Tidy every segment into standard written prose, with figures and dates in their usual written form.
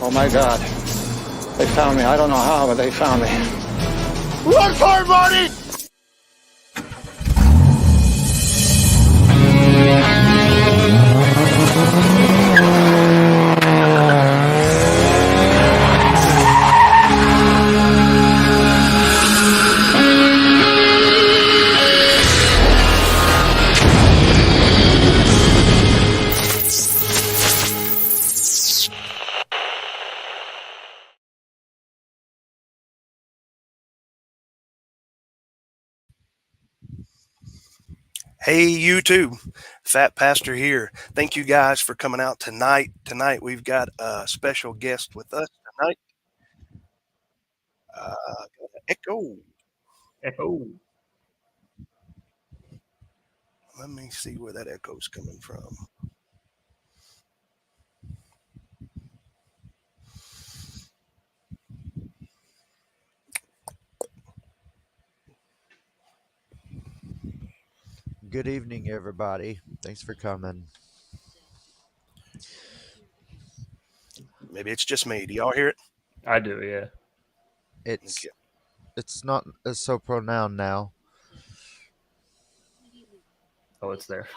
Oh my God. They found me. I don't know how, but they found me. Run for it, Marty! Hey, YouTube, Fat Pastor here. Thank you guys for coming out tonight. Tonight we've got a special guest with us tonight. Echo. Let me see where that echo's coming from. Good evening, everybody. Thanks for coming. Maybe it's just me. Do y'all hear it? I do, yeah. It's not so pronoun now. Oh, it's there.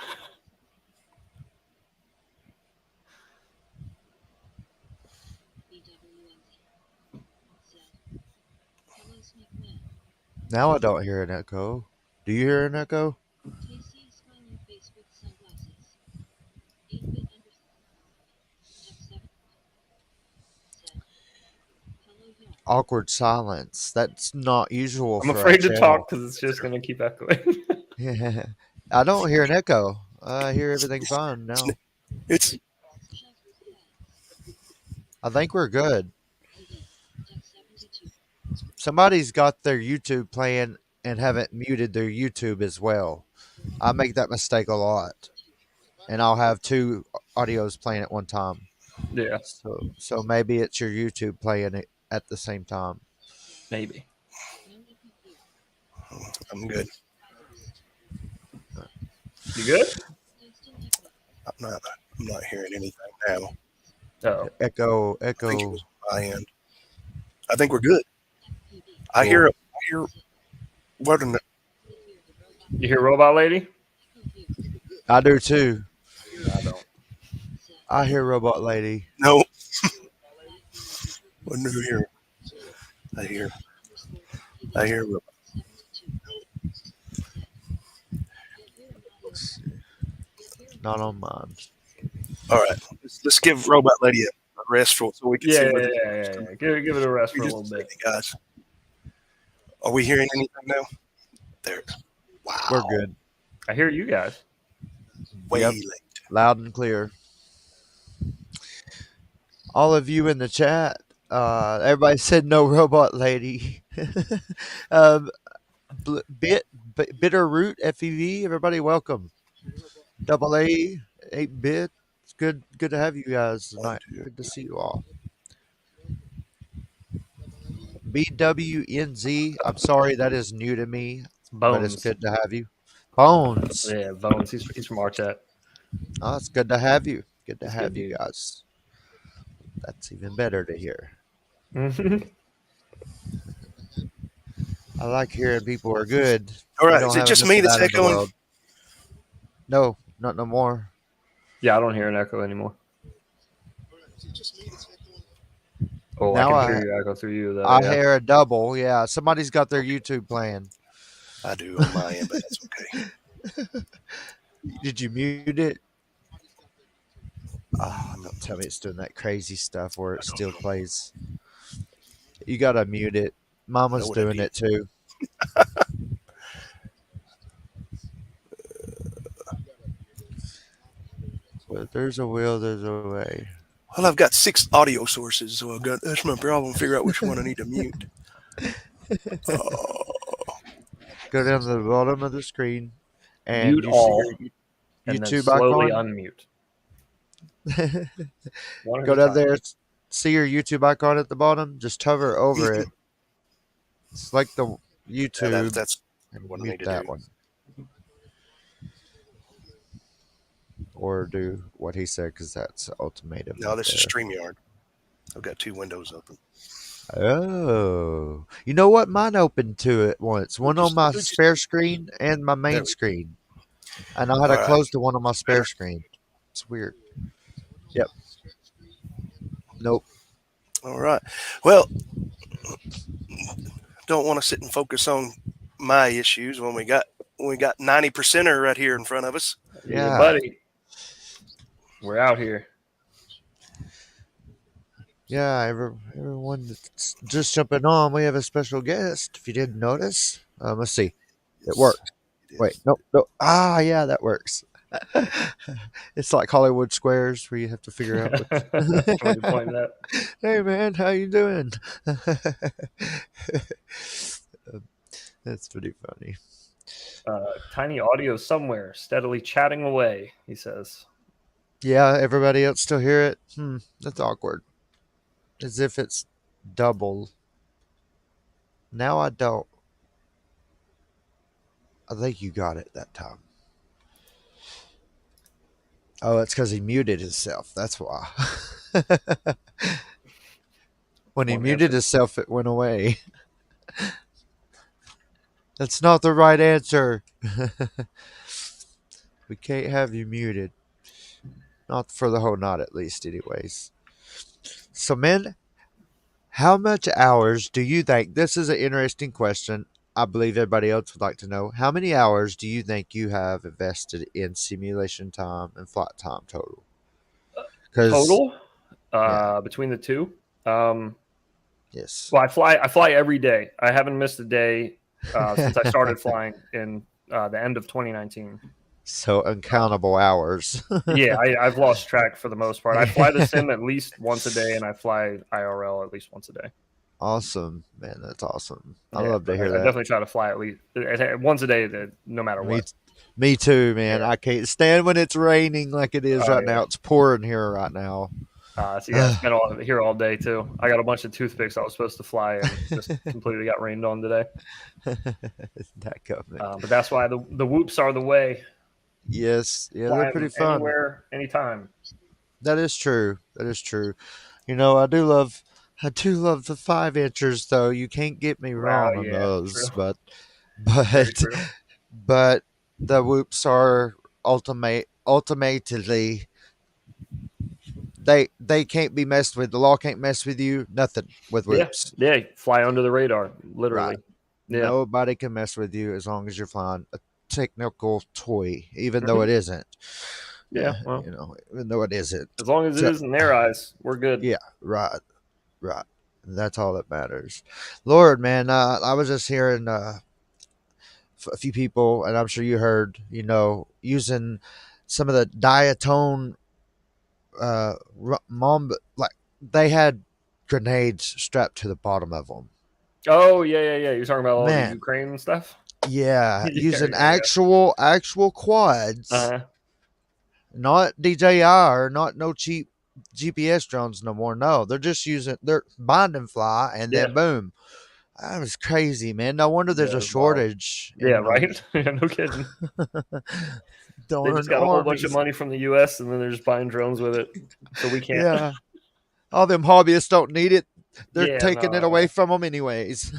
Now I don't hear an echo. Do you hear an echo? Awkward silence. That's not usual I'm for afraid our to channel. talk because it's just going to keep echoing. Yeah. I don't hear an echo. I hear everything fine now. It's I think we're good. Somebody's got their YouTube playing and haven't muted their YouTube as well. I make that mistake a lot. And I'll have two audios playing at one time. Yeah, So maybe it's your YouTube playing it at the same time. maybe. I'm good. You good? I'm not hearing anything now. Oh, Echo. I think it was on my end. I think we're good. I Cool. hear what in the, you hear Robot Lady? I do too. I don't. I hear Robot Lady. no. What do you hear? I hear Not on mine. all right. Let's give Robot Lady a rest so we can see Yeah. where Give it a rest for a Just little bit. second, guys. Are we hearing anything now? There. Wow. We're good. I hear you guys. Way Yep. late. Loud and clear. All of you in the chat, everybody said no Robot Lady. Bitter Root FEV, everybody welcome. Double A, 8-bit. It's good to have you guys tonight. Good to see you all. BWNZ, I'm sorry that is new to me, but it's Bones. good to have you. Bones. Yeah, Bones. He's from our chat. Oh, it's good to have you. Good to He's have good, you dude. guys. That's even better to hear. I like hearing people are good. All We right. don't Is it have just enough me of that's that in the echoing? world. No, not no more. Yeah, I don't hear an echo anymore. Oh, Now I can hear you echo through you, though. I yeah. hear a double. Yeah, somebody's got their YouTube playing. I do on my end, but that's okay. Did you mute it? Oh, don't tell me it's doing that crazy stuff where it still plays. You gotta mute it. Mama's what I doing did. it too. But there's a will, there's a way. Well, I've got 6 audio sources, so that's my problem. Figure out which one I need to mute. Go down to the bottom of the screen and Mute you all, see your and then YouTube slowly icon. unmute. One at Go a down time. there, see your YouTube icon at the bottom. Just hover over it. Select the YouTube Yeah, that's and what I mute need to that do. one. Or do what he said because that's ultimatum. No, right this is there. StreamYard. I've got two windows open. Oh, you know what? Mine opened to it once. One on my spare screen and my main screen, and I had to close the one on my spare screen. It's weird. Yep. Nope. All right. Well, don't want to sit and focus on my issues when we got 90%er right here in front of us. Yeah, buddy. We're out here. Yeah, everyone that's just jumping on, we have a special guest. If you didn't notice, let's see. It worked. Wait, no. Ah, yeah, that works. It's like Hollywood Squares where you have to figure out What you pointing at. Hey man, how you doing? That's pretty funny. Tiny audio somewhere, steadily chatting away, he says. Yeah, everybody else still hear it? That's awkward. As if it's double. Now I don't. I think you got it that time. Oh, it's because he muted himself. That's why. When he muted himself, it went away. That's not the right answer. We can't have you muted. Not for the whole night, at least, anyways. So, men, how much hours do you think? This is an interesting question. I believe everybody else would like to know. How many hours do you think you have invested in simulation time and flight time total? Total? Between the two? Yes. Well, I fly every day. I haven't missed a day since I started flying in the end of 2019. So uncountable hours. Yeah, I've lost track for the most part. I fly the sim at least once a day, and I fly IRL at least once a day. Awesome, man. That's awesome. I love to hear that. I definitely try to fly at least once a day, no matter what. Me too, man. Yeah. I can't stand when it's raining like it is right now. It's pouring here right now. So yeah, it's been here all day too. I got a bunch of toothpicks I was supposed to fly and just completely got rained on today. But that's why the whoops are the way. Yes, yeah, they're pretty fun. Anywhere, anytime. That is true. That is true. You know, I do love the 5-inchers though. You can't get me wrong on those, true. but the whoops are ultimately they can't be messed with. The law can't mess with you. Nothing with whoops. Yeah, fly under the radar, literally. Right. Yeah. Nobody can mess with you as long as you're flying a technical toy, even though it isn't. Yeah, well, even though it isn't. As long as it is in their eyes, we're good. Yeah, right. That's all that matters. Lord, man, I was just hearing a few people, and I'm sure you heard, using some of the diatone, like they had grenades strapped to the bottom of them. Oh yeah. You're talking about all the Ukraine stuff. Yeah, using actual quads, not DJI, not no cheap GPS drones no more. No, they're just they're bind and fly, and then boom. That was crazy, man. No wonder there's a shortage. Yeah, right. No kidding. They just got a whole bunch of money from the U.S. and then they're just buying drones with it, so we can't. Yeah, all them hobbyists don't need it. They're taking it away from them anyways.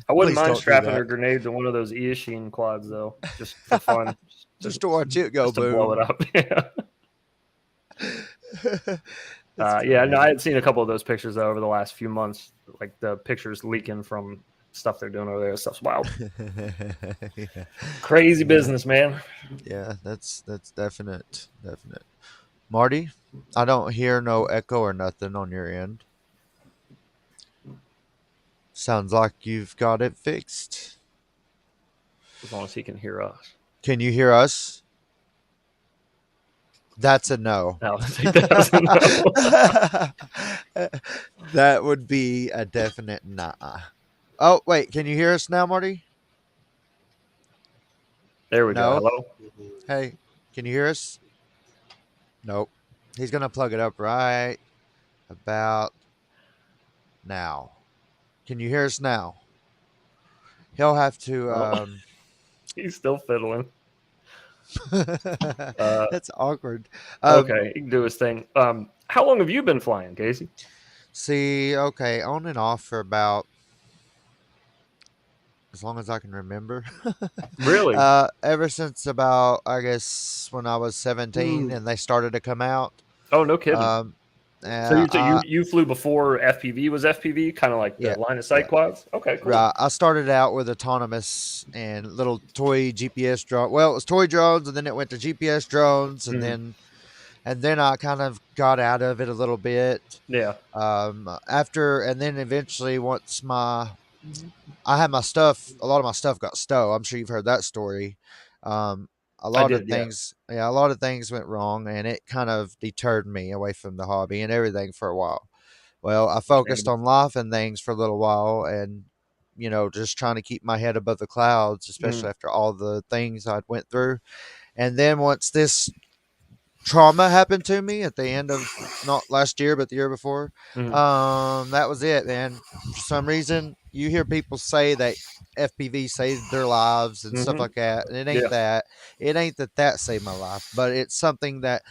I wouldn't mind strapping a grenade to one of those Eachine quads, though, just for fun. just to watch it go boom. To blow it up. I had seen a couple of those pictures though, over the last few months, like the pictures leaking from stuff they're doing over there. Stuff's wild. Crazy business, man. Yeah, that's definite. Marty, I don't hear no echo or nothing on your end. Sounds like you've got it fixed. As long as he can hear us. Can you hear us? That's a no. No, that's a no. That would be a definite nah. Oh, wait. Can you hear us now, Marty? There we go. Hello? Hey, can you hear us? Nope. He's going to plug it up right about now. Can you hear us now? He'll have to... He's still fiddling. That's awkward. Okay, he can do his thing. How long have you been flying, Casey? See, okay, on and off for about as long as I can remember. Really? Ever since about, I guess, when I was 17 Mm. and they started to come out. Oh, no kidding. Um, So I, you flew before FPV was FPV, kind of like yeah, the line of yeah. sight quads. Okay, cool. Right. I started out with autonomous and little toy GPS drone. Well, it was toy drones, and then it went to GPS drones, and Mhm. then I kind of got out of it a little bit. Yeah. After, and then eventually once I had my stuff, a lot of my stuff got stowed. I'm sure you've heard that story. Um, I did, yeah. A lot of things went wrong, and it kind of deterred me away from the hobby and everything for a while. Well, I focused Understandable. on life and things for a little while, and just trying to keep my head above the clouds, Mhm. especially after all the things I'd went through. And then once this trauma happened to me at the end of not last year but the year before, Mhm. that was it, man. For some reason, you hear people say that FPV saved their lives and stuff Mhm. like that, and it ain't Yeah. that. It ain't that saved my life, but it's something that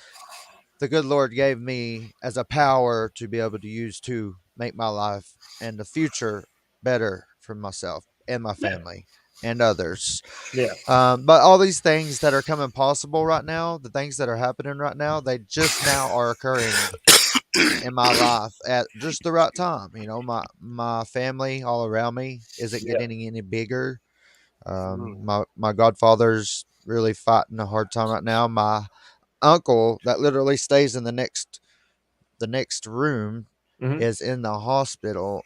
the good Lord gave me as a power to be able to use to make my life and the future better for myself and my Yeah. family and others. Yeah. But all these things that are coming possible right now, the things that are happening right now, they just now are occurring in my life at just the right time. My family all around me isn't Yeah. getting any bigger. Mm. My godfather's really fighting a hard time right now. My uncle that literally stays in the next room Mhm. is in the hospital.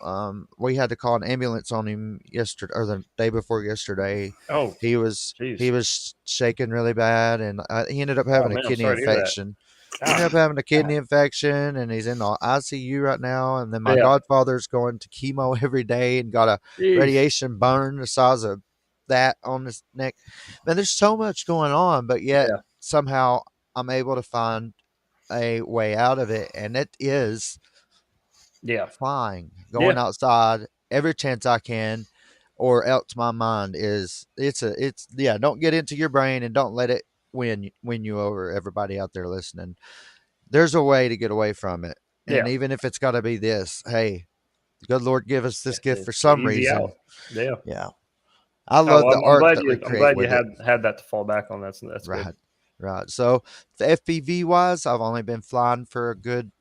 We had to call an ambulance on him yesterday or the day before yesterday. Oh, He jeez. was shaking really bad, and he ended up Oh having a man, I'm kidney sorry to hear that. infection. He ended up God. having a kidney infection, and he's in the ICU right now. And then my Yeah. godfather's going to chemo every day and got a Jeez. radiation burn the size of that on his neck. Man, there's so much going on, but yet Yeah. somehow I'm able to find a way out of it, and it is Yeah. flying, Yeah. going outside every chance I can, or else my mind is it's yeah. Don't get into your brain and don't let it win you over. Everybody out there listening, there's a way to get away from it, and Yeah. even if it's got to be this, hey, the good Lord give us this gift for It's the some easy reason. out. Yeah. Yeah, I Oh, love well, the I'm art glad that we I'm create glad you with it. had that to fall back on. That's good. Right, right. So the FPV wise, I've only been flying for a good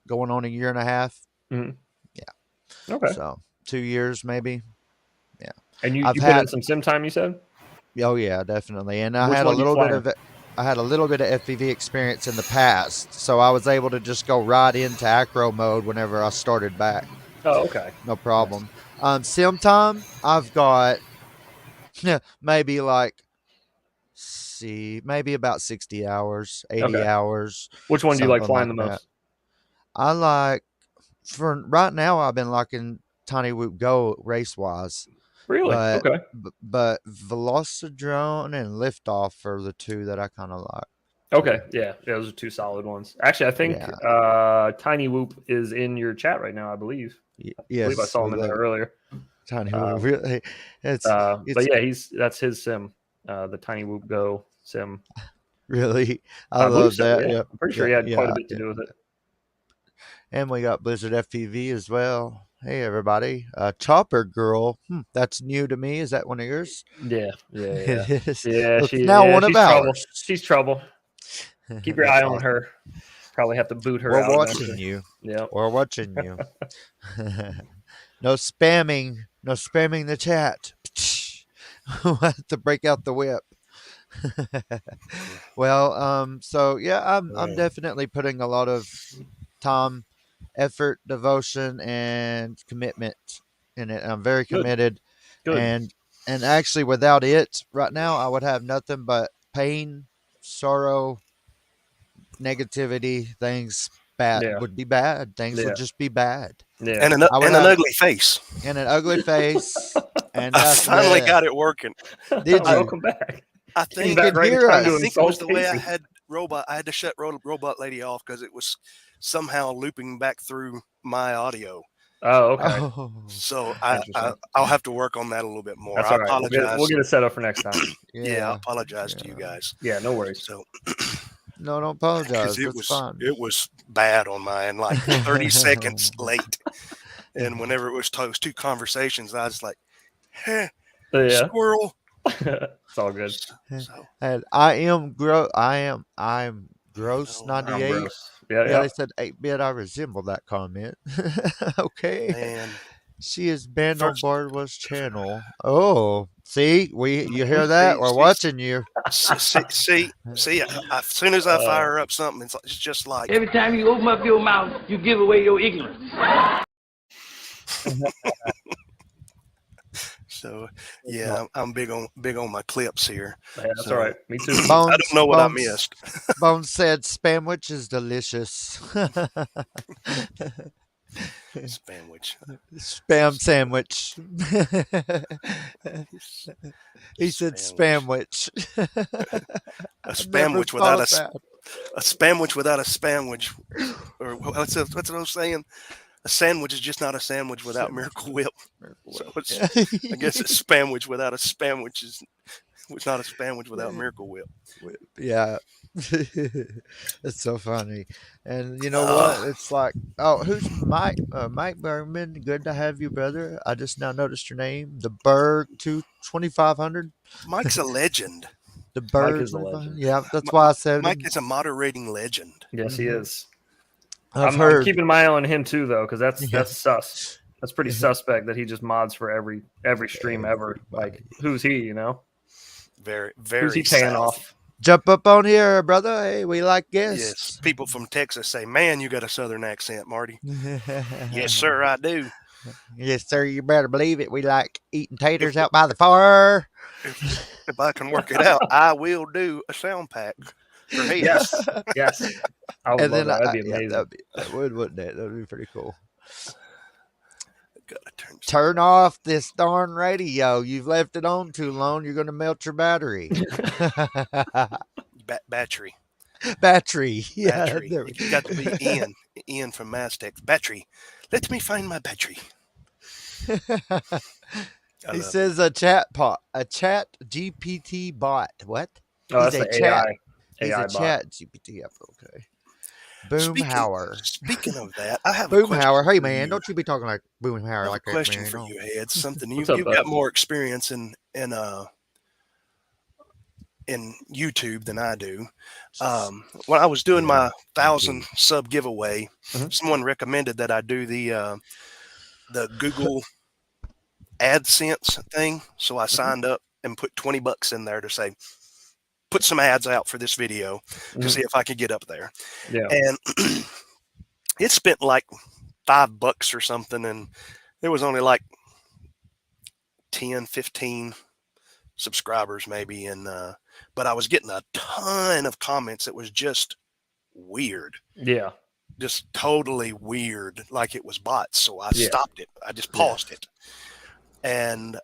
going on a year and a half. Mhm. Yeah, Okay. so 2 years maybe. Yeah, And I've you put in had some sim time, you said? oh yeah, definitely. And Which one do you fly in? I had a little bit of FPV experience in the past, so I was able to just go right into acro mode whenever I started back. Oh, okay. No Nice. problem. Sim time, I've got maybe like maybe about 60 hours, 80 Okay. hours, Which one do you like something flying like the that. most? I like for right now I've been liking Tiny Whoop Go race wise. Really? But Okay. but Velocidrone and Liftoff are the two that I kind of like. Okay. Too. Yeah. Those are two solid ones. Actually, I think Yeah. Tiny Whoop is in your chat right now, I believe. I believe I Yes, saw we him in there love earlier. Tiny Whoop. Um, Really, but it's yeah, that's his sim, the Tiny Whoop Go sim. really. I I believe love so. that. Yeah, Yep. I'm pretty sure Yeah. he had quite a Yeah. bit to Yeah. do with it. And we got Blizzard FPV as well. Hey everybody. Chopper Girl. That's new to me. Is that one of yours? Yeah, yeah, yeah, It is. yeah. It's now one of She's trouble. ours. She's trouble. Keep your That's eye on awesome. her. Probably have to boot her We're out watching eventually. you. Yeah. We're watching you. No spamming. No spamming the chat. We'll have to break out the whip. Well, so yeah, I'm definitely putting a lot of time, effort, devotion, and commitment in it. I'm very Good. committed, Good. and actually, without it, right now, I would have nothing but pain, sorrow, negativity. Things bad Yeah. would be bad. Things would Yeah. just be bad. Yeah. I would And an have ugly face. and an ugly face, and I that's finally yeah. got it working. Did you? Welcome back. I Came think You back can right in hear time I to us. think it was insult the way I Casey. had robot. I had to shut robot lady off because it was somehow looping back through my audio. Oh, okay. Oh, So Interesting. I'll have to work on that a little bit more. That's I all right. apologize. We'll get it set up for next time. Yeah, I apologize to you guys. Yeah, no worries. So No, don't because apologize. That's fine. it was bad on my end, like 30 seconds late. And whenever it was those two conversations, I was like, "Heh, Yeah, squirrel." it's all good. So And I'm gross Oh, 98. Gross. Yeah, Yeah, yeah. they said 8-bit. I resemble that comment. Okay. man, She is banned on first, Bardwell's channel. Oh, see, you hear that? We're see, watching you. see. As soon as I fire up something, it's just like Every time you open up your mouth, you give away your ignorance. so. Yeah, I'm big on my clips here. Yeah, that's So, all right. Me too. I Bones, don't know what I Bones, missed. Bones said spamwich is delicious. Sandwich. Spam sandwich. He said spamwich. A spamwich without a spamwich without a spamwich, or what's what I was saying? A sandwich is just not a sandwich without Miracle Whip. So I guess a spamwich without a spamwich is not a spamwich without Miracle Whip. Yeah. It's so funny. And you know what? It's like, oh, who's Mike? Mike Bergman. Good to have you, brother. I just now noticed your name. The Berg 2500. Mike's a legend. The Berg is a 2500. legend. Yeah, that's why I said Mike him. is a moderating legend. Yes, he is. I've I'm heard. keeping my eye on him too, though, because that's Yeah. sus. That's pretty suspect that he just mods for every stream ever. Like, who's he? You know, Very, very. who's he paying south. off? Jump up on here, brother. Hey, we like guests. Yes, people from Texas say, "Man, you got a Southern accent, Marty." Yes, sir, I do. Yes, sir. You better believe it. We like eating taters out by the fire. If I can work it out, I will do a sound pack for his. Yes, yes. I would And love then that. That'd be yeah, amazing. that would, wouldn't it? That would be pretty cool. Gotta Turn off this darn radio. You've left it on too long. You're going to melt your battery. battery. Battery. Yeah. Battery. There we You got to be Ian from Maztec. Battery. Let me find my battery. He says a chat GPT bot. What? Oh, He's that's a the chat. AI He's a bot. chat GPT. Okay. Boomhauer. Speaking of that, I have a Boomhauer. question Hey for man, you. don't you be talking like Boomhauer I have like a that, question man. for No. you, Ed. Something you've up, bud? got more experience in YouTube than I do. When I was doing my 1,000 sub giveaway, someone recommended that I do the Google AdSense thing. So I signed up and put $20 in there to say, put some ads out for this video to see if I could get up there. Yeah. And it spent like $5 or something. And there was only like 10, 15 subscribers maybe. And, but I was getting a ton of comments. It was just weird. Yeah. Just totally weird. Like it was bots. So I stopped it. I just paused it. And,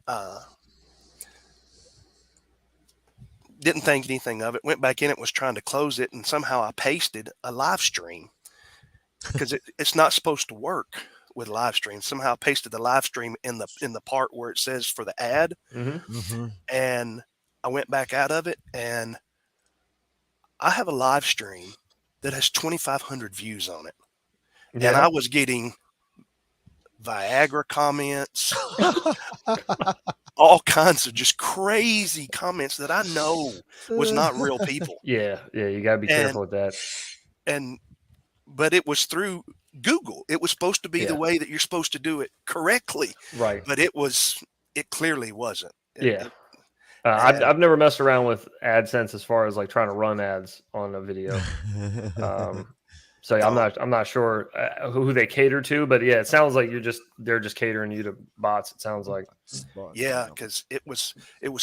didn't think anything of it. Went back in it, was trying to close it, and somehow I pasted a live stream because it's not supposed to work with live stream. Somehow I pasted the live stream in the part where it says for the ad, and I went back out of it, and I have a live stream that has 2,500 views on it, and I was getting Viagra comments. All kinds of just crazy comments that I know was not real people. Yeah, you gotta be careful with that. But it was through Google. It was supposed to be the way that you're supposed to do it correctly, right? But it clearly wasn't. I've never messed around with AdSense as far as like trying to run ads on a video. So yeah, I'm not sure who they cater to, but yeah, it sounds like they're just catering you to bots. It sounds like. Yeah, because it was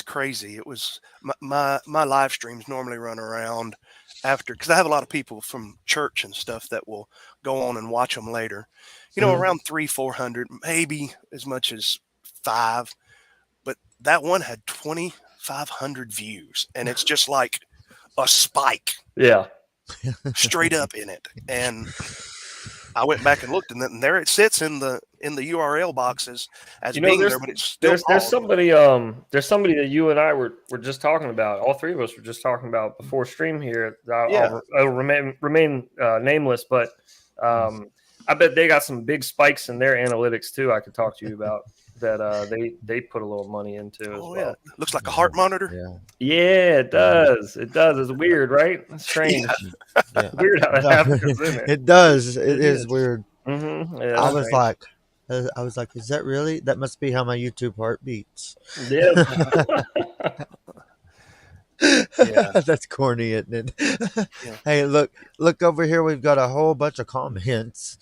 crazy. It was my live streams normally run around after, because I have a lot of people from church and stuff that will go on and watch them later. You know, around 300-400, maybe as much as 5. But that one had 2,500 views, and it's just like a spike. Yeah. Straight up in it. And I went back and looked, and there it sits in the URL boxes as You know, being there, but it's still there's somebody that you and I were just talking about. All three of us were just talking about before stream here. I'll remain nameless, but I bet they got some big spikes in their analytics too. I could talk to you about that. They put a little money into as well. Yeah, looks like a heart monitor. Yeah, it does. It does. It's weird, right? It's strange. Yeah. Weird how that happens, isn't it? It does. It is weird. Mm-hmm. Yeah, I was like, is that really? That must be how my YouTube heart beats. Yeah. That's corny, isn't it? Yeah. Hey, look over here. We've got a whole bunch of comments.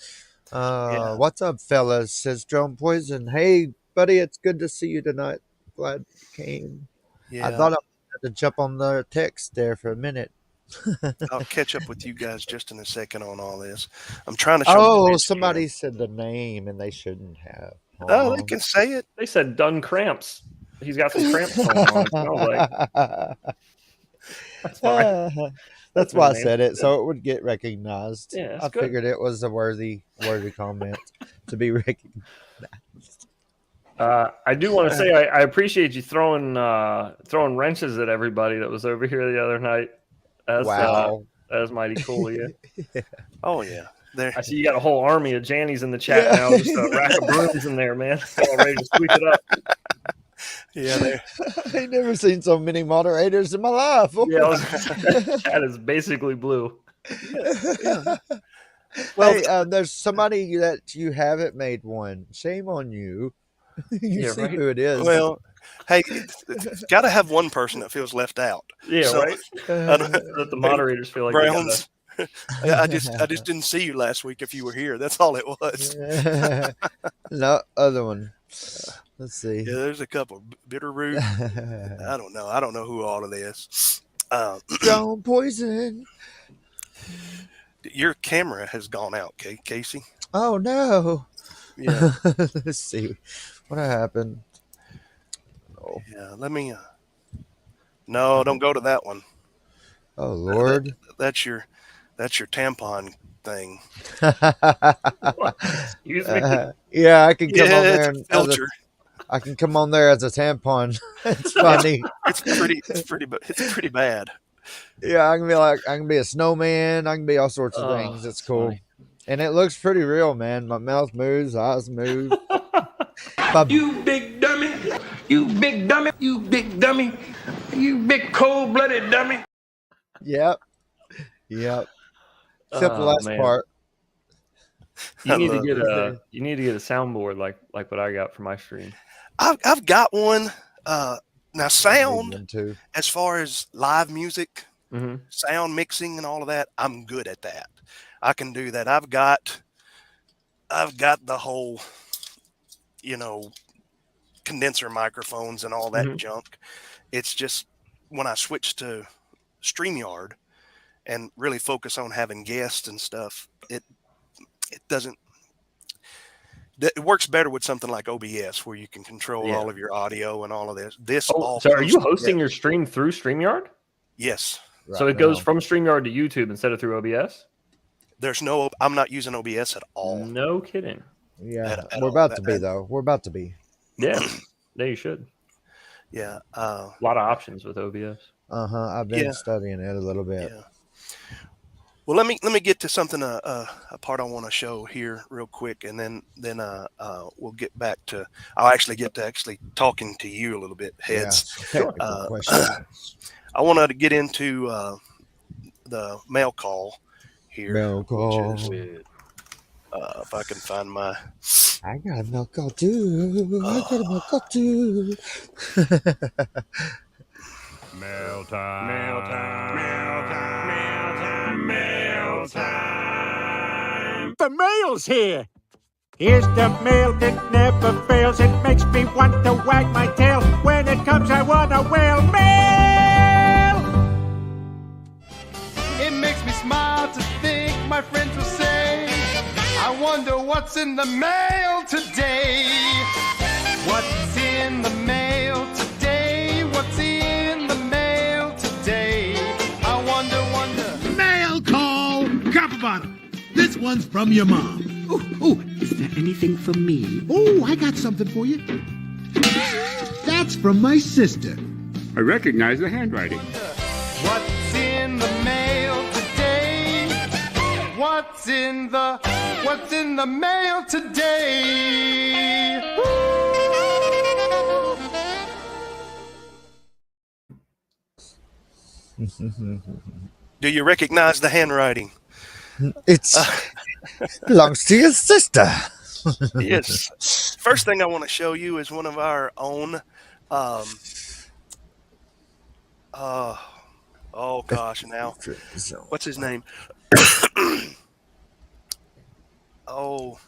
What's up, fellas? Says Drone Poison. Hey, buddy, it's good to see you tonight. Glad you came. Yeah. I thought I had to jump on the text there for a minute. I'll catch up with you guys just in a second on all this. I'm trying to show. Oh, somebody said the name and they shouldn't have. Oh, they can say it. They said done cramps. He's got some cramps going on. It sounds like. That's fine. That's why I said it, so it would get recognized. Yeah, I figured it was a worthy comment to be recognized. I do want to say I appreciate you throwing wrenches at everybody that was over here the other night. Wow, that was mighty cool. Yeah. Oh yeah. There. I see you got a whole army of Jannies in the chat now. Just a rack of brooms in there, man. All ready to sweep it up. Yeah, I ain't never seen so many moderators in my life. Yeah, that is basically blue. Yeah. Well, hey, there's somebody that you haven't made one. Shame on you. You see who it is. Well, hey, it's got to have one person that feels left out. Yeah, so, right. That the moderators feel like Browns. I just didn't see you last week. If you were here, that's all it was. No, other one. Let's see. Yeah, there's a couple. Bitterroot. I don't know. I don't know who all of this. Drone Poison. Your camera has gone out, Casey. Oh no. Yeah. Let's see. What happened? Oh. Yeah. Let me. No, don't go to that one. Oh Lord. That's your tampon thing. Excuse me. Yeah, I can come on there and filter. I can come on there as a tampon. It's funny. It's pretty bad. Yeah, I can be a snowman. I can be all sorts of things. It's cool. Funny. And it looks pretty real, man. My mouth moves, eyes move. You big dummy. You big dummy. You big dummy. You big cold-blooded dummy. Yep. Except the last part. You need to get a soundboard like what I got for my stream. I've got one. Now sound, as far as live music, sound mixing and all of that, I'm good at that. I can do that. I've got the whole, condenser microphones and all that junk. It's just when I switch to StreamYard and really focus on having guests and stuff, it doesn't. It works better with something like OBS, where you can control all of your audio and all of this. So are you hosting your stream through StreamYard? Yes. Right, so it goes from StreamYard to YouTube instead of through OBS? I'm not using OBS at all. No kidding. Yeah, we're about to be, though. We're about to be. Yeah, you should. Yeah. A lot of options with OBS. I've been studying it a little bit. Yeah. Well, let me get to something a part I want to show here real quick, and then we'll get back to. I'll actually get to talking to you a little bit, Heads. Yeah, I wanted to get into the mail call here. Mail call. If I can find my. I got a mail call too. I got a mail call too. Mail time. Mail time. Mail time. Mail time. Mail time. The mail's here. Here's the mail that never fails. It makes me want to wag my tail. When it comes, I want a whale. Mail! It makes me smile to think my friends will say, I wonder what's in the mail today. What's in the mail today? What's in the mail today? I wonder. Mail call. Copperbottom. This This one's from your mom. Oh, is there anything from me? Oh, I got something for you. That's from my sister. I recognize the handwriting. What's in the mail today? What's in the mail today? Do you recognize the handwriting? It's belongs to your sister. Yes. First thing I want to show you is one of our own. Oh gosh, now what's his name? Oh,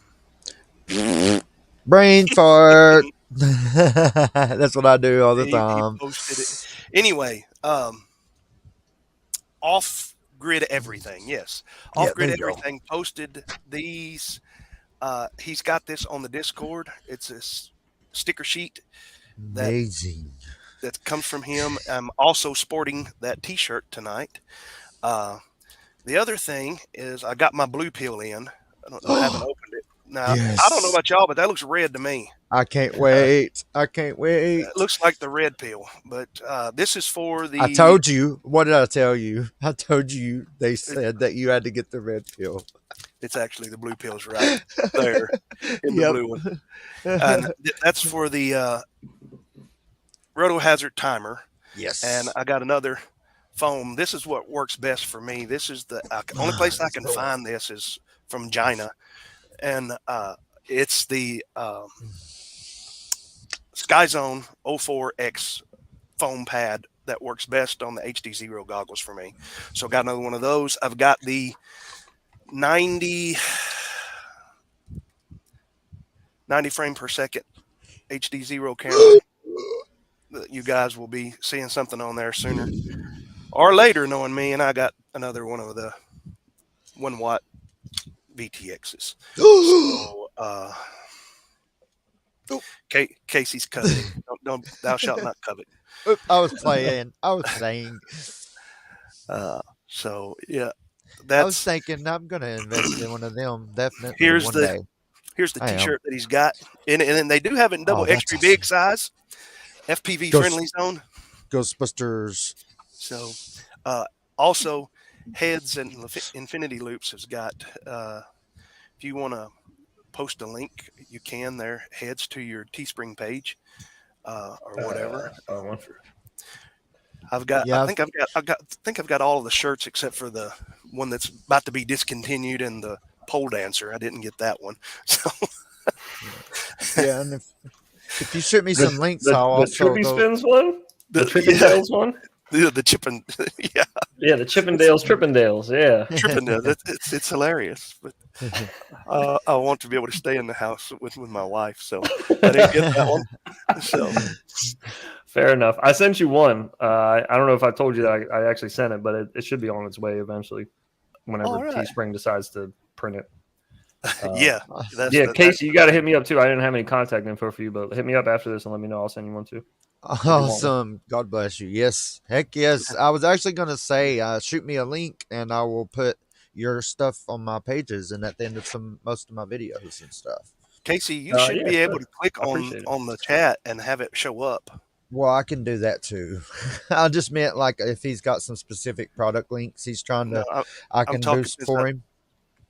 Brain fart. That's what I do all the he time. posted it. Anyway, off grid everything. Yes, off grid there you go. everything posted these. He's got this on the Discord. It's a sticker sheet Amazing. that comes from him. I'm also sporting that T-shirt tonight. The other thing is I got my blue pill in. I haven't opened it. Now, Yes. I don't know about y'all, but that looks red to me. I can't wait. I can't wait. It looks like the red pill, but this is for the... I told you. What did I tell you? I told you they said that you had to get the red pill. It's actually the blue pill's right there in the blue one. And that's for the Roto Hazard timer. Yes. And I got another foam. This is what works best for me. This is the only place I can find this is from China. And it's the SkyZone 04X foam pad that works best on the HDzero goggles for me. So I got another one of those. I've got the 90 frame per second HDzero camera. You guys will be seeing something on there sooner or later, knowing me. And I got another one of the 1 watt VTXs. So, Casey's coveting. Don't thou shalt not covet. I was playing. I was playing. So yeah, I was thinking I'm gonna invest in one of them. Definitely. Here's one the day. here's the I am. T-shirt that he's got, and they do have it in double Oh, that's extra big size, FPV friendly zone. Ghostbusters. So, also, Heads and Infinity Loops has got. If you want to post a link, you can. There, Heads to your Teespring page, or whatever. I've got. Yeah. I think I've got all of the shirts except for the one that's about to be discontinued and the pole dancer. I didn't get that one. So. Yeah, and if you shoot me some links, I'll the also Trippy go. Spins one, the Chippendales one. The Chippin, yeah, the Trippendales, yeah. Trippendales. It's hilarious, but I want to be able to stay in the house with my wife, so I didn't get that one. So fair enough. I sent you one. I don't know if I told you that I actually sent it, but it should be on its way eventually, whenever Teespring decides to print it. Yeah, Casey, you got to hit me up too. I didn't have any contact info for you, but hit me up after this and let me know. I'll send you one too. Awesome. God bless you. Yes. Heck yes. I was actually going to say, shoot me a link and I will put your stuff on my pages and at the end of most of my videos and stuff. Casey, you should be able to click on the chat and have it show up. Well, I can do that too. I just meant like if he's got some specific product links he's trying to, I can boost for him.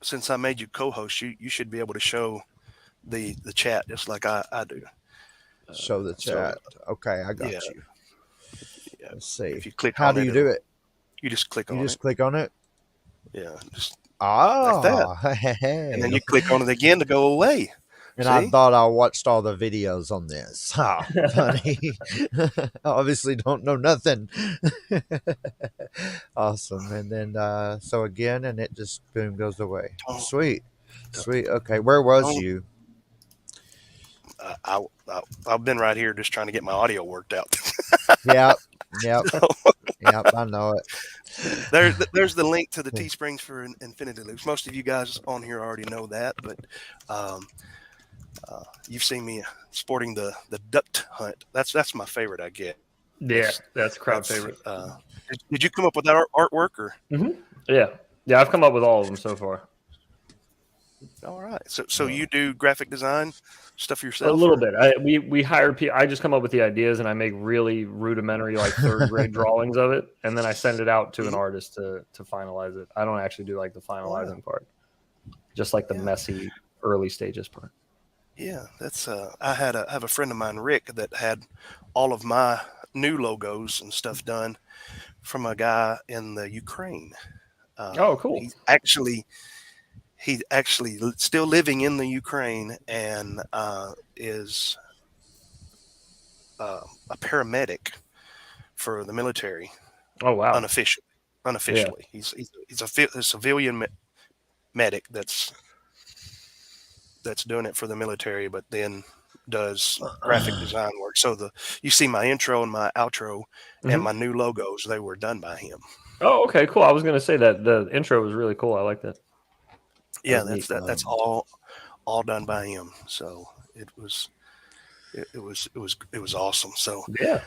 Since I made you co-host, you should be able to show the chat just like I do. Show the chat. Okay, I got you. Yeah. Let's see. If you click How on do it, you do it? You just click on it. You just click on it? Yeah. Just like that. And then you click on it again to go away. And See? I thought I watched all the videos on this. Oh, funny. I obviously don't know nothing. Awesome. And then, so again, and it just boom goes away. Oh. Sweet. Sweet. Okay. Where was you? I've been right here just trying to get my audio worked out. Yep. Yep. Yep. I know it. There's the link to the Teesprings for Infinity Loops. Most of you guys on here already know that, but you've seen me sporting the duct hunt. That's my favorite. I get. Yeah, that's a crowd favorite. Did you come up with that artwork or? Mm-hmm. Yeah. I've come up with all of them so far. All right. So you do graphic design stuff yourself? A little bit. We hire people. I just come up with the ideas and I make really rudimentary, like third grade drawings of it, and then I send it out to an artist to finalize it. I don't actually do like the finalizing part, just like the messy early stages part. Yeah, that's I have a friend of mine, Rick, that had all of my new logos and stuff done from a guy in the Ukraine. Oh, cool. He's actually still living in the Ukraine and is a paramedic for the military. Oh, wow. Unofficially. He's a civilian medic that's doing it for the military, but then does graphic design work. So you see my intro and my outro and my new logos, they were done by him. Oh, okay, cool. I was going to say that the intro was really cool. I like that. Yeah, that's all done by him. So it was awesome. So yeah,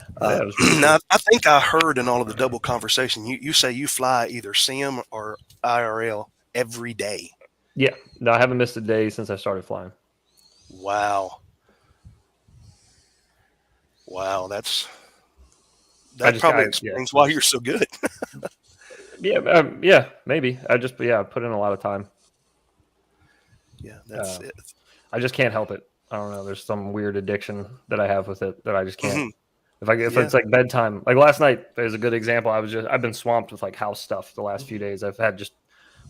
now I think I heard in all of the double conversation you say you fly either sim or IRL every day. Yeah, no, I haven't missed a day since I started flying. Wow, that probably explains why you're so good. yeah, maybe. I put in a lot of time. Yeah, that's it. I just can't help it. I don't know. There's some weird addiction that I have with it that I just can't. If it's like bedtime, like last night is a good example. I've been swamped with like house stuff the last few days. I've had just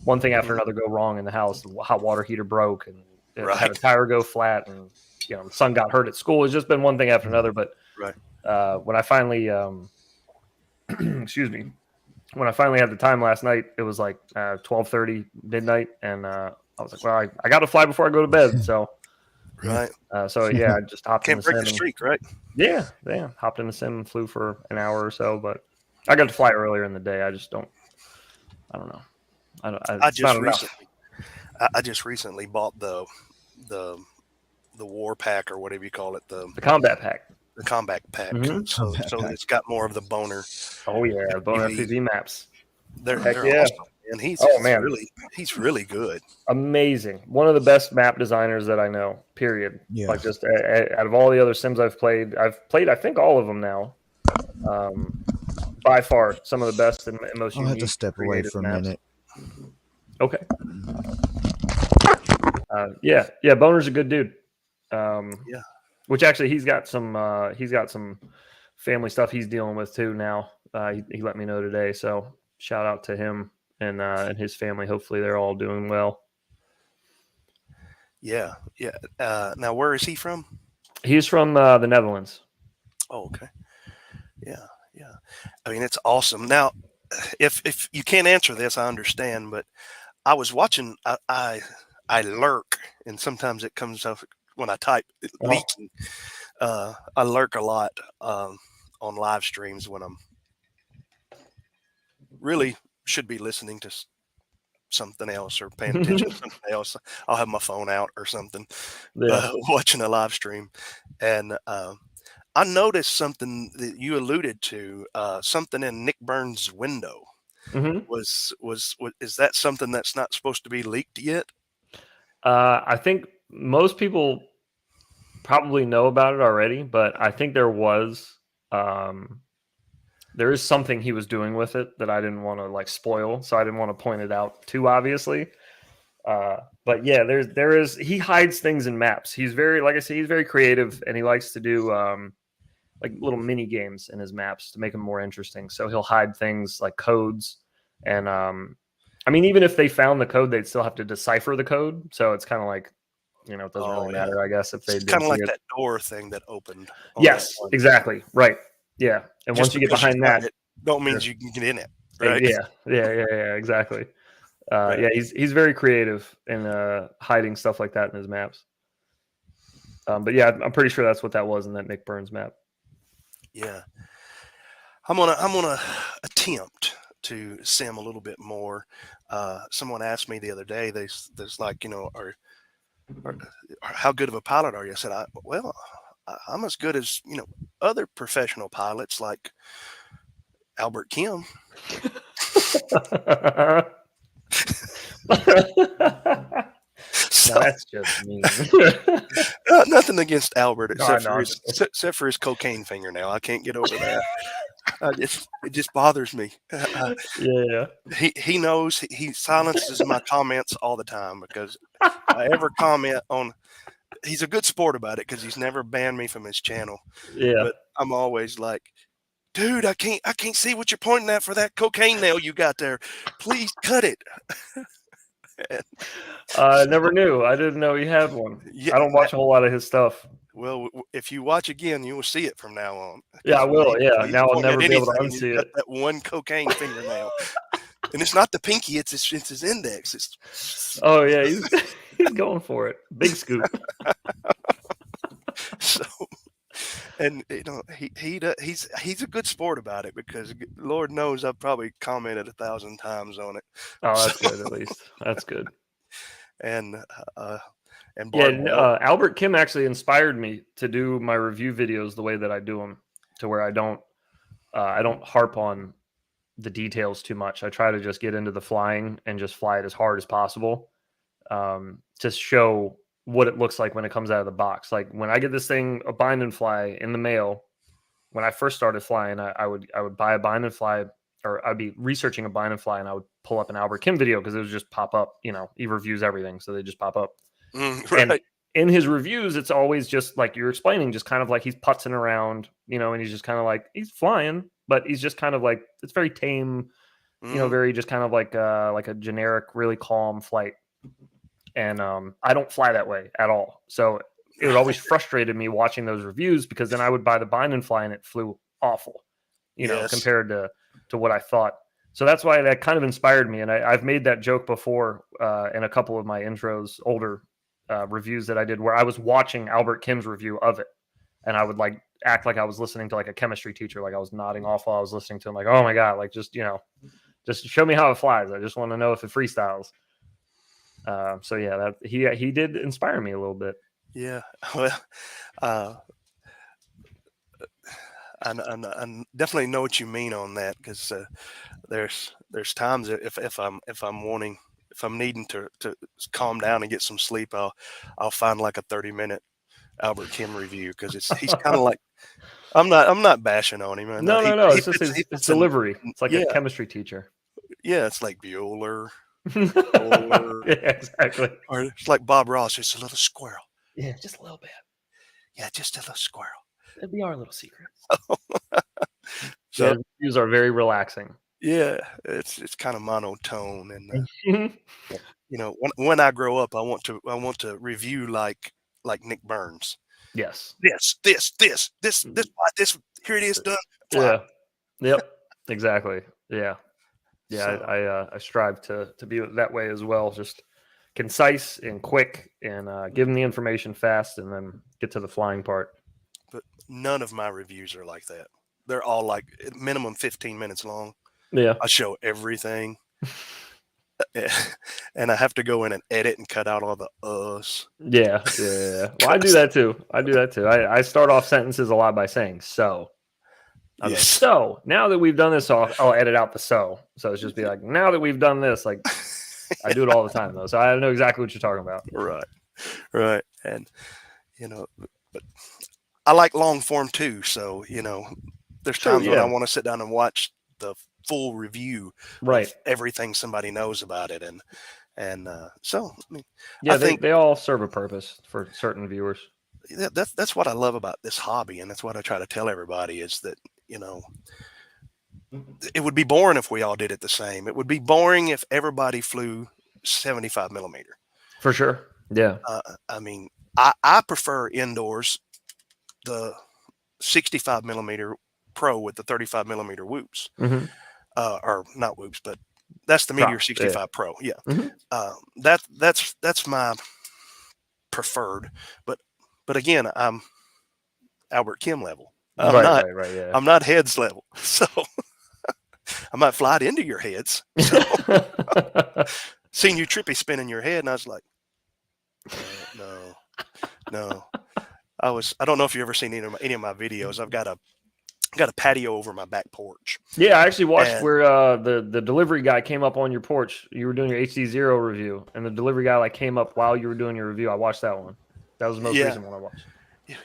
one thing after another go wrong in the house. The hot water heater broke, and had a tire go flat, and the son got hurt at school. It's just been one thing after another. But when I finally, excuse me, when I finally had the time last night, it was like 12:30 midnight, and I was like, well, I got to fly before I go to bed, so. Right. So yeah, I just hopped in the sim. Can't break the streak, right? Yeah. Hopped in the sim and flew for an hour or so, but I got to fly earlier in the day. I just don't. I don't know. I just recently bought the war pack or whatever you call it, the combat pack. The combat pack. So it's got more of the boner. Oh yeah, boner FPV maps. They're awesome. And he's really good. Amazing. One of the best map designers that I know, period. Yeah. Like just out of all the other sims I've played I think all of them now. By far some of the best and most unique. I'll have to step away for a minute. Okay. Boner's a good dude. Which actually he's got some family stuff he's dealing with too now. He let me know today, so shout out to him and his family. Hopefully they're all doing well. Yeah. Now where is he from? He's from the Netherlands. Oh, okay. Yeah. I mean, it's awesome. Now, if you can't answer this, I understand, but I was watching. I lurk, and sometimes it comes up when I type leaking. I lurk a lot on live streams when I'm really should be listening to something else or paying attention to something else. I'll have my phone out or something, watching a live stream, and I noticed something that you alluded to. Something in Nick Burns' window was is that something that's not supposed to be leaked yet? I think most people probably know about it already, but I think there is something he was doing with it that I didn't want to like spoil, so I didn't want to point it out too obviously. But yeah, there is he hides things in maps. He's very, like I say, he's very creative, and he likes to do like little mini games in his maps to make them more interesting. So he'll hide things like codes, and I mean, even if they found the code, they'd still have to decipher the code. So it's kind of like, it doesn't really matter, I guess, if they did kind of like that door thing that opened. Yes, exactly. Right. Yeah. And once you get behind that, don't mean you can get in it. Right? Yeah. Exactly. Right. Yeah, he's very creative in hiding stuff like that in his maps. But yeah, I'm pretty sure that's what that was in that Nick Burns map. Yeah. I'm gonna attempt to sim a little bit more. Someone asked me the other day, there's like, how good of a pilot are you? I said, I'm as good as, other professional pilots like Albert Kim. So, No, that's just mean. nothing against Albert except No, except for his cocaine fingernail. I can't get over that. It just bothers me. Yeah. He knows he silences my comments all the time because if I ever comment on. He's a good sport about it because he's never banned me from his channel. Yeah. But I'm always like, dude, I can't see what you're pointing at for that cocaine nail you got there. Please cut it. I never knew. I didn't know he had one. Yeah, I don't watch a whole lot of his stuff. Well, if you watch again, you will see it from now on. Yeah, I will. Yeah, He's now I'll pointing never at be able to anything, unsee he's got it. that one cocaine fingernail, and it's not the pinky; it's his index. Oh yeah, he's going for it. Big scoop. So, and he's a good sport about it because Lord knows I've probably commented 1,000 times on it. Oh, that's good. At least that's good. And yeah, Albert Kim actually inspired me to do my review videos the way that I do them, to where I don't harp on the details too much. I try to just get into the flying and just fly it as hard as possible, to show what it looks like when it comes out of the box. Like when I get this thing, a bind and fly in the mail, when I first started flying, I would buy a bind and fly, or I'd be researching a bind and fly, and I would pull up an Albert Kim video because it would just pop up. You know, he reviews everything, so they just pop up. Right. And in his reviews, it's always just like you're explaining, just kind of like he's putzing around, you know, and he's just kind of like he's flying, but he's just kind of like it's very tame, you know, very just kind of like a generic, really calm flight. And I don't fly that way at all. So it would always frustrated me watching those reviews because then I would buy the bind and fly and it flew awful, you know, compared to what I thought. So that's why that kind of inspired me. And I've made that joke before in a couple of my intros, older reviews that I did, where I was watching Albert Kim's review of it. And I would like act like I was listening to like a chemistry teacher. Like I was nodding off while I was listening to him. Like, oh my God, like just, you know, just show me how it flies. I just want to know if it freestyles. So yeah, that he did inspire me a little bit. Yeah, well, I definitely know what you mean on that because there's times if I'm needing to calm down and get some sleep, I'll find like a 30-minute Albert Kim review because he's kind of like I'm not bashing on him. No. It's just his delivery. It's like a chemistry teacher. Yeah, it's like Bueller. Yeah, exactly. Or it's like Bob Ross, just a little squirrel. Yeah, just a little bit. Yeah, just a little squirrel. It'd be our little secret. So yeah, reviews are very relaxing. Yeah, it's kind of monotone, and you know, when I grow up, I want to review like Nick Burns. Yes. This. Here it is done. Yeah. Yep. Exactly. Yeah. Yeah. So, I strive to be that way as well. Just concise and quick, and give them the information fast, and then get to the flying part. But none of my reviews are like that. They're all like minimum 15 minutes long. Yeah. I show everything. And I have to go in and edit and cut out all the uhs. Yeah. Well, I do that too. I start off sentences a lot by saying so. Yes. Like, so now that we've done this, I'll edit out the so. So it's just be like, now that we've done this, like I do it all the time though. So I know exactly what you're talking about. Right. And you know, but I like long form too. So, you know, there's times when I want to sit down and watch the full review of everything somebody knows about it. And so, I mean, I think they all serve a purpose for certain viewers. That's what I love about this hobby. And that's what I try to tell everybody is that, you know, it would be boring if we all did it the same. It would be boring if everybody flew 75 millimeter. For sure. Yeah. I mean, I prefer indoors the 65 millimeter Pro with the 35 millimeter whoops, or not whoops, but that's the Meteor 65 Pro. Yeah. That's my preferred, but again, I'm Albert Kim level. I'm not heads level. So I might fly it into your heads. So seen you trippy spinning your head. And I was like, no. I don't know if you've ever seen any of my videos. I've got got a patio over my back porch. Yeah, I actually watched And- where the delivery guy came up on your porch. You were doing your HDzero review, and the delivery guy like came up while you were doing your review. I watched that one. That was the most recent one I watched.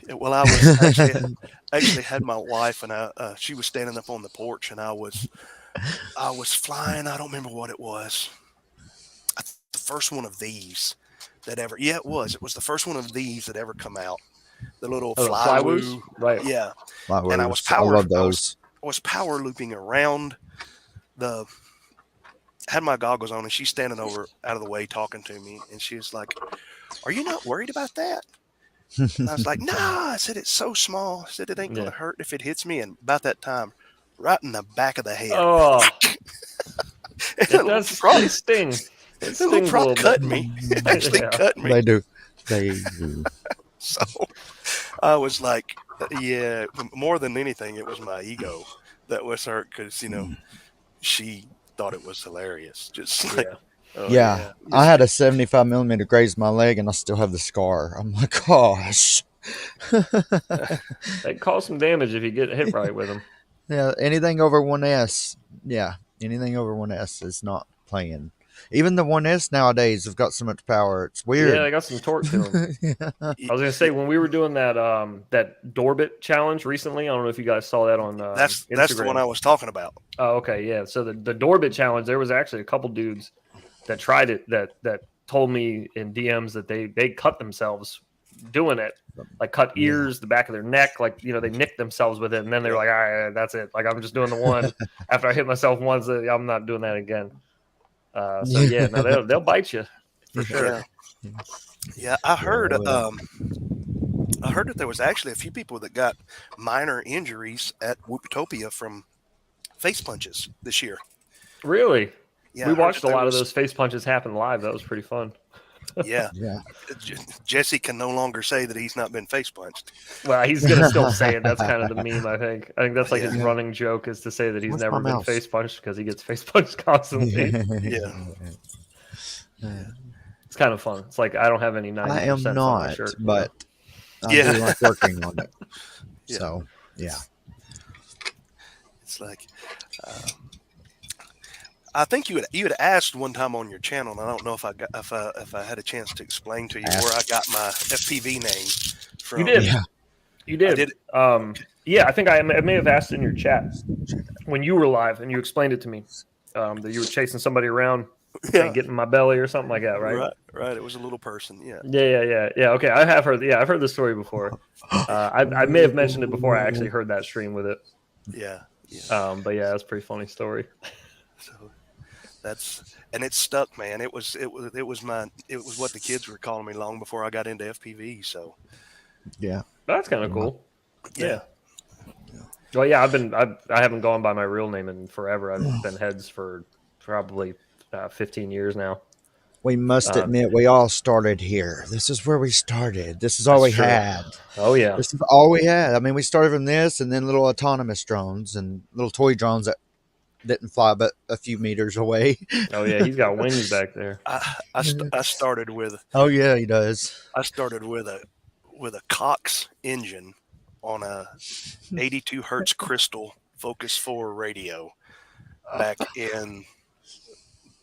Well, I was actually had my wife, and she was standing up on the porch, and I was flying. I don't remember what it was. The first one of these that ever. Yeah, it was. It was the first one of these that ever come out. The little fly woo, right? Yeah. Fly-woos. And I was I love those. I was power looping around had my goggles on, and she's standing over out of the way talking to me, and she was like, "Are you not worried about that?" And I was like, "Nah." I said, "It's so small." I said, "It ain't gonna hurt if it hits me." And about that time, right in the back of the head. Oh, it does probably sting. It stings a little cut bit. me. It actually cut me. They do. They do. So I was like, yeah, more than anything, it was my ego that was hurt because, she thought it was hilarious. Just like, yeah. I had a 75 millimeter graze my leg, and I still have the scar. I'm like, gosh. They cause some damage if you get hit right with them. Yeah, anything over 1S. Yeah, anything over 1S is not playing. Even the 1S nowadays have got so much power. It's weird. Yeah, they got some torque to them. I was gonna say when we were doing that that Dorbit challenge recently. I don't know if you guys saw that on that's Instagram. the one I was talking about. Oh, okay, yeah. So the Dorbit challenge, there was actually a couple dudes that tried it that told me in DMs that they cut themselves doing it, like cut ears, the back of their neck, like they nicked themselves with it, and then they were like, all right, that's it. Like I'm just doing the one. After I hit myself once, I'm not doing that again. So yeah, no, they'll bite you for sure. Yeah, I heard that there was actually a few people that got minor injuries at Whooptopia from face punches this year. Really? Yeah, we watched a lot of those face punches happen live. That was pretty fun. Yeah. Jesse can no longer say that he's not been face punched. Well, he's gonna still say it. That's kind of the meme. I think that's like his running joke is to say that he's never been face punched because he gets face punched constantly. It's kind of fun. It's like I don't have any 90%. I am not, on my shirt, but I do like working on it. So yeah, it's like. I think you had asked one time on your channel, and I don't know if I had a chance to explain to you where I got my FPV name from. You did. Yeah. You did. I did. Yeah, I think I may have asked in your chat when you were live, and you explained it to me that you were chasing somebody around and getting my belly or something like that, right? Right. It was a little person. Yeah. Yeah. Okay, I have heard. Yeah, I've heard the story before. I may have mentioned it before I actually heard that stream with it. Yeah. But yeah, that's a pretty funny story. So and it stuck, man. It was what the kids were calling me long before I got into FPV. So yeah, that's kind of cool. Yeah. Well, yeah, I haven't gone by my real name in forever. I've been Heds for probably 15 years now. We must admit we all started here. This is where we started. This is all we had. Oh yeah, this is all we had. I mean, we started from this, and then little autonomous drones and little toy drones that didn't fly but a few meters away. Oh yeah, he's got wings back there. I started with. Oh yeah, he does. I started with a Cox engine on a 82 hertz crystal Focus 4 radio back in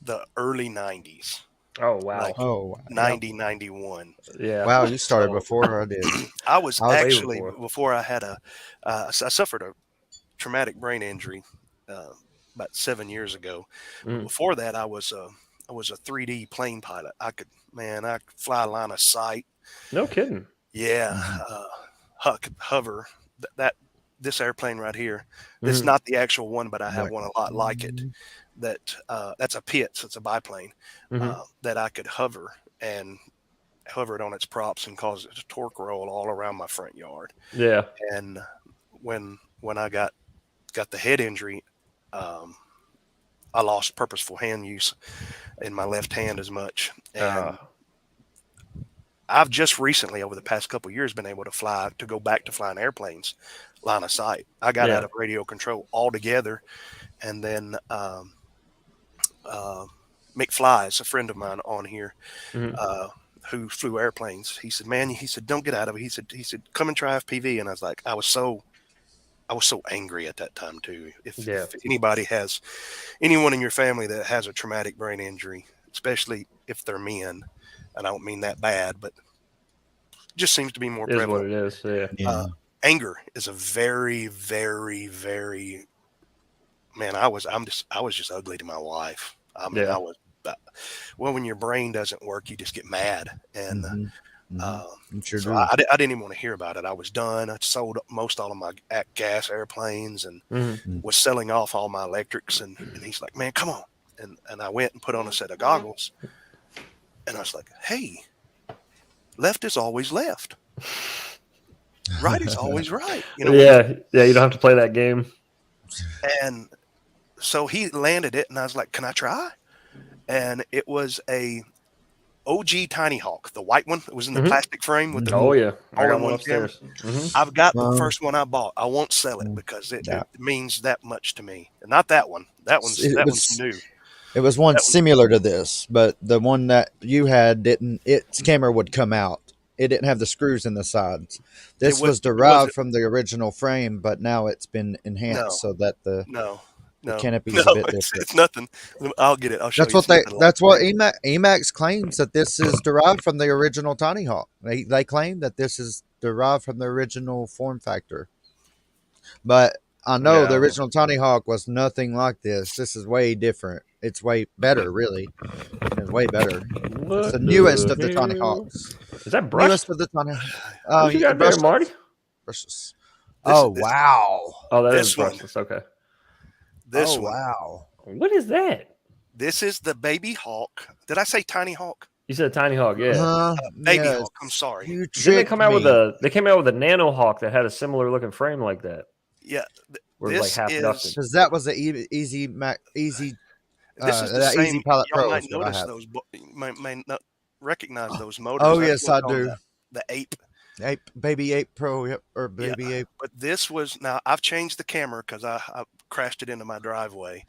the early 90s. Oh wow. Like 90, 91. Yeah. Wow, you started before I did. I was actually before I had I suffered a traumatic brain injury about 7 years ago. Before that, I was a 3D plane pilot. I could fly a line of sight. No kidding. Yeah, hover. This airplane right here. This is not the actual one, but I have one a lot like it. That's a Pitts. It's a biplane that I could hover and hover it on its props and cause it to torque roll all around my front yard. Yeah. And when I got the head injury, I lost purposeful hand use in my left hand as much. And I've just recently, over the past couple of years, been able to go back to flying airplanes line of sight. I got out of radio control altogether. And then Mick Flies, a friend of mine on here, who flew airplanes, he said, "Man," he said, "don't get out of it." He said, "Come and try FPV." And I was like, I was so was so angry at that time too. If Yeah. if anyone in your family that has a traumatic brain injury, especially if they're men, and I don't mean that bad, but it just seems to be more It is what prevalent. it is. Yeah. Yeah. Anger is a very, very, very man. I was just ugly to my wife. I mean, Yeah. I was. Well, when your brain doesn't work, you just get mad, and Sure so do. I didn't even want to hear about it. I was done. I sold most all of my gas airplanes and was selling off all my electrics. And he's like, man, come on. And I went and put on a set of goggles. And I was like, hey, left is always left. Right is always right. You know. Yeah. You don't have to play that game. And so he landed it, and I was like, can I try? And it was a OG Tiny Hawk, the white one. It was in the plastic frame with the I got one upstairs. I've got the first one I bought. I won't sell it because it means that much to me. And not that one. That one's new. It was one similar to this, but the one that you had didn't. Its camera would come out. It didn't have the screws in the sides. This was derived from the original frame, but now it's been enhanced so that the canopy is a bit different. It's nothing. I'll get it. I'll show that's you. That's what Emax claims, that this is derived from the original Tiny Hawk. They claim that this is derived from the original form factor. But I know the original Tiny Hawk was nothing like this. This is way different. It's way better, really. It's way better. It's the newest of the Tiny Hawks. Is that brushed? Newest of the Tiny Hawks. What you got there, Marty? Brushless. Wow. Oh, that is brushless. Okay. This one. Wow. What is that? This is the Baby Hawk. Did I say Tiny Hawk? You said Tiny Hawk, yeah. Baby Hawk. I'm sorry. You they came out with a Nano Hawk that had a similar looking frame like that. Yeah. This like half ducted. Because that was the easy. This is the same. Easy Pilot Y'all Pro. might notice those. Might not recognize those motors. Oh yes, I do. The Ape. Baby Ape Pro, yep, or Baby Ape. But this was now. I've changed the camera because I crashed it into my driveway.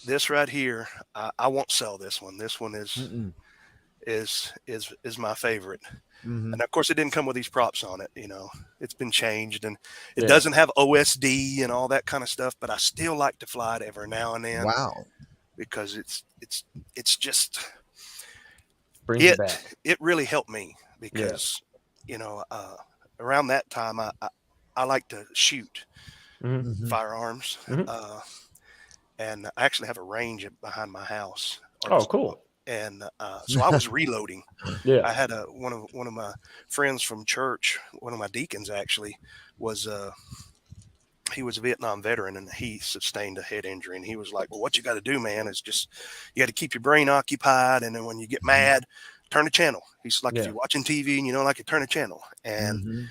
This right here, I won't sell this one. This one is my favorite. And of course, it didn't come with these props on it. You know, it's been changed, and it doesn't have OSD and all that kind of stuff. But I still like to fly it every now and then. Wow, because it's just brings it back. It really helped me because you know around that time I like to shoot firearms, and I actually have a range behind my house. Oh, cool. And so I was reloading. I had one of my friends from church, one of my deacons actually, he was a Vietnam veteran, and he sustained a head injury. And he was like, well, what you got to do, man, is just you got to keep your brain occupied. And then when you get mad, turn the channel. He's like, if you're watching TV and you don't like it, turn the channel. And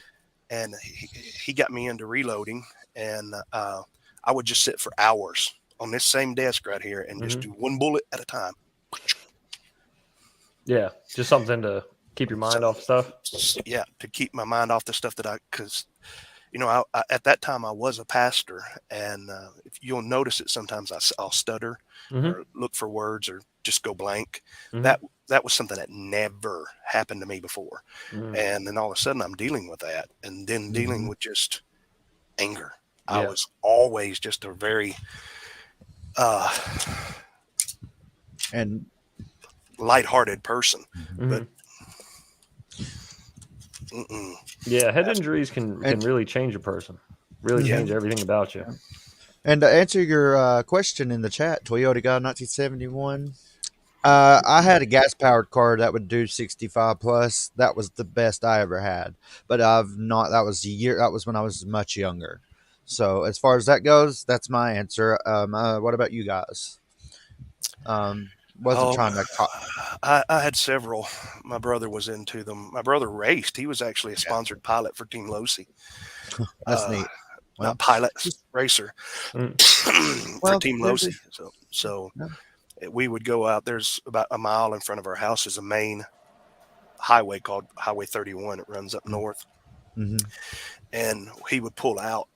he got me into reloading. And I would just sit for hours on this same desk right here and just do one bullet at a time. Yeah, just something to keep your mind off stuff. Yeah, to keep my mind off the stuff because, you know, I at that time I was a pastor, and if you'll notice it, sometimes I'll stutter or look for words or just go blank. That was something that never happened to me before, and then all of a sudden I'm dealing with that, and then dealing with just anger. I was always just a very and lighthearted person, but head injuries can really change a person, really change everything about you. And to answer your question in the chat, Toyota Guy 1971, I had a gas powered car that would do 65 plus. That was the best I ever had, but I've not. That was when I was much younger. So as far as that goes, that's my answer. What about you guys? Wasn't trying to. I had several. My brother was into them. My brother raced. He was actually a sponsored pilot for Team Losi. That's neat. Well, not pilot, racer for Team Losi. So we would go out. There's about a mile in front of our house is a main highway called Highway 31. It runs up north, and he would pull out,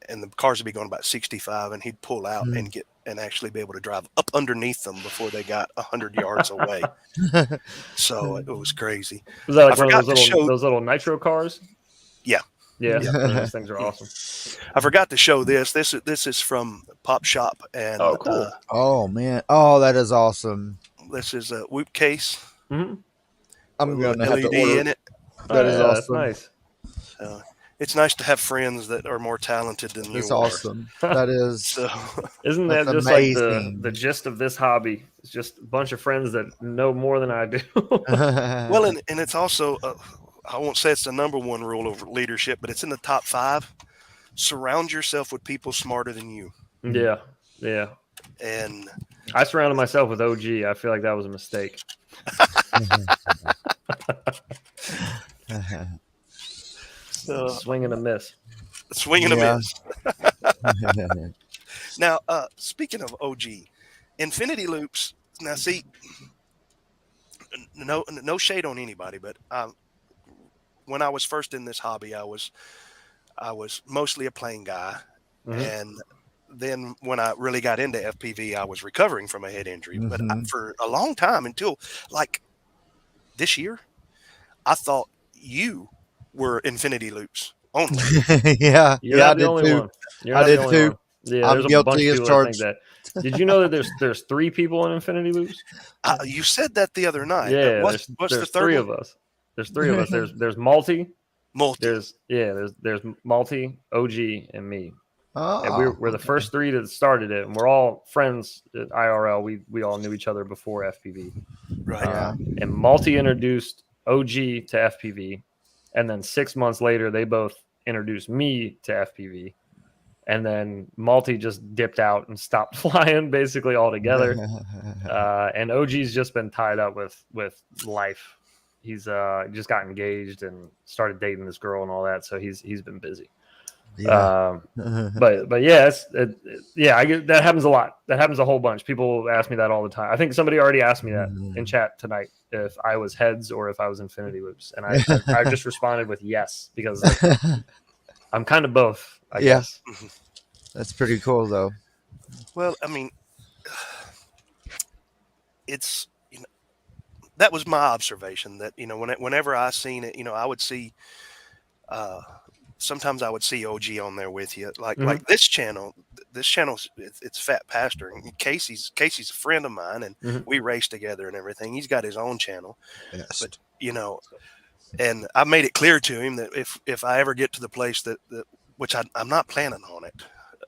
and the cars would be going about 65, and he'd pull out and actually be able to drive up underneath them before they got 100 yards away. So it was crazy. Was that like one of those little nitro cars? Yeah. Yeah, those things are awesome. I forgot to show this. This is from Pop Shop, and Oh, cool. Oh man, oh that is awesome. This is a whoop case. Mm-hmm. I'm with gonna have to LED order in it. That is That's awesome. nice. It's nice to have friends that are more talented than you That's are. awesome. That is. So, Isn't that That's just amazing. like the gist of this hobby? It's just a bunch of friends that know more than I do. well, and it's also, I won't say it's the number one rule of leadership, but it's in the top 5. Surround yourself with people smarter than you. Yeah. And I surrounded myself with OG. I feel like that was a mistake. Swing and a miss. Swing and a miss. Now, speaking of OG, infinity loops. Now, see, no shade on anybody, but when I was first in this hobby, I was mostly a playing guy, and then when I really got into FPV, I was recovering from a head injury. But for a long time, until like this year, I thought you were infinity loops only. Yeah, You're not I the did only too. one. You're I not the did only too. one. Yeah, I'm there's a bunch guilty of as people that think charged. that. Did you know that there's 3 people in infinity loops? You said that the other night. Yeah, what's there's the third 3 one? of us. There's 3 of us. There's Multi. Multi. There's Multi, OG, and me. Oh, And we're the first 3 that started it, and we're all friends at IRL. We all knew each other before FPV. Right. And Multi introduced OG to FPV, and then 6 months later, they both introduced me to FPV. And then Multi just dipped out and stopped flying basically altogether. And OG's just been tied up with life. He's just got engaged and started dating this girl and all that. So he's been busy. Yeah. But yeah, I get that happens a lot. That happens a whole bunch. People ask me that all the time. I think somebody already asked me that in chat tonight, if I was heads or if I was infinity loops. And I just responded with yes, because I'm kind of both, I guess. That's pretty cool, though. Well, I mean, it's, that was my observation, that, whenever I seen it, I would see, sometimes I would see OG on there with you, like this channel. This channel's it's Fat Pastor, and Casey's a friend of mine, and we race together and everything. He's got his own channel, but and I made it clear to him that if I ever get to the place that which I'm not planning on it,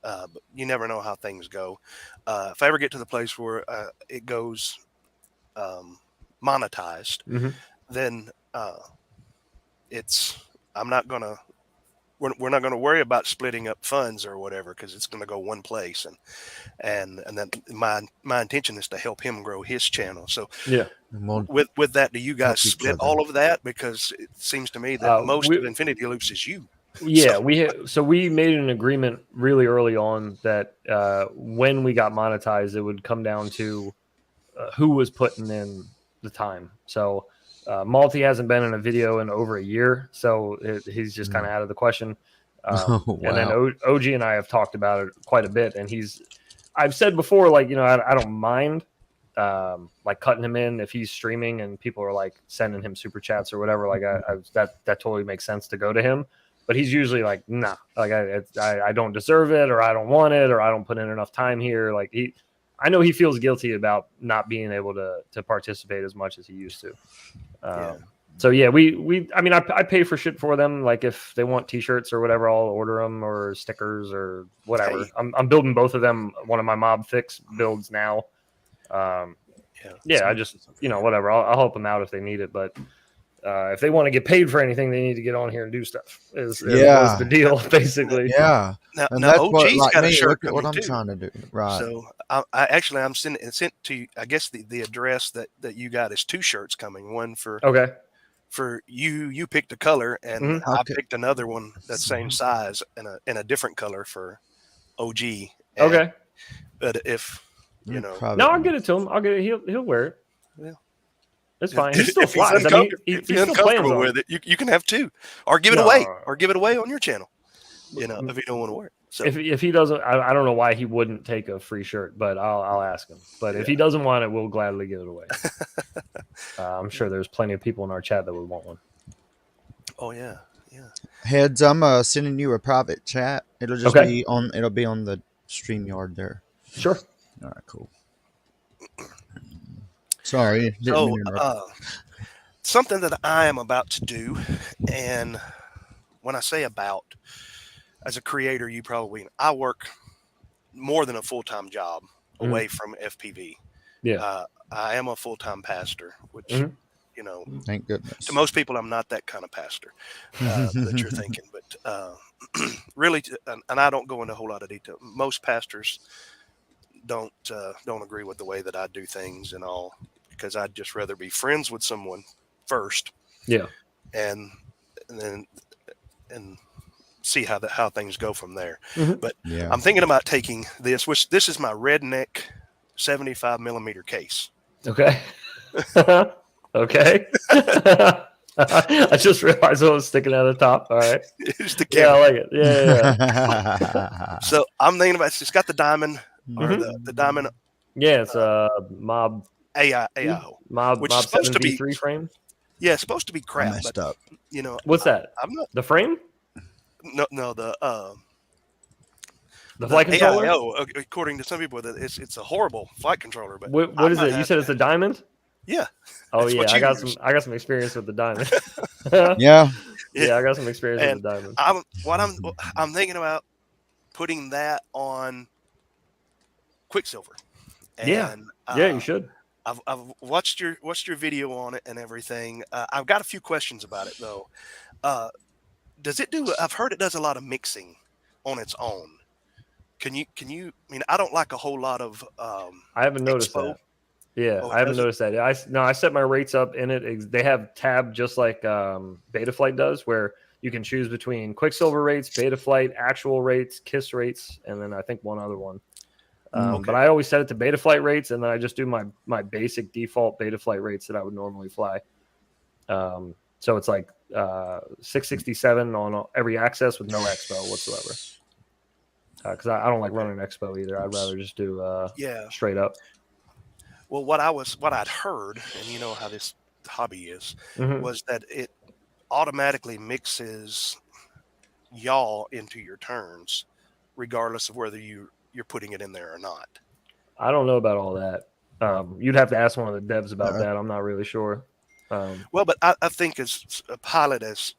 but you never know how things go. If I ever get to the place where it goes monetized, then I'm not gonna. We're not going to worry about splitting up funds or whatever, because it's going to go one place, and then my intention is to help him grow his channel. So with that, do you guys split all of that? Because it seems to me that most of Infinity Loops is you. Yeah, we made an agreement really early on that when we got monetized, it would come down to who was putting in the time. So Multi hasn't been in a video in over a year, so he's just kind of out of the question. Wow. And then OG and I have talked about it quite a bit, and I've said before, like, I don't mind like cutting him in if he's streaming and people are like sending him super chats or whatever. Like that totally makes sense to go to him, but he's usually like, nah, like I don't deserve it, or I don't want it, or I don't put in enough time here. Like I know he feels guilty about not being able to participate as much as he used to. So yeah, I pay for shit for them. Like if they want t-shirts or whatever, I'll order them, or stickers or whatever. Hey. I'm building both of them. One of my Mob Fix builds now. I just, whatever. I'll help them out if they need it. But if they want to get paid for anything, they need to get on here and do stuff. Is the deal, basically. Yeah. Now that's OG's got a shirt look at what coming I'm too. trying to do. Right. So I'm sent to you. I guess the address that you got is 2 shirts coming. One for you picked a color, and I picked another one that's same size in a different color for OG. And, but if no, I'll get it to him. I'll get it. He'll wear it. Yeah. It's fine. He still flies. If he's uncomfortable with it, you can have 2, or give it away, on your channel. If you don't want to wear it. So if he doesn't, I don't know why he wouldn't take a free shirt, but I'll ask him. But if he doesn't want it, we'll gladly give it away. I'm sure there's plenty of people in our chat that would want one. Oh yeah. Heads, I'm sending you a private chat. It'll just be on. It'll be on the StreamYard there. Sure. All right. Cool. Sorry, didn't mean to interrupt. Something that I am about to do, and when I say about, as a creator, I work more than a full-time job away from FPV. Yeah. I am a full-time pastor, which, you know, thank goodness. To most people, I'm not that kind of pastor that you're thinking, but really, and I don't go into a whole lot of detail. Most pastors don't agree with the way that I do things and all, because I'd just rather be friends with someone first. Yeah. And see how things go from there. But I'm thinking about taking this, which this is my redneck 75 millimeter case. Okay. Okay. I just realized what was sticking out of the top. All right. It's the yeah, I like it. Yeah. So I'm thinking about it's got the diamond or the diamond. Yeah, it's a Mob AIO, Mob which is supposed to be 3 frame. Yeah, it's supposed to be crap. Messed up. You know, what's that? I'm not the frame. No, the flight controller. AIO, according to some people, it's a horrible flight controller. But what is it? You said it's a diamond. Yeah. Oh yeah, I got some experience with the diamond. Yeah, I got some experience with the diamond. I'm thinking about putting that on Quicksilver. And, yeah, you should. I've watched your video on it and everything. I've got a few questions about it though. Does it do? I've heard it does a lot of mixing on its own. Can you? I mean, I don't like a whole lot of. I haven't noticed that. Yeah, I haven't noticed that. I set my rates up in it. They have tab just like Betaflight does, where you can choose between Quicksilver rates, Betaflight, actual rates, KISS rates, and then I think one other one. But I always set it to Betaflight rates, and then I just do my basic default Betaflight rates that I would normally fly. So it's like 667 on every access with no expo whatsoever. Because I don't like running expo either. I'd rather just do straight up. Well, what I'd heard, and you know how this hobby is, was that it automatically mixes yaw into your turns, regardless of whether you're putting it in there or not. I don't know about all that. You'd have to ask one of the devs about that. I'm not really sure. Well, but I think as a pilot, as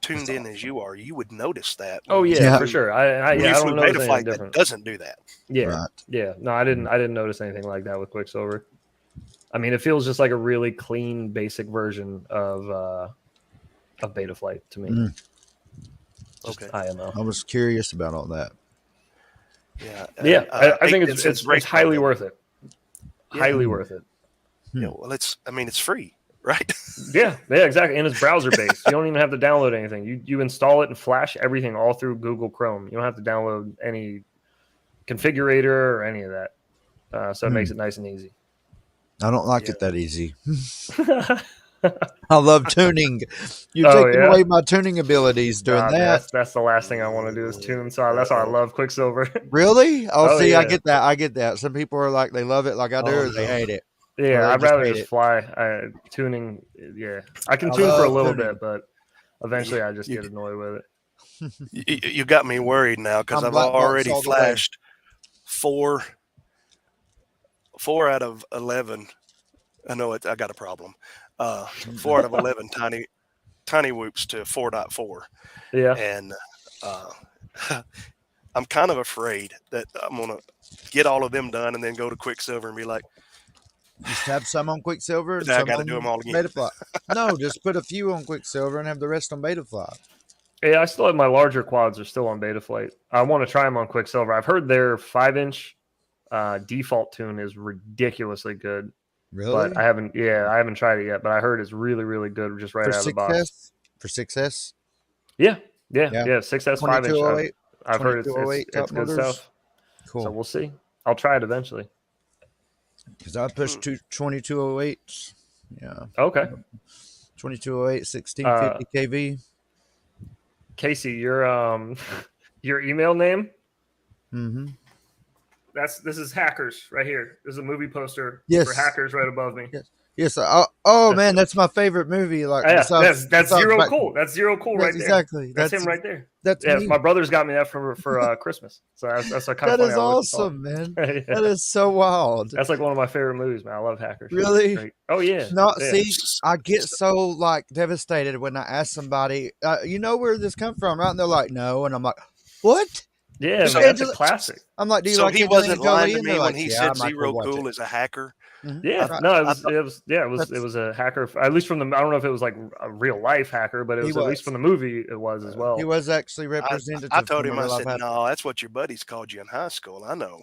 tuned in as you are, you would notice that. Oh yeah, for sure. I don't notice anything different. That doesn't do that. Yeah, right. Yeah. No, I didn't notice anything like that with Quicksilver. I mean, it feels just like a really clean, basic version of Betaflight to me. Okay, IMO. I was curious about all that. Yeah, I think it's highly worth it. Highly worth it. Yeah, well, it's free, right? yeah, exactly. And it's browser based. You don't even have to download anything. You install it and flash everything all through Google Chrome. You don't have to download any configurator or any of that. So it makes it nice and easy. I don't like it that easy. I love tuning. You're taking away my tuning abilities doing that. That's the last thing I want to do is tune. So that's why I love Quicksilver. Really? See, yeah. I get that. Some people are like, they love it like I do, or they hate it. Yeah, I'd rather just fly. Tuning, yeah. I can tune for a little bit, but eventually I just get annoyed with it. You got me worried now because I've already flashed 4 out of 11. I know I got a problem. 4 out of 11 tiny whoops to 4.4. Yeah. And I'm kind of afraid that I'm going to get all of them done and then go to Quicksilver and be like, just have some on Quicksilver and I some got to on do them all again. Betaflight. No, just put a few on Quicksilver and have the rest on Betaflight. Yeah, I still have my larger quads are still on Betaflight. I want to try them on Quicksilver. I've heard their 5-inch default tune is ridiculously good. Really? But I haven't tried it yet, but I heard it's really, really good just right out of the box. For 6S? Yeah. 6S 5-inch. I've heard it's good stuff. Cool. So we'll see. I'll try it eventually. Because I pushed 2208. Yeah. Okay. 2208, 1650 kV. Casey, your email name? this is Hackers right here. There's a movie poster Yes. for Hackers right above me. Yes. Oh man, that's my favorite movie. Like Yeah, besides Zero back- Cool. That's Zero Cool right there. Exactly. That's him right there. That's yeah. me. My brother's got me that for Christmas. So that's kind of That is awesome, man. Yeah. That is so wild. That's like one of my favorite movies, man. I love Hackers. Really? Oh yeah. No, Yeah. see, I get so like devastated when I ask somebody, you know where this come from, right? And they're like, no, and I'm like, what? Yeah, So man, that's a Angela- classic. I'm like, do you So like he Angelina wasn't lying Jolie? to And me they're when like, he yeah, said I might Zero go watch Cool it. is a hacker. Yeah, I it was a hacker. At least from the, I don't know if it was like a real life hacker, but it was at least from the movie. It was as well. He was actually representative. I told him, from a I real said, life no, that's what your buddies called you in high school. I know.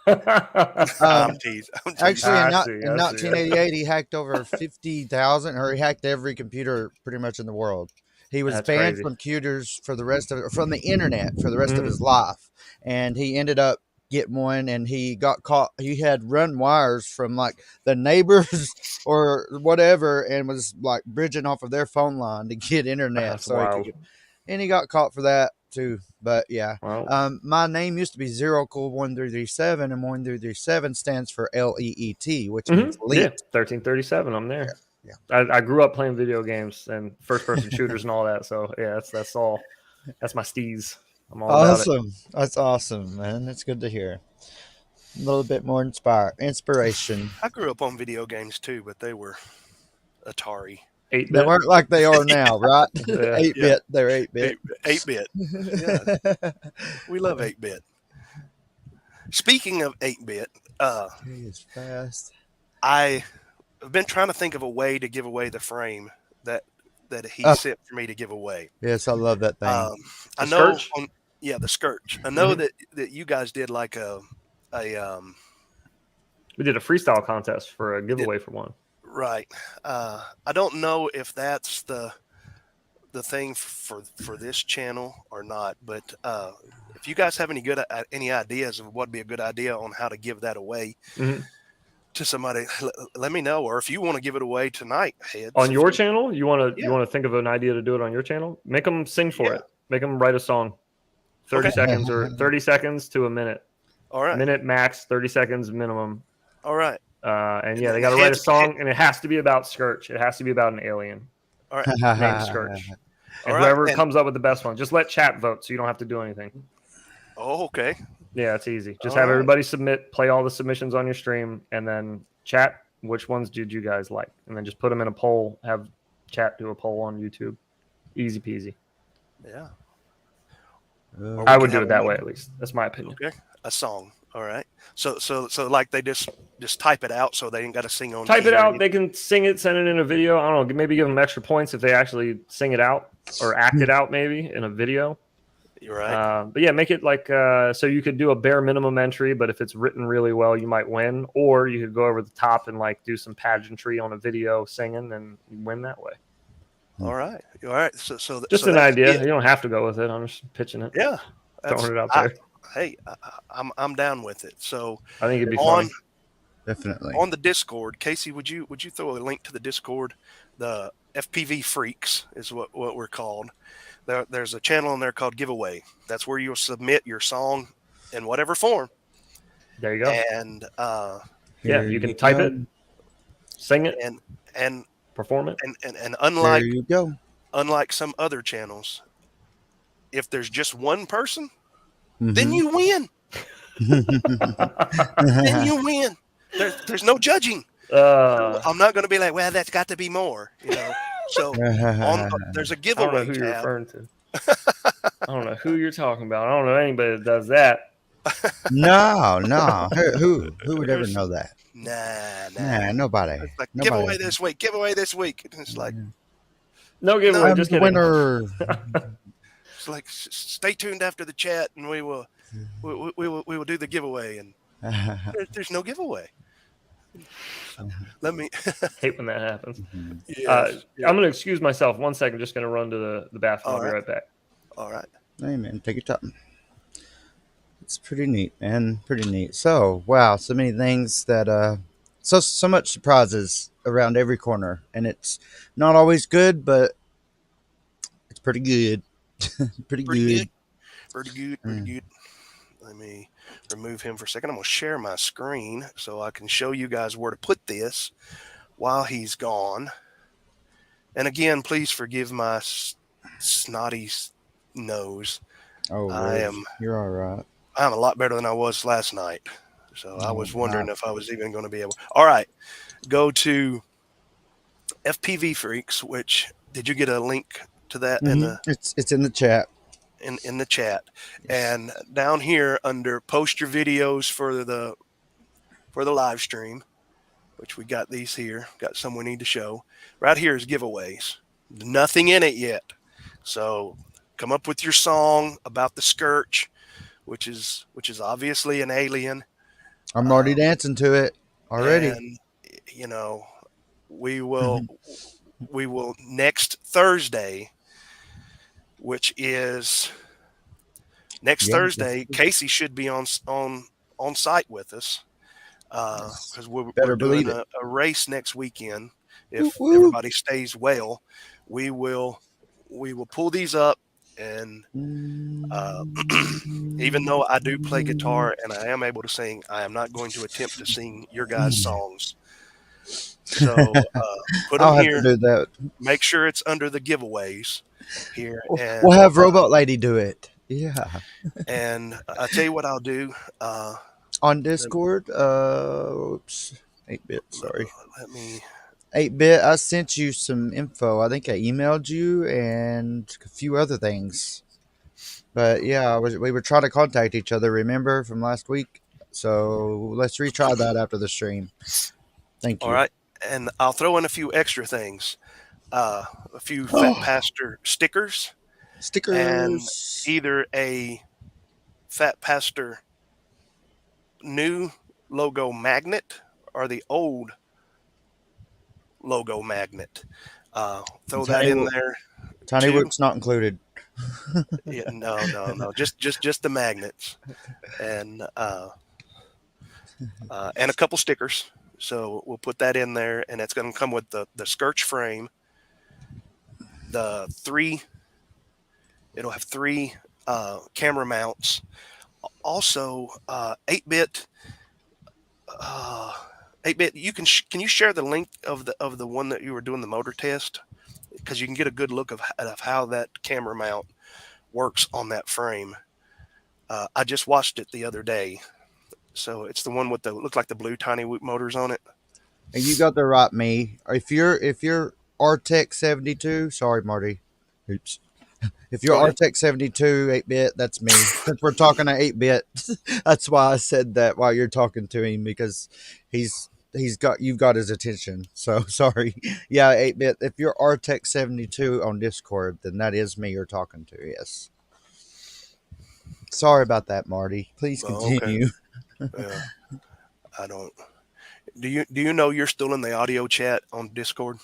hacker. I'm teasing. Actually, I see, in 1988, he hacked over 50,000, or he hacked every computer pretty much in the world. He was That's banned crazy. from computers for the rest of from the internet for the rest of his life, and he ended up getting one, and he got caught. He had run wires from like the neighbors or whatever, and was like bridging off of their phone line to get internet. That's so he wild. could get, and he got caught for that too. But yeah, Wow. my name used to be Zero Cool 1337, and 1337 stands for LEET, which means Yeah, leet. 1337. I'm there. Yeah. I grew up playing video games and first person shooters and all that. So yeah, that's all. That's my steez. I'm all about it. Awesome. That's awesome, man. That's good to hear. A little bit more inspiration. I grew up on video games too, but they were Atari. 8-bit. They weren't like they are now, right? Yeah. 8-bit. They're 8-bit. 8-bit. Yeah. We love 8-bit. Speaking of 8-bit, He is fast. I've been trying to think of a way to give away the frame that he sent for me to give away. Yes, I love that thing. I The know, Scourge? the Scourge. I know that you guys did like a We did a freestyle contest for a giveaway for one. right. I don't know if that's the thing for this channel or not, but if you guys have any ideas of what'd be a good idea on how to give that away to somebody, let me know. Or if you want to give it away tonight, Heads, On your channel, you want Yeah. to think of an idea to do it on your channel? Make them sing for Yeah. it. Make them write a song. 30 Okay. seconds or 30 seconds to a minute. All right. Minute max, 30 seconds minimum. All right. And yeah, they got to write a song, and it has to be about Scourge. It has to be about an alien All right. named Scourge. And All right, whoever and- comes up with the best one, just let chat vote, so you don't have to do anything. Oh, okay. Yeah, it's easy. Just All have right. everybody submit, play all the submissions on your stream, and then chat which ones did you guys like, and then just put them in a poll. Have chat do a poll on YouTube. Easy peasy. Yeah. I would do it that way, at least. That's my opinion. Okay. A song. All right. So like they just type it out, so they ain't got to sing on. Type it key or out. anything? They can sing it, send it in a video. I don't know. Maybe give them extra points if they actually sing it out or act it out, maybe in a video. You're right. But yeah, make it like so you could do a bare minimum entry, but if it's written really well, you might win. Or you could go over the top and like do some pageantry on a video singing and you win that way. All right. All right. So Just so an that's idea. it. You don't have to go with it. I'm just pitching it. Yeah. Throwing it out there. I'm down with it. So I think it'd be on fun. Definitely. on the Discord, Casey, would you throw a link to the Discord? The FPV Freaks is what we're called. There's a channel in there called Giveaway. That's where you'll submit your song in whatever form. There you go. And Yeah, you can type it, sing it, and perform it. and There unlike you go. some other channels, if there's just one person, Mm-hmm. then you win. Then you win. There's no judging. I'm not going to be like, well, that's got to be more, you know. So there's a I don't know giveaway who you're tab. referring to. I don't know who you're talking about. I don't know anybody that does that. No. Who would ever know that? Nah. Nobody. It's like Nobody. giveaway this week. And it's like No giveaway. I'm Just the kidding. winner. it's like stay tuned after the chat, and we will do the giveaway. And there's no giveaway. So, let me. Hate when that happens. Yes. I'm going to excuse myself 1 second. Just going to run to the bathroom. I'll be right back. All right. Hey, man, take your time. It's pretty neat, man. Pretty neat. So, wow, so many things that, so much surprises around every corner, and it's not always good, but it's pretty good. Pretty good. Pretty good. Let me remove him for a second. I'm going to share my screen so I can show you guys where to put this while he's gone. And again, please forgive my snotty nose. Oh, you're all right. I'm a lot better than I was last night. So I was wondering if I was even going to be able. All right. Go to FPV Freaks, which did you get a link to that in the It's in the chat. In the chat. And down here under post your videos for the live stream, which we got these here, got some we need to show. Right here is giveaways. Nothing in it yet. So come up with your song about the Scourge, which is obviously an alien. I'm already dancing to it already. And, you know, we will next Thursday, which is next Thursday. Casey should be on site with us because we're doing a race next weekend. If everybody stays well, we will pull these up. And even though I do play guitar and I am able to sing, I am not going to attempt to sing your guys' songs. So put them here. To do that. Make sure it's under the giveaways here. And we'll have Robot Lady do it. Yeah. And I'll tell you what I'll do. On Discord, oops, 8-bit, sorry. Let me... 8-bit, I sent you some info. I think I emailed you and a few other things. But yeah, we were trying to contact each other, remember, from last week? So let's retry that after the stream. Thank you. All right. And I'll throw in a few extra things. A few Fat Pastor stickers. And either a Fat Pastor new logo magnet or the old logo magnet. Throw that in there. Tiny Wood's not included. Yeah, no. Just the magnets, and a couple stickers. So we'll put that in there, and it's going to come with the Scourge frame. It'll have 3 camera mounts. Also, 8-bit. 8-bit, can you share the link of the one that you were doing the motor test, because you can get a good look of how that camera mount works on that frame. I just watched it the other day, so it's the one with look like the blue tiny whoop motors on it. And you got the right me. If you're RTX 72, sorry Marty, oops. If you're RTX 72 8-bit, that's me. Since we're talking to 8-bit, that's why I said that while you're talking to him, because you've got his attention. So sorry. Yeah, 8-bit. If you're RTX 72 on Discord, then that is me you're talking to. Yes. Sorry about that, Marty. Please continue. Okay. Yeah, I don't. Do you know you're still in the audio chat on Discord,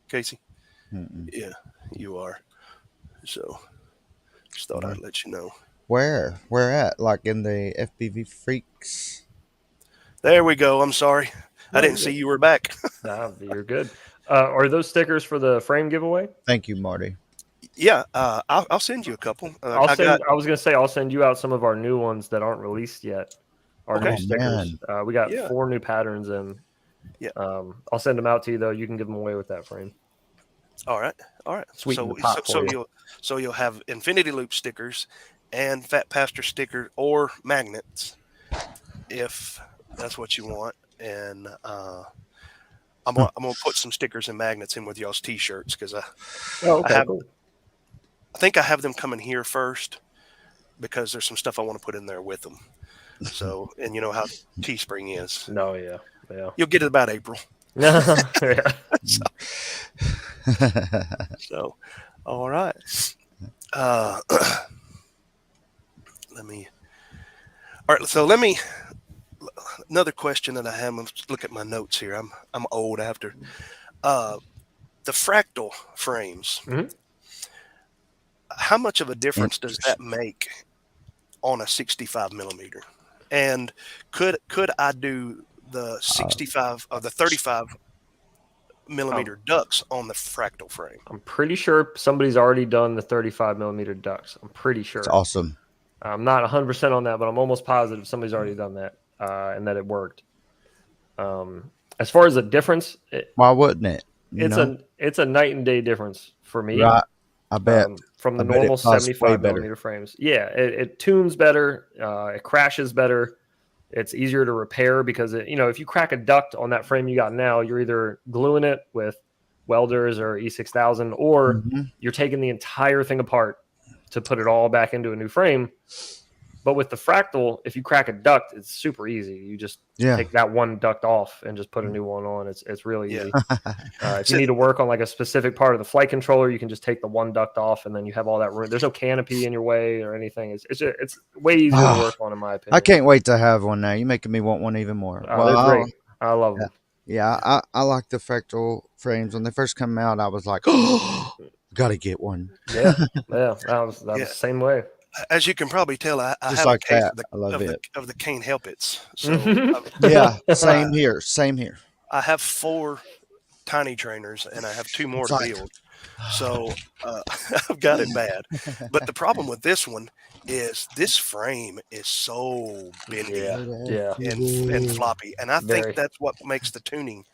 Casey? Mm-mm. Yeah, you are. So just thought I'd let you know. Where at? Like in the FPV Freaks? There we go. I'm sorry. I didn't see you were back. Nah, you're good. Are those stickers for the frame giveaway? Thank you, Marty. Yeah, I'll send you a couple. I was going to say I'll send you out some of our new ones that aren't released yet. Our new stickers. We got 4 new patterns, and I'll send them out to you, though. You can give them away with that frame. All right. Sweet. So you'll have Infinity Loop stickers and Fat Pastor sticker or magnets, if that's what you want. And I'm gonna put some stickers and magnets in with y'all's t-shirts, because I think I have them coming here first, because there's some stuff I want to put in there with them. So, and you know how Teespring is. No, yeah. You'll get it about April. So, all right. Another question that I have. Let's look at my notes here. I'm old after. The Fractal frames. Mm-hmm. How much of a difference does that make on a 65 millimeter? And could I do the 65 or the 35 millimeter ducks on the Fractal frame? I'm pretty sure somebody's already done the 35 millimeter ducks. I'm pretty sure. It's awesome. I'm not 100% on that, but I'm almost positive somebody's already done that and that it worked. As far as the difference, Why wouldn't it? It's a night and day difference for me. Right. I bet. From the I bet it normal costs way 75 better. millimeter frames. Yeah, it tunes better. It crashes better. It's easier to repair because if you crack a duct on that frame you got now, you're either gluing it with welders or E6000, or you're taking the entire thing apart to put it all back into a new frame. But with the Fractal, if you crack a duct, it's super easy. You just take that one duct off and just put a new one on. It's really easy. If you need to work on like a specific part of the flight controller, you can just take the one duct off, and then you have all that room. There's no canopy in your way or anything. It's way easier to work on, in my opinion. I can't wait to have one now. You're making me want one even more. They're great. I love them. Yeah, I like the Fractal frames. When they first come out, I was like, oh, gotta get one. Yeah, that was the same way. As you can probably tell, I Just have like a case that. I love it. of the Can't Help It's. So yeah, same here. Same here. I have 4 tiny trainers, and I have 2 more to build. So I've got it bad. But the problem with this one is this frame is so bendy and floppy. And I think that's what makes the tuning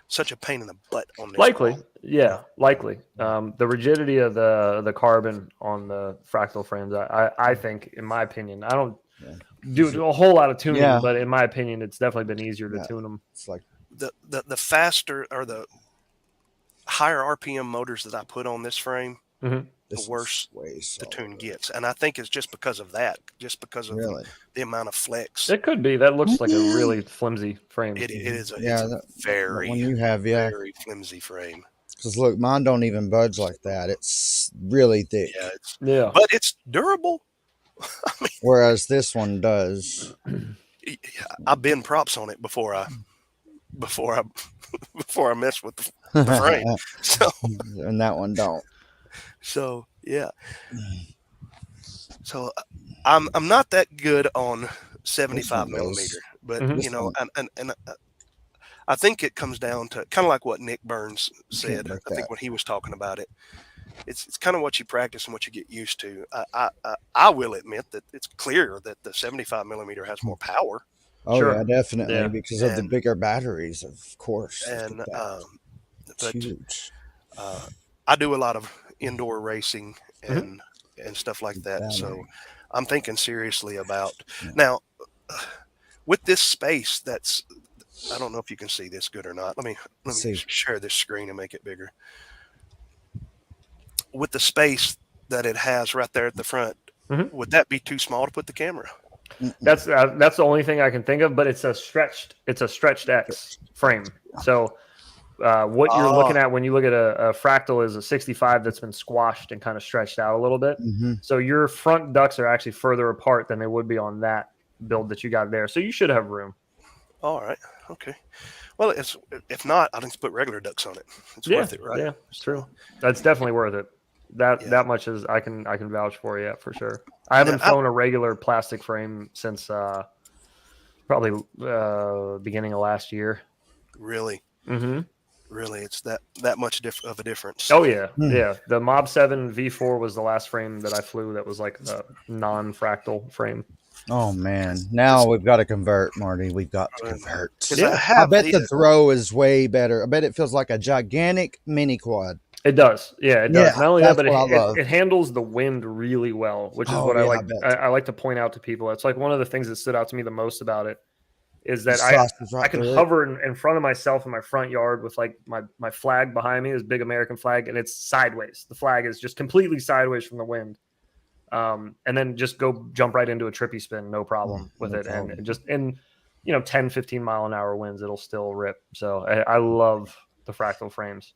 such a pain in the butt on this. Likely. The rigidity of the carbon on the Fractal frames, I think, in my opinion, I don't do a whole lot of tuning, but in my opinion, it's definitely been easier to tune them. It's like the faster or the higher RPM motors that I put on this frame, the worse the tune gets. And I think it's just because of that, just because of the amount of flex. It could be. That looks like a really flimsy frame. It is a very, one you have, very flimsy frame. Because look, mine don't even budge like that. It's really thick. Yeah, but it's durable. I mean, whereas this one does. I've been props on it before I mess with the frame. So, and that one don't. So yeah. So I'm not that good on 75 millimeter, but and I think it comes down to kind of like what Nick Burns said. I think when he was talking about it, it's kind of what you practice and what you get used to. I will admit that it's clear that the 75 millimeter has more power. Oh yeah, definitely, because of the bigger batteries, of course. And it's huge. I do a lot of indoor racing and stuff like that. So I'm thinking seriously about now with this space. I don't know if you can see this good or not. Let me share this screen and make it bigger. With the space that it has right there at the front, would that be too small to put the camera? That's the only thing I can think of, but it's a stretched X frame. So what you're looking at when you look at a Fractal is a 65 that's been squashed and kind of stretched out a little bit. So your front ducts are actually further apart than they would be on that build that you got there. So you should have room. All right. Okay. Well, if not, I just put regular ducts on it. It's worth it, right? Yeah, it's true. That's definitely worth it. That much is I can vouch for you for sure. I haven't flown a regular plastic frame since probably beginning of last year. Really? Really, it's that much of a difference. Oh yeah, yeah. The Mob 7 V4 was the last frame that I flew that was like a non-fractal frame. Oh man, now we've got to convert, Marty. We've got to convert. I bet the throw is way better. I bet it feels like a gigantic mini quad. It does. Yeah, it does. Yeah, Not only that, but it handles the wind really well, which is what I like. I like to point out to people. It's like one of the things that stood out to me the most about it is that I can hover in front of myself in my front yard with like my flag behind me, this big American flag, and it's sideways. The flag is just completely sideways from the wind. And then just go jump right into a trippy spin, no problem with it. And just in 10, 15 mile an hour winds, it'll still rip. So I love the Fractal frames.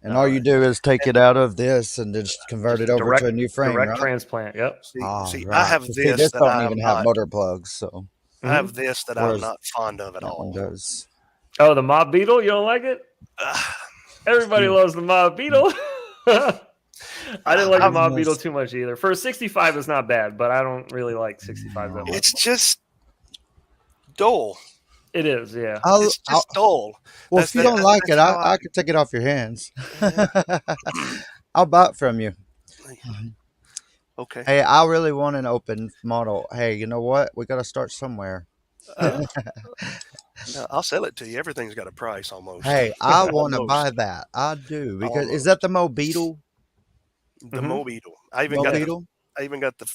And all you do is take it out of this and just convert it over to a new frame. Direct transplant. Yep. See, I have this that don't even have motor plugs. So I have this that I'm not fond of at all. Does. Oh, the Mob Beetle? You don't like it? Everybody loves the Mob Beetle. I didn't like the Mob Beetle too much either. For a 65, it's not bad, but I don't really like 65 that much. It's just dull. It is, yeah. It's just dull. Well, if you don't like it, I could take it off your hands. I'll buy it from you. Okay. Hey, I really want an open model. Hey, you know what? We got to start somewhere. Uh, no, I'll sell it to you. Everything's got a price almost. Hey, I want to buy Almost. that. I do because is that Almost. the Mo Beetle? The Mo Beetle. I even Mo got Beetle? the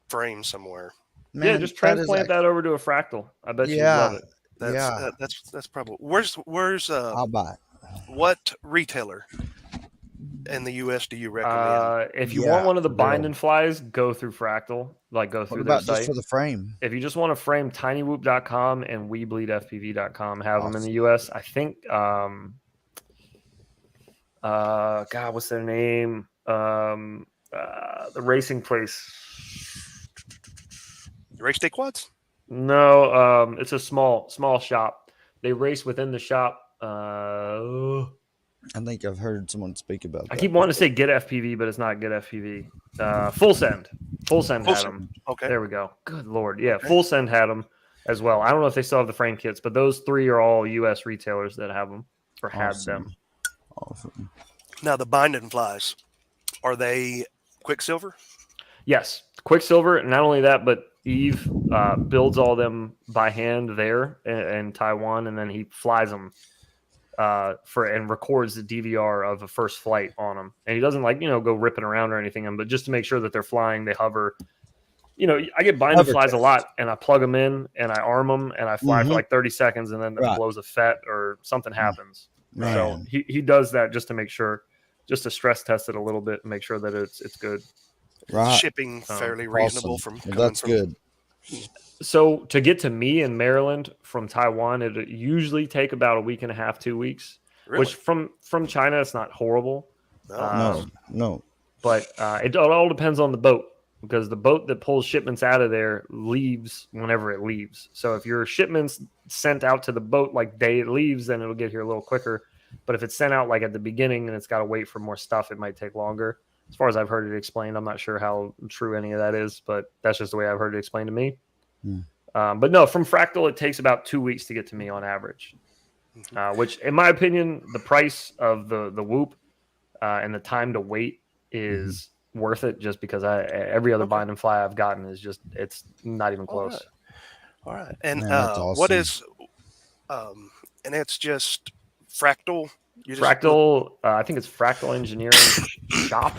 frame somewhere. Yeah, Man, just that is transplant that over to a Fractal. I bet you'd love yeah, it. yeah. That's probably where's I'll buy it. what retailer in the US do you recommend? If you want Yeah, one of the for bind real. and flies, go through Fractal. Like go What through their about just site. for the frame? If you just want to frame, tinywhoop.com and webleedfpv.com have them in the Awesome. US. I think God, what's their name? The racing place. Race day quads? No, it's a small shop. They race within the shop. I think I've heard someone speak about I that keep wanting to before. say Get FPV, but it's not Get FPV. Full Send. Full Send had Full them. Okay. There we go. Good Lord. Yeah, Okay. Full Send had them as well. I don't know if they still have the frame kits, but those three are all U.S. retailers that have them or had them. Awesome. Now the bind and flies, are they Quicksilver? Yes, Quicksilver. Not only that, but Eve builds all them by hand there in Taiwan, and then he flies them and records the DVR of a first flight on them. And he doesn't go ripping around or anything, but just to make sure that they're flying, they hover. I get bind and Hover flies a test. lot, and I plug them in and I arm them and I fly for like 30 seconds, and then it Right. blows a FET or something happens. Man. So he does that just to make sure, just to stress test it a little bit and make sure that it's good. Right. Shipping fairly reasonable Awesome. from Well, that's good. So to get to me in Maryland from Taiwan, it usually take about a week and a half, 2 weeks. Really? Which from China, it's not horrible. No. But it all depends on the boat, because the boat that pulls shipments out of there leaves whenever it leaves. So if your shipment's sent out to the boat like day it leaves, then it'll get here a little quicker. But if it's sent out like at the beginning and it's got to wait for more stuff, it might take longer. As far as I've heard it explained, I'm not sure how true any of that is, but that's just the way I've heard it explained to me. But no, from Fractal, it takes about 2 weeks to get to me on average, which, in my opinion, the price of the Whoop and the time to wait is worth it, just because every other bind and fly I've gotten is just, it's not even close. All right. And Man, that's what awesome. is and it's just Fractal? Fractal, I think it's Fractal Engineering Shop.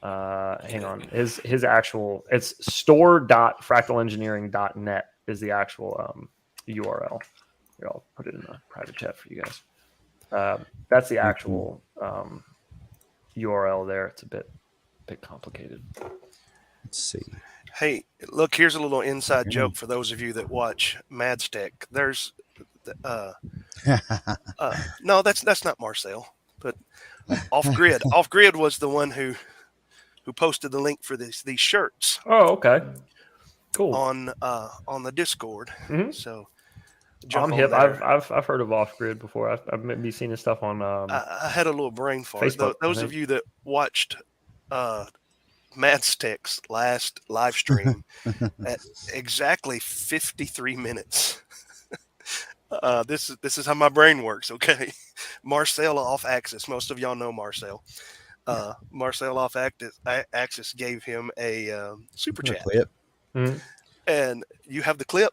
Hang on. His actual, it's store.fractalengineering.net is the actual URL. Here, I'll put it in the private chat for you guys. That's the actual URL there. It's a bit complicated. Let's see. Hey, look, here's a little inside joke for those of you that watch Madstech. There's no, that's not Marcel, but Off Grid was the one who posted the link for these shirts. Oh, okay, cool. On the Discord. So I'm hip. I've heard of Off Grid before. I've maybe seen his stuff on. I had a little brain fart. Facebook, Those of you that watched Madstech's last live stream at exactly 53 minutes. This is how my brain works. Okay, Marcel off axis. Most of y'all know Marcel. Marcel off axis gave him a super chat. Clip. And you have the clip.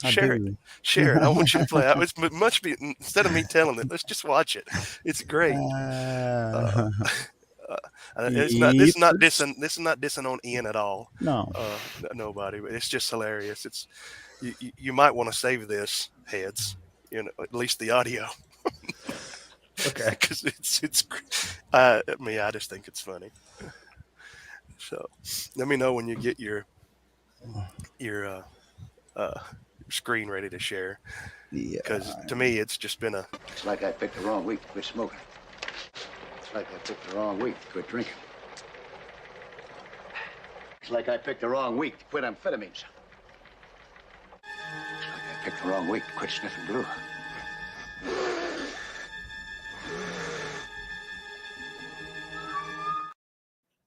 Share do. it. I want you to play. It must be, instead of me telling it, let's just watch it. It's great. This is not dissing on Ian at all. No. Nobody. But it's just hilarious. It's you might want to save this, heads. At least the audio. Okay. Because I just think it's funny. So let me know when you get your screen ready to share. Yeah. Because to me, it's just been It's like I picked the wrong week to quit smoking. It's like I picked the wrong week to quit drinking. It's like I picked the wrong week to quit amphetamines. It's like I picked the wrong week to quit sniffing glue.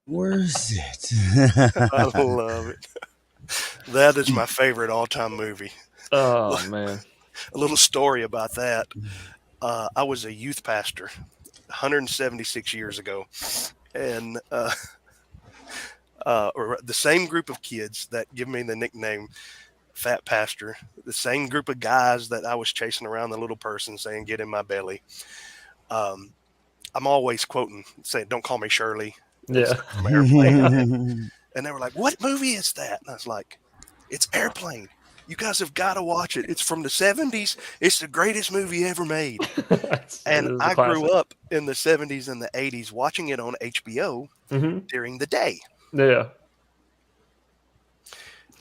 Where's it? I love it. That is my favorite all-time movie. Oh man. A little story about that. I was a youth pastor 176 years ago, and or the same group of kids that give me the nickname Fat Pastor, the same group of guys that I was chasing around the little person saying, "Get in my belly." I'm always quoting, saying, "Don't call me Shirley." Yeah. From Airplane. And they were like, "What movie is that?" And I was like, "It's Airplane. You guys have got to watch it. It's from the 70s. It's the greatest movie ever made." And I grew up in the 70s and the 80s watching it on HBO during the day. Yeah.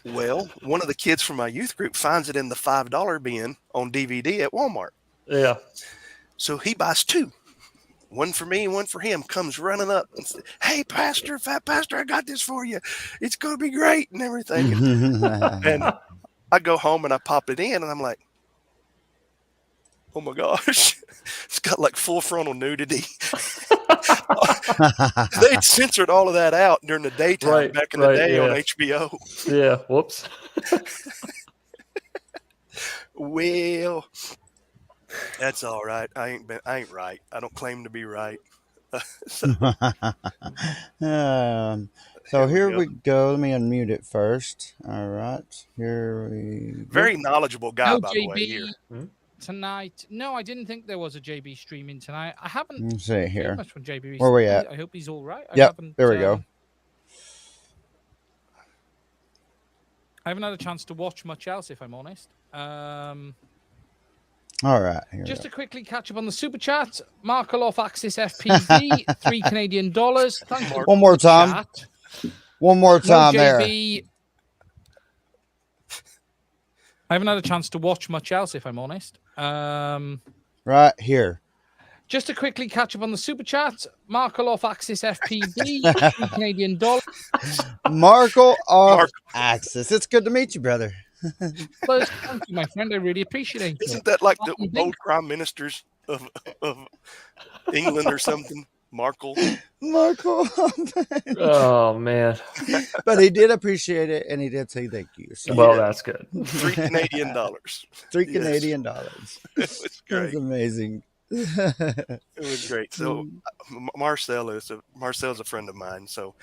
Well, one of the kids from my youth group finds it in the $5 bin on DVD at Walmart. Yeah. So he buys 2. One for me and one for him. Comes running up and says, "Hey, Pastor, Fat Pastor, I got this for you. It's going to be great," and everything. And I go home and I pop it in and I'm like, "Oh my gosh." It's got like full frontal nudity. They'd censored all of that out during the daytime back in the day on HBO. Yeah. Whoops. Well, that's all right. I ain't right. I don't claim to be right. So here we go. Let me unmute it first. All right. Here we go. Very knowledgeable guy, by the way. Here tonight. No, I didn't think there was a JB streaming tonight. I haven't. Let's see here. Much from JB. Where we at? I hope he's all right. Yep. There we go. I haven't had a chance to watch much else, if I'm honest. All right. Just to quickly catch up on the super chat, Markle off Axis FPV, $3 Canadian. Thank you. One more time. One more time there. I haven't had a chance to watch much else, if I'm honest. Right here. Just to quickly catch up on the super chat, Markle off Axis FPV, $3 Canadian. Markle off Axis. It's good to meet you, brother. Thank you, my friend. I really appreciate it. Isn't that like the old prime ministers of England or something? Markle. Oh man! But he did appreciate it, and he did say thank you. So. Well, that's good. $3 Canadian. $3 Canadian. It was great. It was amazing. It was great. So Marcel's a friend of mine. So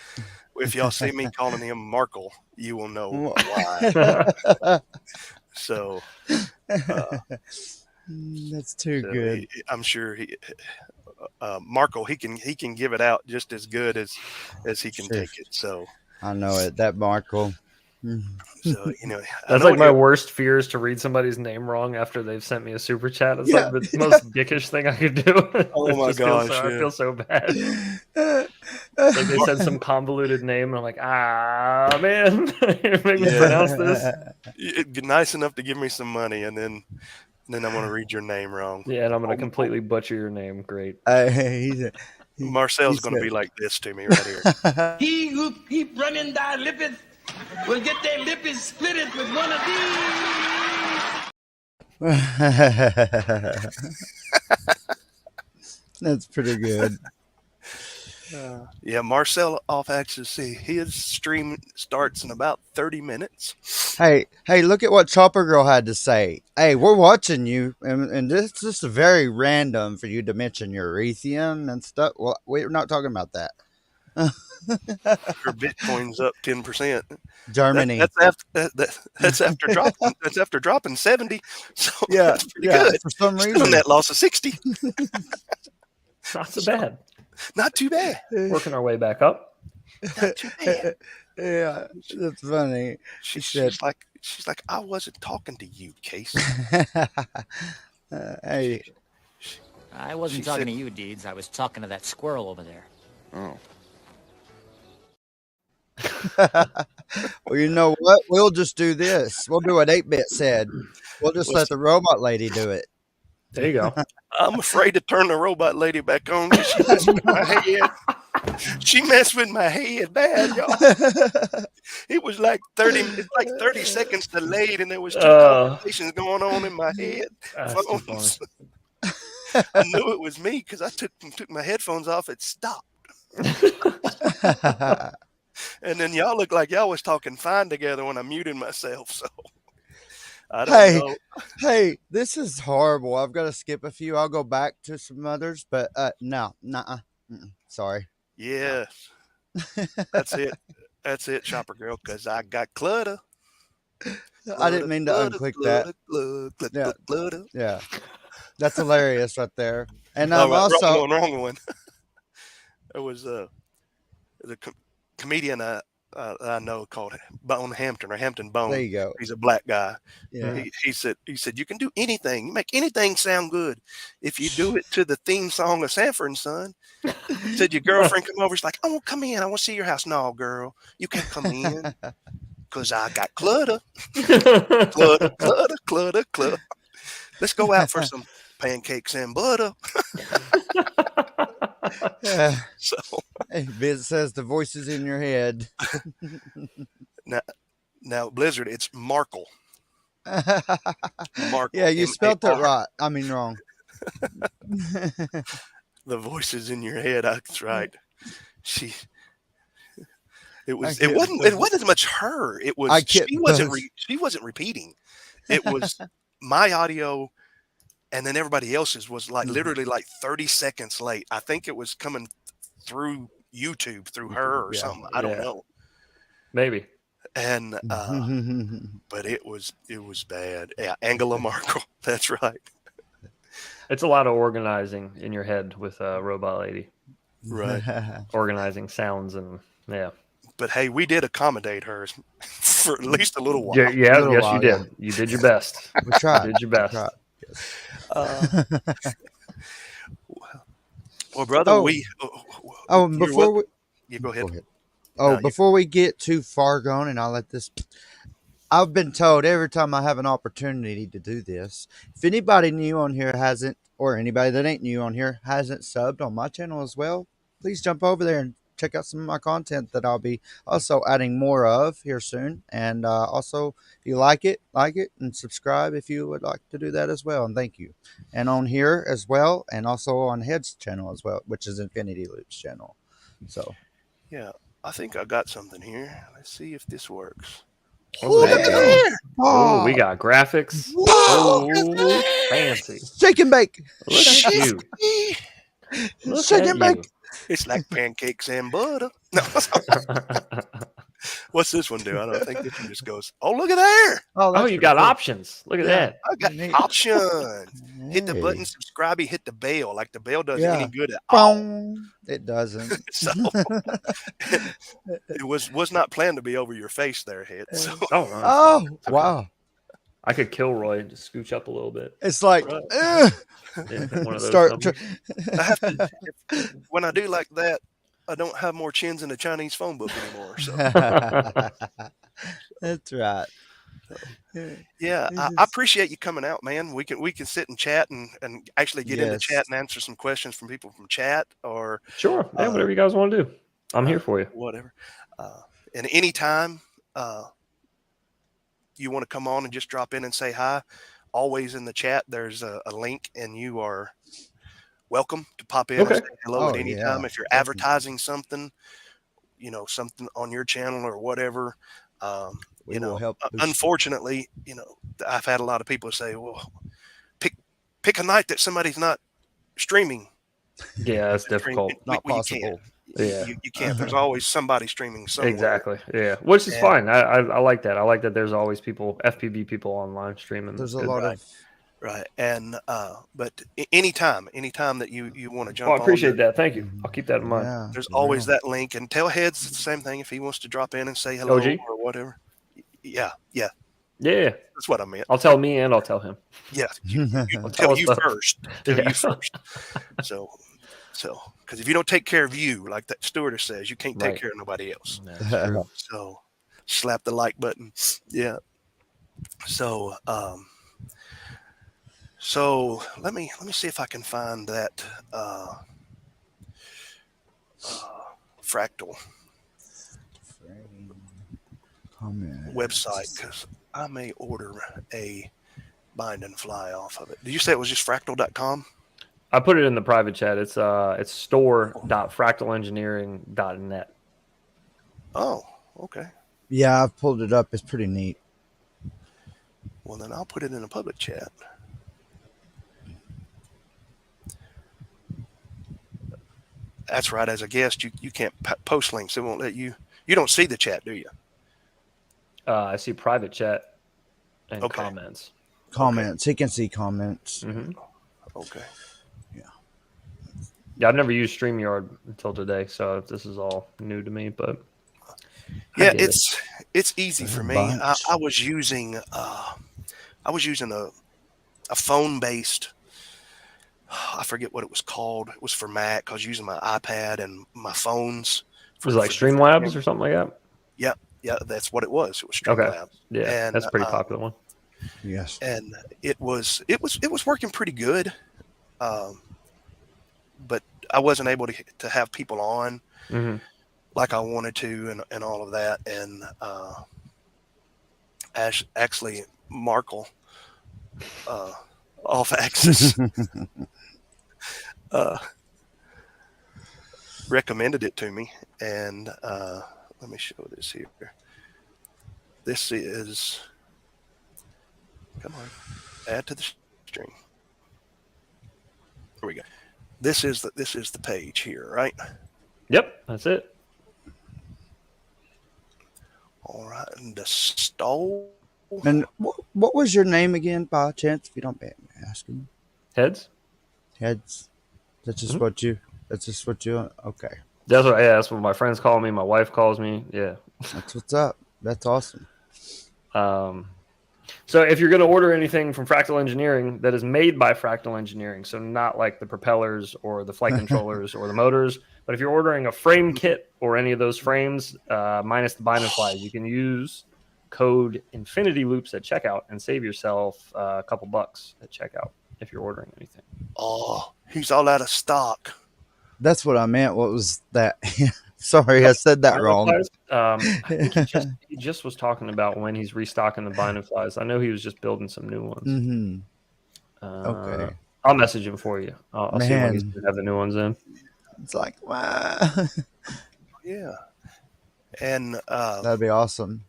if y'all see me calling him Markle, you will know why. So that's too good. I'm sure Markle, he can give it out just as good as he can take it. So I know it. That Markle. So that's like my worst fear is to read somebody's name wrong after they've sent me a super chat. It's like the most dickish thing I could do. Oh my gosh! I feel so bad. Like they said some convoluted name, and I'm like, man, make me pronounce this. Nice enough to give me some money, and then I'm going to read your name wrong. Yeah, and I'm going to completely butcher your name. Great. Marcel's going to be like this to me right here. He who keep running thy lippeth will get their lippets split with one of these. That's pretty good. Yeah, Marcel off Axis. His stream starts in about 30 minutes. Hey, look at what Chopper Girl had to say. Hey, we're watching you, and this is very random for you to mention your Ethereum and stuff. Well, we're not talking about that. Her Bitcoin's up 10%. Germany. That's after dropping. That's after dropping 70. So yeah, that's pretty good. For some reason, that loss of 60. Not so bad. Not too bad. Working our way back up. Not too bad. Yeah, that's funny. She's like, I wasn't talking to you, Case. Hey, I wasn't talking to you, Deeds. I was talking to that squirrel over there. Oh. Well, you know what? We'll just do this. We'll do what 8-Bit said. We'll just let the robot lady do it. There you go. I'm afraid to turn the robot lady back on. She messed with my head. She messed with my head bad, y'all. It was like 30 seconds delayed, and there was two conversations going on in my head. Phones. I knew it was me because I took my headphones off. It stopped. And then y'all look like y'all was talking fine together when I muted myself. So I don't know. Hey, this is horrible. I've got to skip a few. I'll go back to some others, but no, sorry. Yeah, that's it. That's it, Shopper Girl, because I got clutter. I didn't mean to unclick that. Yeah. Clutter. Yeah. That's hilarious right there. And Oh, right, also wrong one. There was a comedian I know called Bone Hampton or Hampton Bone. there you go. He's a black guy. Yeah. He said you can do anything. You make anything sound good if you do it to the theme song of Sanford and Son. He said your girlfriend come over. She's like, I want to come in. I want to see your house. No, girl, you can't come in because I got clutter. Clutter. Let's go out for some pancakes and butter. Yeah. So Hey, Vince says the voices in your head. now Blizzard, it's Markle. Markle. Yeah, you spelled it M-A-R. right. I mean wrong. The voices in your head. That's right. It wasn't as much her. It was she wasn't repeating. It was my audio, and then everybody else's was like literally like 30 seconds late. I think it was coming through YouTube through her or something. I don't know. Maybe. And but it was bad. Yeah, Angela Merkel. That's right. It's a lot of organizing in your head with Robot Lady. Right. Organizing sounds and yeah. But hey, we did accommodate her for at least a little while. Yeah, you did. Yeah. You did your best. We tried. You did your best. Well, brother, before you go ahead. Before we get too far gone, and I'll let this. I've been told every time I have an opportunity to do this, if anybody new on here hasn't, or anybody that ain't new on here hasn't subbed on my channel as well, please jump over there and check out some of my content that I'll be also adding more of here soon. And also, if you like it, and subscribe if you would like to do that as well. And thank you. And on here as well, and also on Head's channel as well, which is Infinity Loop's channel. So, yeah, I think I got something here. Let's see if this works. Look at there! Oh, we got graphics. Whoa! Oh, fancy. Shake and bake. Look at you. Shake and bake. It's like pancakes and butter. No. What's this one do? I don't think this one just goes, oh, look at there. Oh, you got options. Look at that. I got options. Hit the button, subscribe, hit the bell. Like the bell doesn't any good at all. It doesn't. So it was not planned to be over your face there, Head. So. Oh, wow. I could kill Roy and just scooch up a little bit. It's like, one of those when I do like that, I don't have more chins in the Chinese phone book anymore. So. That's right. Yeah, I appreciate you coming out, man. We can sit and chat and actually get into chat and answer some questions from people from chat or sure, whatever you guys want to do. I'm here for you. Whatever. And anytime you want to come on and just drop in and say hi, always in the chat there's a link, and you are welcome to pop in and say hello at any time. If you're advertising something, something on your channel or whatever, help. Unfortunately, I've had a lot of people say, well, pick a night that somebody's not streaming. Yeah, that's difficult. Not possible. You can't. There's always somebody streaming somewhere. Exactly. Yeah, which is fine. I like that. I like that there's always people, FPV people online streaming. There's a lot of right. And but anytime that you want to jump I appreciate that. Thank you. I'll keep that in mind. Yeah, there's always that link. And tell Heads the same thing if he wants to drop in and say hello or whatever. Yeah. That's what I meant. I'll tell me and I'll tell him. Yeah. I'll tell you first. You first. So, because if you don't take care of you, like that stewardess says, you can't take care of nobody else. So, slap the like button. Yeah. So, let me see if I can find that Fractal website, because I may order a bind and fly off of it. Did you say it was just fractal.com? I put it in the private chat. It's store.fractalengineering.net. Oh, okay. Yeah, I've pulled it up. It's pretty neat. Well, then I'll put it in a public chat. That's right. As a guest, you can't post links. It won't let you You don't see the chat, do you? I see private chat and Okay. comments. Comments. He can see comments. Mm-hmm. Okay. Yeah, I've never used StreamYard until today, so this is all new to me. But yeah, it's easy for me. bunch. I was using a phone based. I forget what it was called. It was for Mac. I was using my iPad and my phones. Was it like Streamlabs or something like that? Yeah, that's what it was. It was Okay. Streamlabs. Yeah, and, that's a pretty popular one. Yes. And it was working pretty good, but I wasn't able to have people on like I wanted to, and all of that. And actually, Markle off Axis recommended it to me, and let me show this here. This is, come on, add to the string. Here we go. This is the page here, right? Yep, that's it. All right, and the stole. And what was your name again, by chance, if you don't mind me asking? Heads. That's just what you. That's just what you. Okay. That's what my friends call me. My wife calls me. Yeah. That's what's up. That's awesome. So if you're going to order anything from Fractal Engineering that is made by Fractal Engineering, so not like the propellers or the flight controllers or the motors, but if you're ordering a frame kit or any of those frames, minus the bind and flies, you can use code Infinity Loops at checkout and save yourself a couple bucks at checkout if you're ordering anything. Oh, he's all out of stock. That's what I meant. What was that? Sorry, I said that wrong. I think he just was talking about when he's restocking the bind and flies. I know he was just building some new ones. Mm-hmm. Okay. I'll message him for you. I'll see when he's gonna have the new ones in. It's like, wow. Yeah. And that'd be awesome.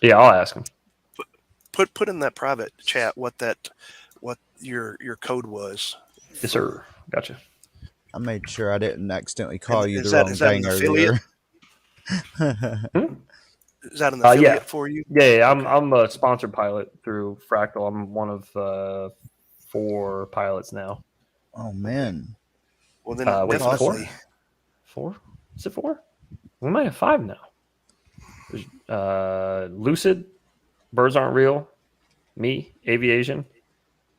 Yeah, I'll ask him. Put in that private chat what your code was. Yes, sir. Gotcha. I made sure I didn't accidentally call you is the that- wrong is that thing an earlier. Is that an affiliate Yeah. for you? Yeah, I'm a sponsored pilot through Fractal. I'm one of 4 pilots now. Oh man. Well then, definitely. 4? Is it 4? We might have 5 now. There's Lucid, Birds Aren't Real, me, Aviation,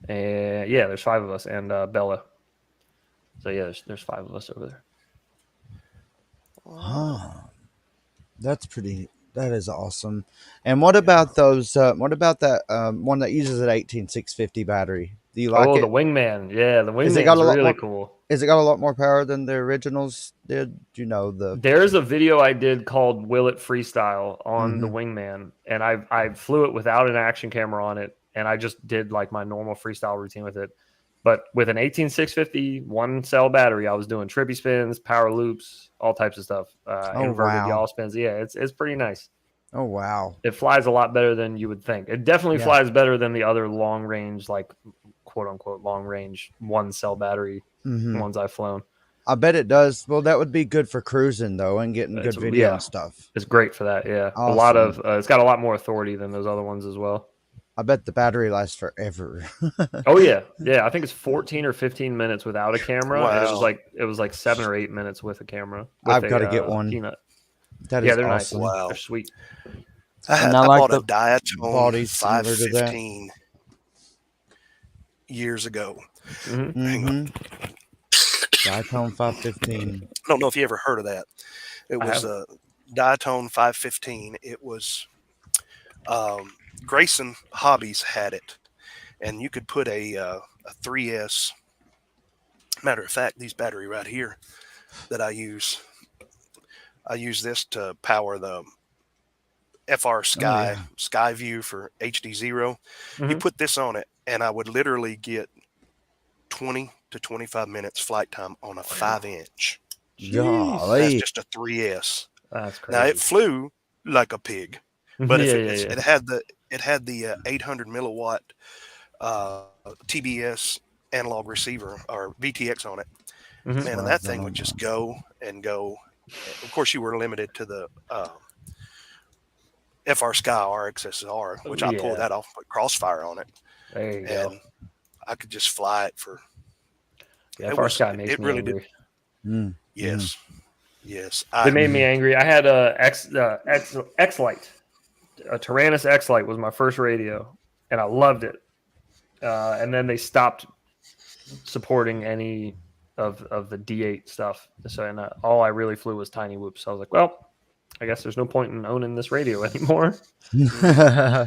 and yeah, there's 5 of us, and Bella. So yeah, there's 5 of us over there. Oh, that's pretty. That is awesome. And what about those? What about that one that uses an 18650 battery? Do you like it? The Wingman. Yeah, the Wingman's really cool. Is it got a lot more power than the originals did? Do you know the? There's a video I did called "Will It Freestyle" on the Wingman, and I flew it without an action camera on it, and I just did like my normal freestyle routine with it. But with an 18650 1-cell battery, I was doing trippy spins, power loops, all types of stuff. Inverted yaw spins. Yeah, it's pretty nice. Oh wow! It flies a lot better than you would think. It definitely flies better than the other long range, like quote unquote long range 1-cell battery ones I've flown. I bet it does. Well, that would be good for cruising though, and getting good video and stuff. It's great for that. Yeah, awesome. A lot of it's got a lot more authority than those other ones as well. I bet the battery lasts forever. Oh yeah. I think it's 14 or 15 minutes without a camera. Wow. And it was like 7 or 8 minutes with a camera. I've got to get one. Peanut. That is they're awesome. nice. Wow. They're sweet. I like bought a Diatone similar to that. 515 years ago. Diatone 515. I don't know if you ever heard of that. It was a Diatone 515. It was Grayson Hobbies had it, and you could put a 3S. Matter of fact, these battery right here that I use this to power the FR Sky View for HDzero. You put this on it, and I would literally get 20 to 25 minutes flight time on a 5-inch. Golly. That's just a 3S. That's crazy. Now it flew like a pig, but it had the 800 milliwatt TBS analog receiver or VTX on it. Man, and that thing would just go and go. Of course, you were limited to the FR Sky RXSR, which I pulled Yeah. that off, put Crossfire on it, There you and go. I could just fly it for. Yeah, FR Sky makes me really angry. Mm. Yes, yes. They made me angry. I had a X Lite, a Tyrannus X Lite was my first radio, and I loved it. And then they stopped supporting any of the D8 stuff. So, and all I really flew was Tiny Whoops. So I was like, well, I guess there's no point in owning this radio anymore. Yeah,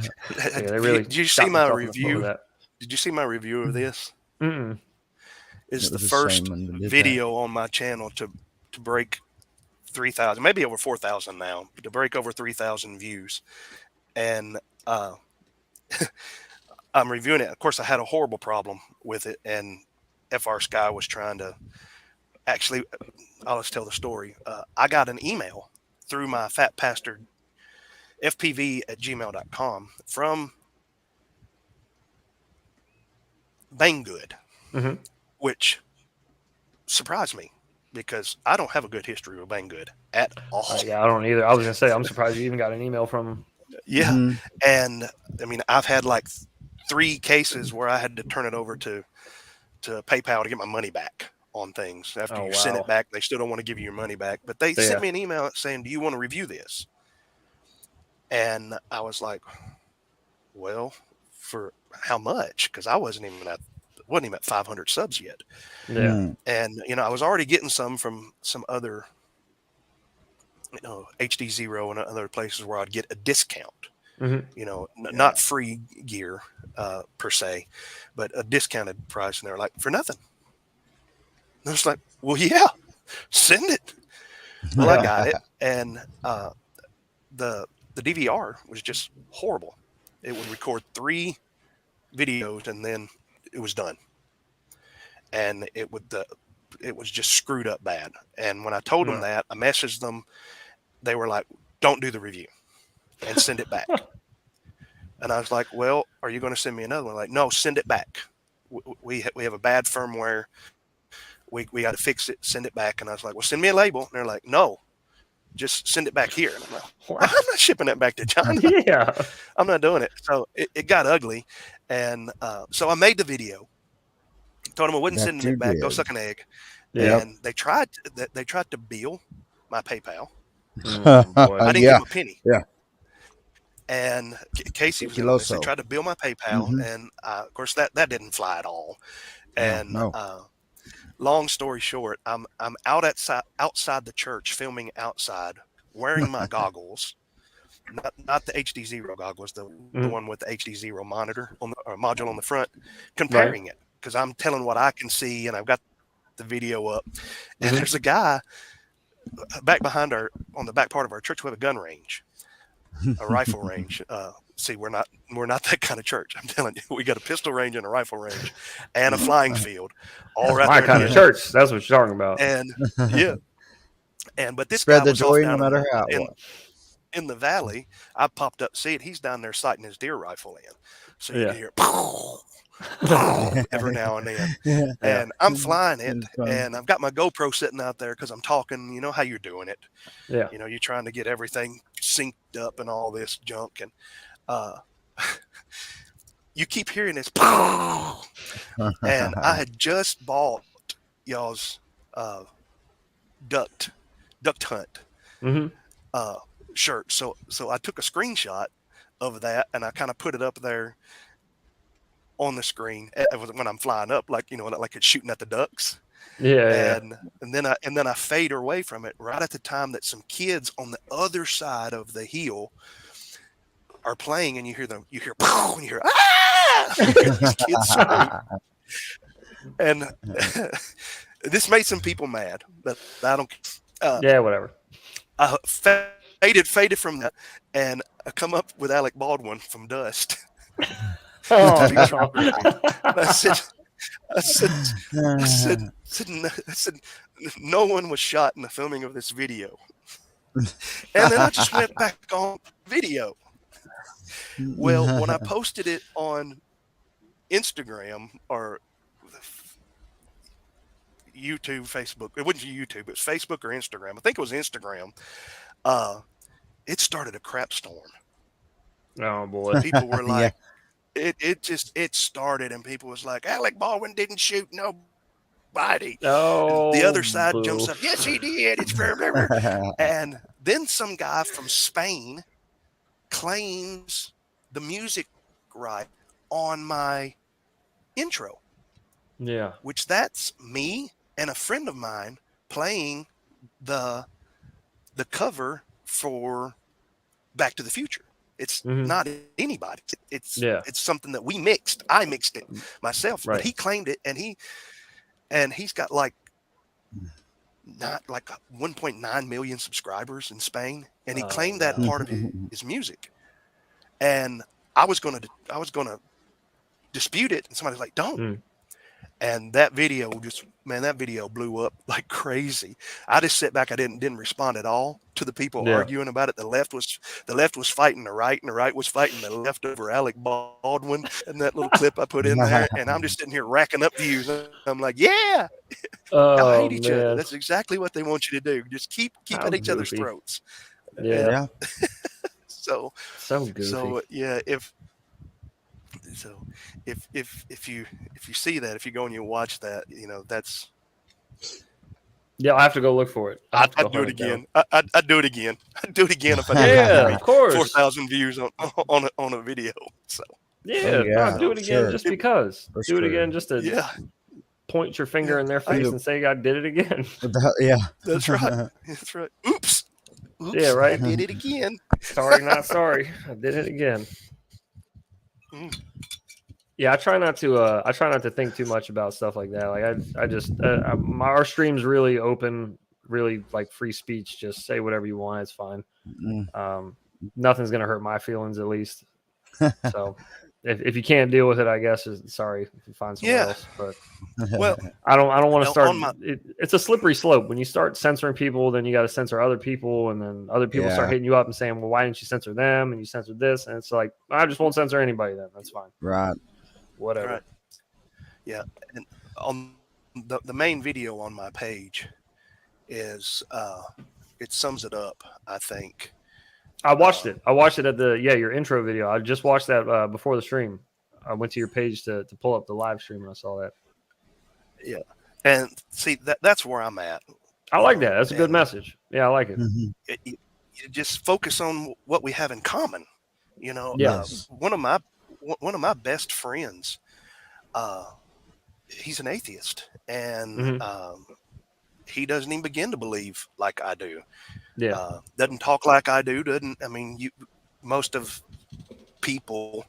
they really. Did you shot see my themselves in the foot with review? that. Did you see my review of this? Mm-mm. It's It the was a first shame when they did video on my channel to break 3,000, maybe over 4,000 now, but to break over 3,000 views. And I'm reviewing it. Of course, I had a horrible problem with it, and FR Sky was trying to actually. I'll just tell the story. I got an email through my fat pastor fpv@gmail.com from Banggood, Mm-hmm. which surprised me because I don't have a good history with Banggood at all. Yeah, I don't either. I was gonna say I'm surprised you even got an email from them. Yeah, Mhm. and I mean I've had like 3 cases where I had to turn it over to PayPal to get my money back on things. After you send it back, they still don't want to give you your money back. But they sent me an email saying, "Do you want to review this?" And I was like, "Well, for how much?" Because I wasn't even at 500 subs yet. Yeah. And I was already getting some from some other HDzero and other places where I'd get a discount. Mm-hmm. Not free gear per se, but a discounted price. And they're like, for nothing. And I was like, well, yeah, send it. Well, I got it. And the DVR was just horrible. It would record 3 videos and then it was done. And it was just screwed up bad. And when I told them that, I messaged them. They were like, don't do the review and send it back. And I was like, well, are you going to send me another one? Like, no, send it back. We have a bad firmware. We got to fix it. Send it back. And I was like, well, send me a label. And they're like, no, just send it back here. And I'm like, I'm not shipping that back to China. Yeah. I'm not doing it. So it got ugly. And so I made the video. Told them I wouldn't send it back. Go suck an egg. Yep. And they tried to bill my PayPal. I didn't give them a penny. Yeah. And Casey was in this. They tried to bill my PayPal, and of course that didn't fly at all. And long story short, I'm outside the church filming outside, wearing my goggles, not the HDzero goggles, the one with the HDzero monitor on the module on the front, comparing it because I'm telling what I can see, and I've got the video up. And there's a guy back behind on the back part of our church. We have a gun range, a rifle range. See, we're not that kind of church. I'm telling you, we got a pistol range and a rifle range and a flying field, all right my there. kind of church. That's what you're talking about. And but this Spread guy the was joy off no down matter how it was. in the valley. I popped up to see it. He's down there sighting his deer rifle in, so you can hear every now and then. And I'm flying it, and I've got my GoPro sitting out there because I'm talking. You know how you're doing it. Yeah. You're trying to get everything synced up and all this junk, and you keep hearing this. And I had just bought y'all's duck hunt shirt, so I took a screenshot of that and I kind of put it up there on the screen when I'm flying up, like like it's shooting at the ducks. And then I fade away from it right at the time that some kids on the other side of the hill are playing, and you hear and you hear ah! These kids scream. And this made some people mad, but I don't. Whatever. I faded from that, and I come up with Alec Baldwin from Dust. I said, no one was shot in the filming of this video. And then I just went back on video. Well, when I posted it on Instagram or YouTube, Facebook, it wasn't YouTube, it was Facebook or Instagram. I think it was Instagram. It started a crap storm. Oh boy. People were like, it started, and people was like, Alec Baldwin didn't shoot nobody. Oh, The other side boo. jumps up, yes, he did. It's blah, blah, blah. And then some guy from Spain claims the music right on my intro. Yeah. Which that's me and a friend of mine playing the cover for Back to the Future. It's not anybody. It's something that we mixed. I mixed it myself, right. But he claimed it, and he's got like 1.9 million subscribers in Spain, and he claimed that part of his music. And I was gonna dispute it, and somebody's like, "Don't." And that video blew up like crazy. I just sat back. I didn't respond at all to the people arguing about it. The left was fighting the right, and the right was fighting the left over Alec Baldwin and that little clip I put in there. And I'm just sitting here racking up views. I'm like, yeah, y'all hate each other. That's exactly what they want you to do. Just keep at each other's throats. Yeah. So goofy. So yeah, if you see that, if you go and you watch that, that's. Yeah, I have to go look for it. I'd do it again. I'd do it again. I'd do it again if I did. Yeah, of course. 4,000 views on a video. So. Yeah, do it again just because. Do it again just to point your finger in their face and say, "I did it again." Yeah, that's right. That's right. Oops. Yeah, right. I did it again. Sorry, not sorry. I did it again. Yeah, I try not to think too much about stuff like that. Like I just our stream's really open, really like free speech. Just say whatever you want. It's fine. Nothing's gonna hurt my feelings, at least. So if you can't deal with it, I guess sorry if you find someone else. But well, I don't want to start. It's a slippery slope. When you start censoring people, then you got to censor other people, and then other people start hitting you up and saying, "Well, why didn't you censor them?" And you censored this, and it's like, I just won't censor anybody. Then that's fine. Right. Whatever. Right. Yeah, and on the main video on my page is it sums it up, I think. I watched it. I watched it at your intro video. I just watched that before the stream. I went to your page to pull up the live stream, and I saw that. Yeah, and see that's where I'm at. I like that. That's a good message. Yeah, I like it. You just focus on what we have in common. Yes. One of my best friends, he's an atheist, and he doesn't even begin to believe like I do. Yeah. Doesn't talk like I do. Most of people,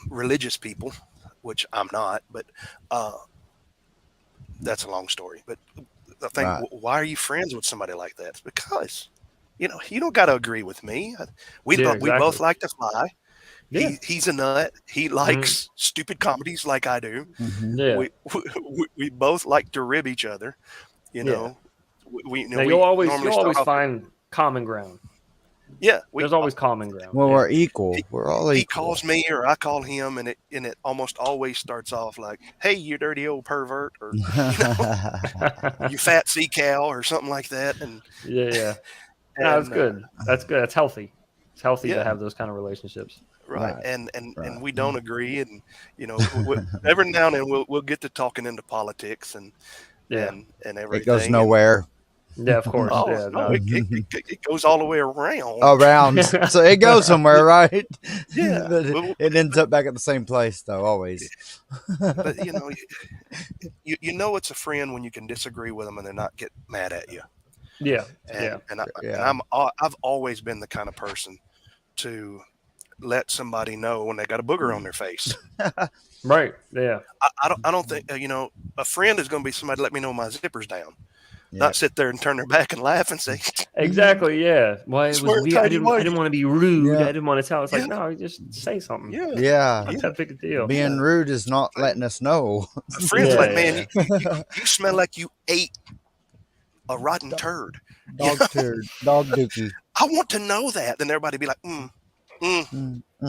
religious people, which I'm not, but that's a long story. But I think, why are you friends with somebody like that? It's because, you don't got to agree with me. We both like to fly. Yeah. He's a nut. He likes stupid comedies like I do. Yeah. We both like to rib each other. You'll always find common ground. Yeah, there's always common ground. Well, we're equal. We're all equal. He calls me or I call him, and it almost always starts off like, "Hey, you dirty old pervert," or "You fat sea cow," or something like that. And no, that's good. That's good. That's healthy. It's healthy to have those kind of relationships. Right. And we don't agree, and every now and then we'll get to talking into politics and everything. It goes nowhere. Yeah, of course. It goes all the way around. So it goes somewhere, right? Yeah. But it ends up back at the same place, though, always. But it's a friend when you can disagree with them and they're not get mad at you. Yeah. And I've always been the kind of person to let somebody know when they got a booger on their face. Right. Yeah. I don't think a friend is going to be somebody to let me know my zipper's down. Yeah. Not sit there and turn their back and laugh and say, exactly. Yeah. Well, it was I didn't want to be rude. Yeah. I didn't want to tell. It's like, no, just say something. Yeah. Not that big a deal. Being rude is not letting us know. A friend's like, man, you smell like you ate a rotten turd. Dog turd. Dog dookie. I want to know that. Then everybody be like,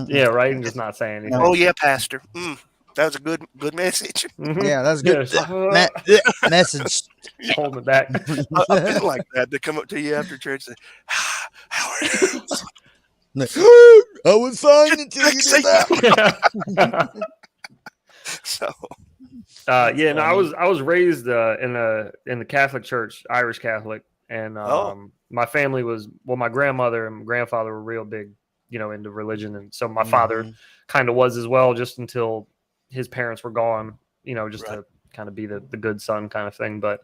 yeah, right. And just not saying anything. Oh, yeah, Pastor. That was a good message. Yeah, that's good. Message. Holding it back. I've been like that. They come up to you after church and say, how are you? I was fine until you did that. So, yeah, no, I was raised in the Catholic Church, Irish Catholic, and my family was my grandmother and my grandfather were real big, into religion, and so my father kind of was as well, just until his parents were gone, just to kind of be the good son kind of thing. But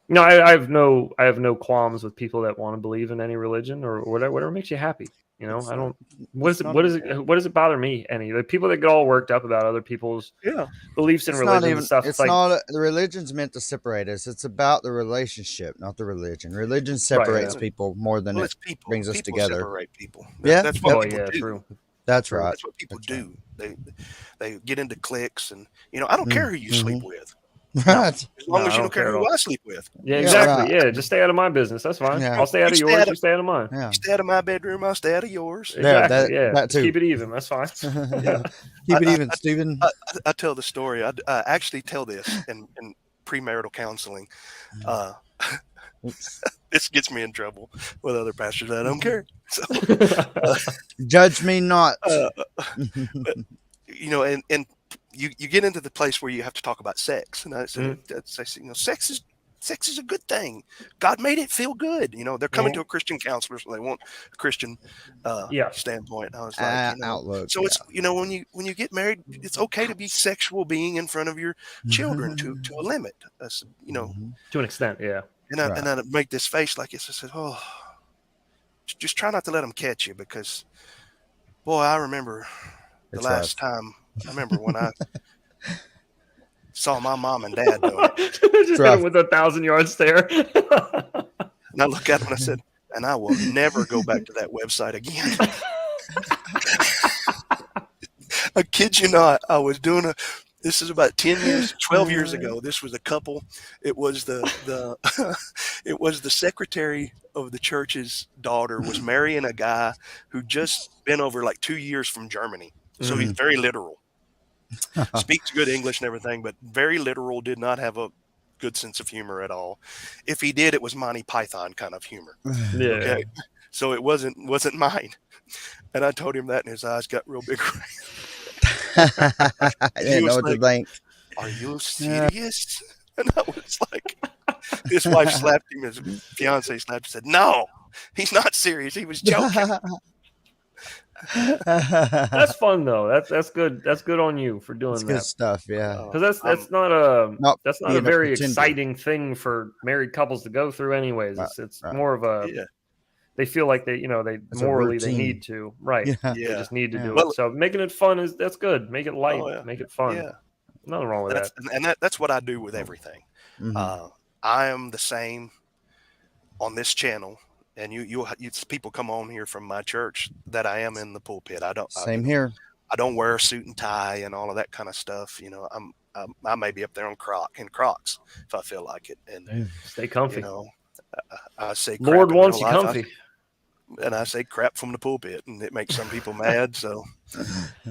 no, I have no qualms with people that want to believe in any religion or whatever makes you happy. I don't. What does it bother me? The people that get all worked up about other people's beliefs in religion and stuff. It's not the religion's meant to separate us. It's about the relationship, not the religion. Religion separates people more than it brings us together. Separate people. That's what people do. True. That's right. That's what people do. They get into cliques, and I don't care who you sleep with. Right. As long as you don't care who I sleep with. Yeah, exactly. Yeah, just stay out of my business. That's fine. Yeah. I'll stay out of yours. You stay out of mine. Yeah. You stay out of my bedroom, I'll stay out of yours. Exactly. That too. Keep it even. That's fine. Keep it even, Stephen. I tell the story. I actually tell this in premarital counseling. This gets me in trouble with other pastors. I don't care. So, Judge me not. But, and you get into the place where you have to talk about sex, and I said, sex is a good thing. God made it feel good. They're coming to a Christian counselor, so they want a Christian standpoint. I was like, outlook. So it's when you get married, it's okay to be sexual being in front of your children to a limit. To an extent, yeah. And I make this face like this. I said, oh, just try not to let them catch you, because, boy, I remember the last time. I remember when I saw my mom and dad doing it. Just hit him with a 1,000-yard stare. And I look at him and I said, and I will never go back to that website again. I kid you not. I was doing this is about 12 years ago. This was a couple. It was the it was the secretary of the church's daughter was marrying a guy who just been over like 2 years from Germany. So he's very literal. Speaks good English and everything, but very literal, did not have a good sense of humor at all. If he did, it was Monty Python kind of humor. Yeah. Okay. So it wasn't mine. And I told him that, and his eyes got real big. I didn't know what to think. Are you serious? And I was like, his wife slapped him, his fiance slapped him, and said, no, he's not serious. He was joking. That's fun though. That's good. That's good on you for doing that. Good stuff, yeah. Because that's not a very pretender. exciting thing for married couples to go through. Anyways, it's more of a. They feel like they morally they need to, right? Yeah. They just need to do it. So making it fun that's good. Make it light. Make it fun. Yeah. Nothing wrong with that. And that's what I do with everything. I am the same on this channel. And you people come on here from my church that I am in the pulpit. Same here. I don't wear a suit and tie and all of that kind of stuff. I may be up there on Crocs if I feel like it. And stay comfy. I say Lord wants you comfy. And I say crap from the pulpit, and it makes some people mad. So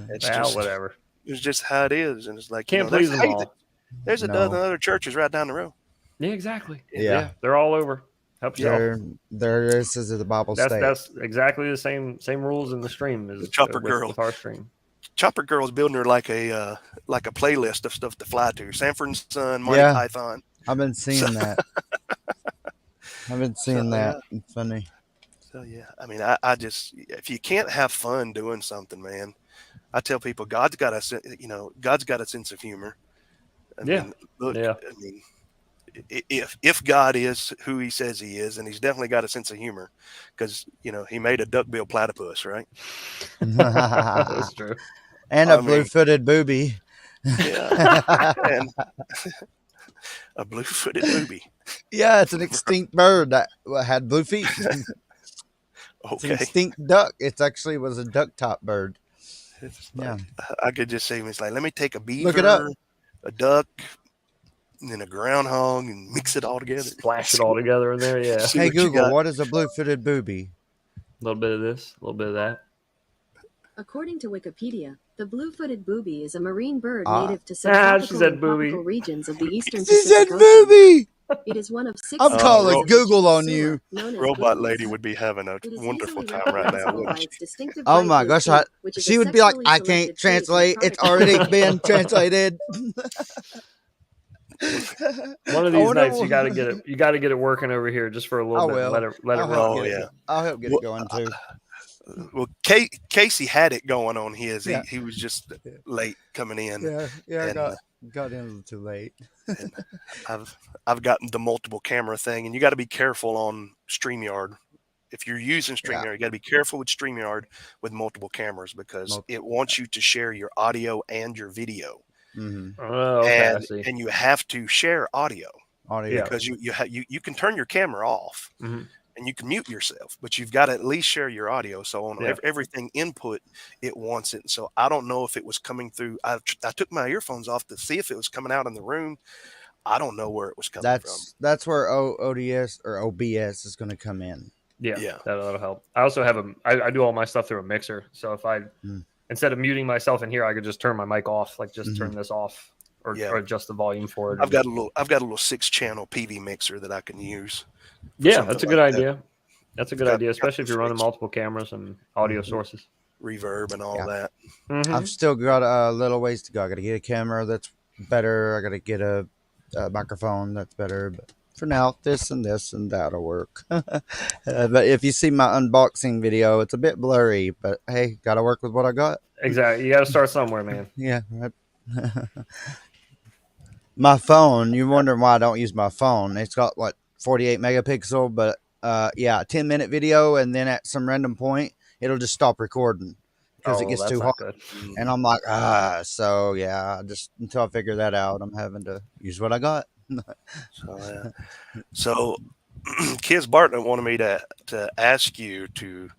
it's just whatever. It's just how it is, and it's like can't please them all. There's a dozen other churches right down the road. Yeah, exactly. Yeah, they're all over. Help yourself. There is as the Bible states. That's exactly the same rules in the stream as Chopper Girl. With our stream. Chopper Girl's building her like a playlist of stuff to fly to. Sanford and Son, Monty Python. I've been seeing that. It's funny. So yeah, I mean, I just if you can't have fun doing something, man, I tell people God's got a sense of humor. I mean, if God is who he says he is, and he's definitely got a sense of humor, because he made a duckbill platypus, right? That's true. And a blue-footed booby. Yeah. And a blue-footed booby. Yeah, it's an extinct bird that had blue feet. It's an extinct duck. It actually was a duck-top bird. I could just see him. It's like, let me take a beaver, look it up. A duck, and a groundhog, and mix it all together. Splash it all together in there, yeah. Hey, Google, what is a blue-footed booby? A little bit of this, a little bit of that. According to Wikipedia, the blue-footed booby is a marine bird native to subtropical and tropical regions of the eastern Pacific Ocean. Booby! It is one of 6 I'm calling Ro- Google on you. known as Robot Googles. lady would be having a It is wonderful easily time right now, recognizable wouldn't by she? its distinctive Oh white my blue gosh, tint, which is she a would be like, sexually I selected can't phase in translate. It's product already development. been translated. One of I these wonder nights, you got to get it. You got to get it working over here just for a little I bit. And will. let it I'll run. help Oh get it. yeah. I'll help get it going too. Well, Casey had it going on his. Yeah. He was just late coming in. Yeah, I and, got in a little too late. and I've gotten the multiple camera thing, and you got to be careful on StreamYard. If you're using StreamYard, you got to be careful with StreamYard with multiple cameras because it wants you to share your audio and your video. Mm-hmm. Oh, okay, I see. And you have to share audio Audio. because you can turn your camera off. Mm-hmm. And you can mute yourself, but you've got to at least share your audio. So on everything input, it wants it. And so I don't know if it was coming through. I took my earphones off to see if it was coming out in the room. I don't know where it was coming from. That's where ODS or OBS is going to come in. Yeah, that'll help. I also have I do all my stuff through a mixer. So if instead of muting myself in here, I could just turn my mic off, like just turn this off or adjust the volume for it. I've got a little 6-channel PV mixer that I can use. Yeah, that's a good idea. That's a good idea, especially if you're running multiple cameras and audio sources. Reverb and all that. Mm-hmm. I've still got a little ways to go. I got to get a camera that's better. I got to get a microphone that's better. But for now, this and that'll work. But if you see my unboxing video, it's a bit blurry. But hey, got to work with what I got. Exactly. You got to start somewhere, man. Yeah. Right. My phone, you're wondering why I don't use my phone. It's got, 48 megapixel, but 10-minute video, and then at some random point, it'll just stop recording because it gets too hot. Good. And I'm like, so yeah, just until I figure that out, I'm having to use what I got. So Kiz Bartlett wanted me to ask you to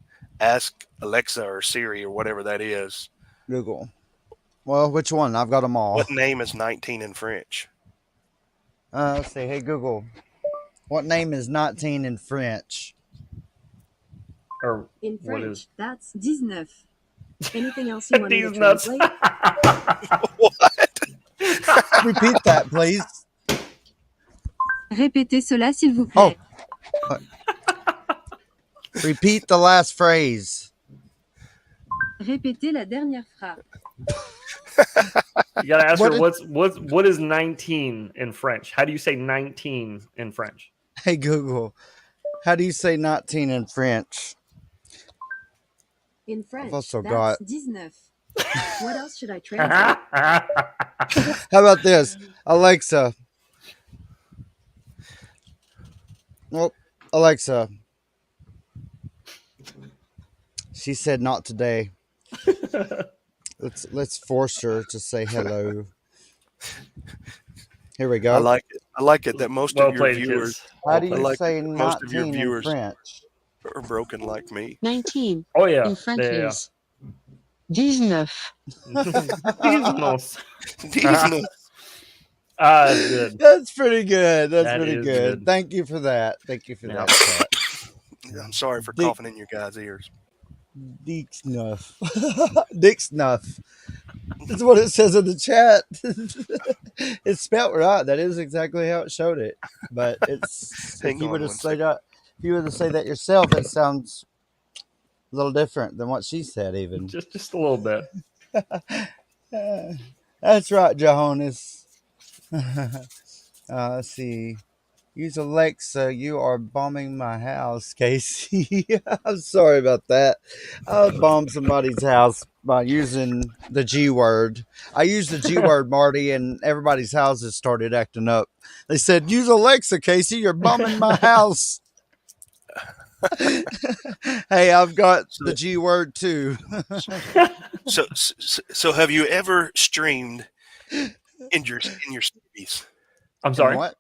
ask Alexa or Siri or whatever that is. Google. Well, which one? I've got them all. What name is 19 in French? Let's see. Hey, Google. What name is 19 in French? Or in French, that's 19. Anything else you want me to These nuts. translate? What? Repeat that, please. Répétez cela, s'il vous plaît. Repeat the last phrase. Répétez la dernière phrase. You gotta ask her what is 19 in French? How do you say 19 in French? Hey Google, how do you say 19 in French? In French, I've also that's got 19. What else should I translate? How about this? Alexa. Well, Alexa. She said not today. Let's force her to say hello. Here we go. I like it that most of your viewers. How do you like say most of your 19 in viewers French? are broken like me. 19. Oh yeah. In French Yeah. is 19. 19. Good. That's pretty good. That's That pretty is good. good. Thank you for that. Thank you for that. Chat. I'm sorry for coughing in your guys' ears. Dick snuff. Dick snuff. That's what it says in the chat. It's spelled right. That is exactly how it showed it. But it's if you were to say that yourself, it sounds a little different than what she said. Even just a little bit. That's right, Johannes. Let's see. Use Alexa. You are bombing my house, Casey. I'm sorry about that. I bombed somebody's house by using the G word. I used the G word, Marty, and everybody's houses started acting up. They said, "Use Alexa, Casey. You're bombing my house." Hey, I've got the G word too. So have you ever streamed in your studies? I'm sorry. What?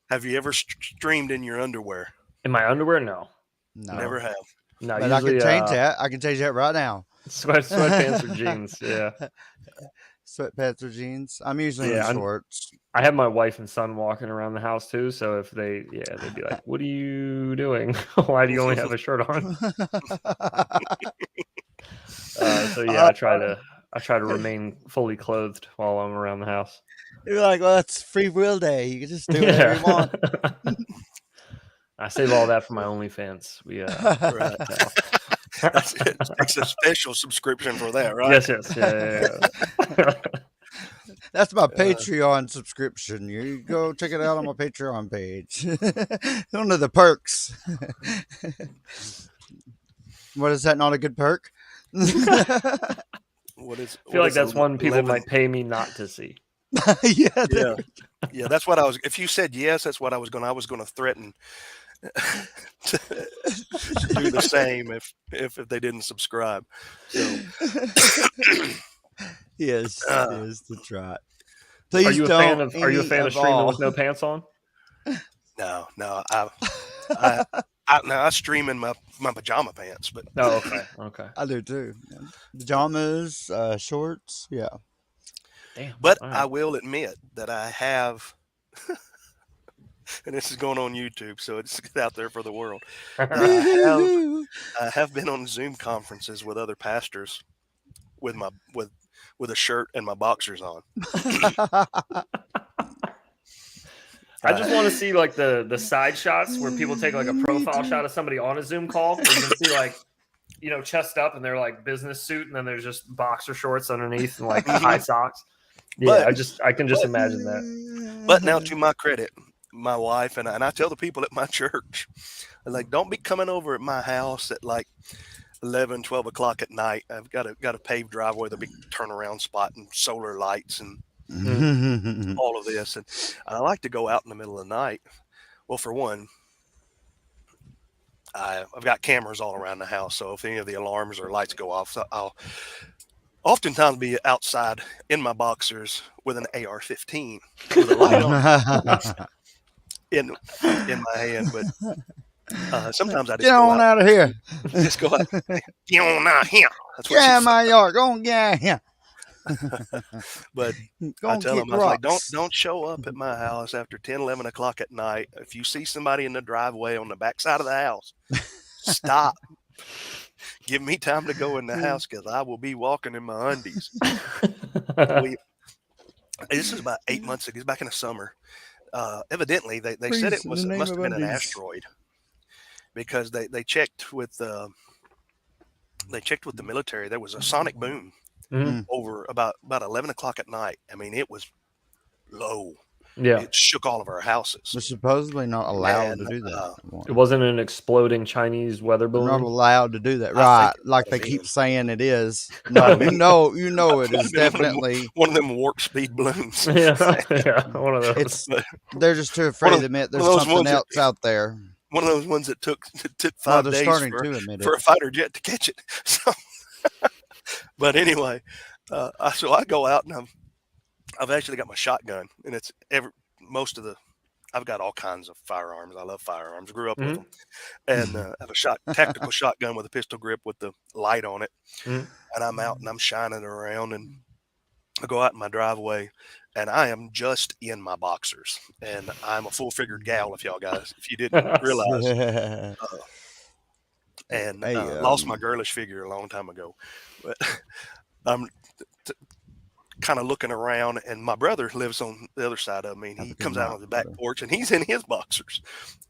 Have you ever streamed in your underwear? In my underwear? No. Never have. No, But I can change that. I can change that right now. Sweatpants or jeans. Yeah. Sweatpants or jeans. I'm usually in shorts. I have my wife and son walking around the house too. So if they'd be like, "What are you doing? Why do you only have a shirt on?" I try to I try to remain fully clothed while I'm around the house. You're like, well, it's free will day. You can just do whatever you want. I save all that for my OnlyFans. We Right. It's a special subscription for that, right? Yes. Yeah. That's my Patreon subscription. You go check it out on my Patreon page. One of the perks. What is that? Not a good perk? What is? I feel like that's one people might pay me not to see. Yeah. That's what I was. If you said yes, that's what I was going. I was going to threaten to do the same if they didn't subscribe. So. Yes, that's right. Please are you a fan of streaming all. with no pants on? No. I stream in my pajama pants, but okay. I do too. Pajamas, shorts, yeah. Damn. But I will admit that I have, and this is going on YouTube, so it's out there for the world. I have been on Zoom conferences with other pastors with a shirt and my boxers on. I just want to see like the side shots where people take like a profile shot of somebody on a Zoom call. Where you can see like, chest up and they're like business suit, and then there's just boxer shorts underneath and like high socks. Yeah, I can just imagine that. But now, to my credit, my wife and I tell the people at my church, like, don't be coming over at my house at like 11, 12 o'clock at night. I've got a paved driveway, the big turnaround spot and solar lights and all of this. And I like to go out in the middle of the night. Well, for one, I've got cameras all around the house. So if any of the alarms or lights go off, I'll oftentimes be outside in my boxers with an AR-15 with a light on in my hand. But sometimes I just get on out of here. Just go out. Get on out here. That's what get in my yard. Go on, get here. But I tell them, I was like, don't show up at my house after 10, 11 o'clock at night. If you see somebody in the driveway on the back side of the house, stop. Give me time to go in the house because I will be walking in my undies. This is about 8 months ago. It's back in the summer. Evidently, they said it must have been an asteroid because they checked with the military. There was a sonic boom over about 11 o'clock at night. I mean, it was low. Yeah, it shook all of our houses. They're supposedly not allowed to do that. It wasn't an exploding Chinese weather balloon. They're not allowed to do that, right? Like they keep saying it is. No, you know it is definitely one of them warp speed balloons. Yeah, one of those. They're just too afraid to admit there's something else out there. One of those ones that took 5 days for a fighter jet to catch it. So, but anyway, so I go out and I've actually got my shotgun, and it's I've got all kinds of firearms. I love firearms. Grew up with them, and I have a tactical shotgun with a pistol grip with the light on it. And I'm out and I'm shining around, and I go out in my driveway, and I am just in my boxers, and I'm a full-figured gal. If you didn't realize, and lost my girlish figure a long time ago, but I'm kind of looking around, and my brother lives on the other side of me, and he comes out on the back porch, and he's in his boxers,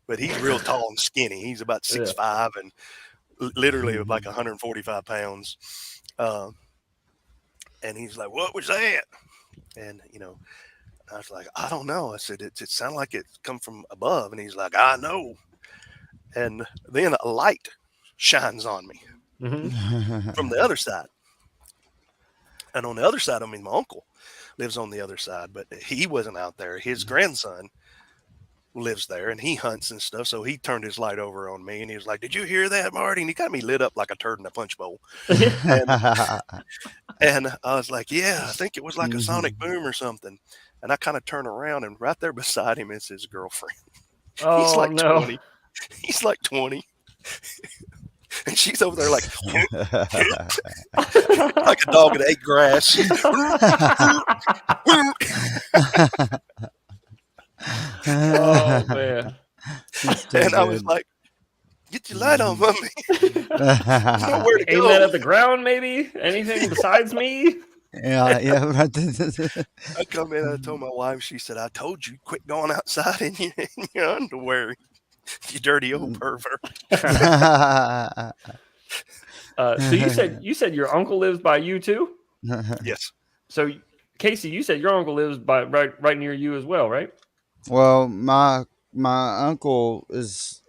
but he's real tall and skinny. He's about 6'5" and literally like 145 pounds. And he's like, "What was that?" And I was like, "I don't know." I said, "It sounded like it come from above." And he's like, "I know." And then a light shines on me from the other side. And on the other side of me, my uncle lives on the other side, but he wasn't out there. His grandson lives there, and he hunts and stuff. So he turned his light over on me, and he was like, "Did you hear that, Marty?" And he got me lit up like a turd in a punch bowl. And I was like, "Yeah, I think it was like a sonic boom or something." And I kind of turn around, and right there beside him is his girlfriend. Oh, He's like no. 20. He's like 20. And she's over there like like a dog that ate grass. Oh man! And I was like, "Get your light on, mommy." Nowhere to Aim go. that at the ground, maybe? Anything besides me? Yeah, yeah. Right. I come in, I told my wife, she said, I told you, quit going outside in your underwear, you dirty old pervert. So you said your uncle lives by you too? Yes. So Casey, you said your uncle lives by right near you as well, right? Well, my uncle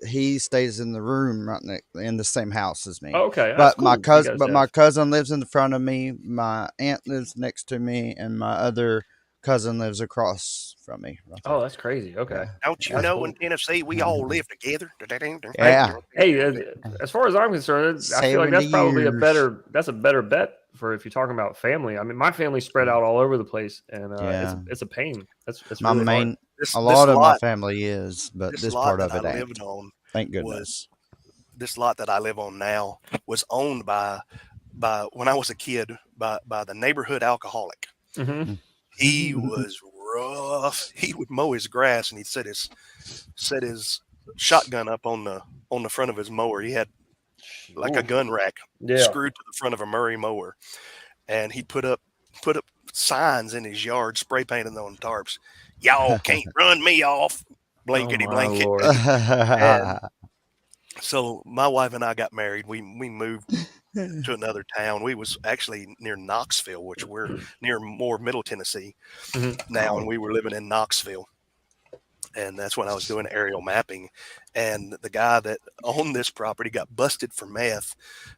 he stays in the room in the same house as me. Oh, okay, that's But cool. You guys my have- cousin lives in the front of me. My aunt lives next to me, and my other cousin lives across from me. Right there. Oh, that's crazy. Okay. Don't you That's know cool. in Tennessee we all live together? Yeah. Hey, as far as I'm concerned, I feel like that's 70 probably years. a better bet for if you're talking about family. I mean, my family's spread out all over the place, and Yeah. it's a pain. It's My really main, hard. This a lot of my lot- family is, but this lot part that of it I ain't. lived on Thank goodness. this lot that I live on now was owned by when I was a kid by the neighborhood alcoholic. Mm-hmm. He was rough. He would mow his grass and he'd set his shotgun up on the front of his mower. He had like a gun rack screwed to the front of a Murray mower, and he'd put up signs in his yard, spray painted on tarps. Y'all can't run me off, blankety blanket. And so my wife and I got married. We moved to another town. We was actually near Knoxville, which we're near more Middle Tennessee now, and we were living in Knoxville. And that's when I was doing aerial mapping. And the guy that owned this property got busted for meth,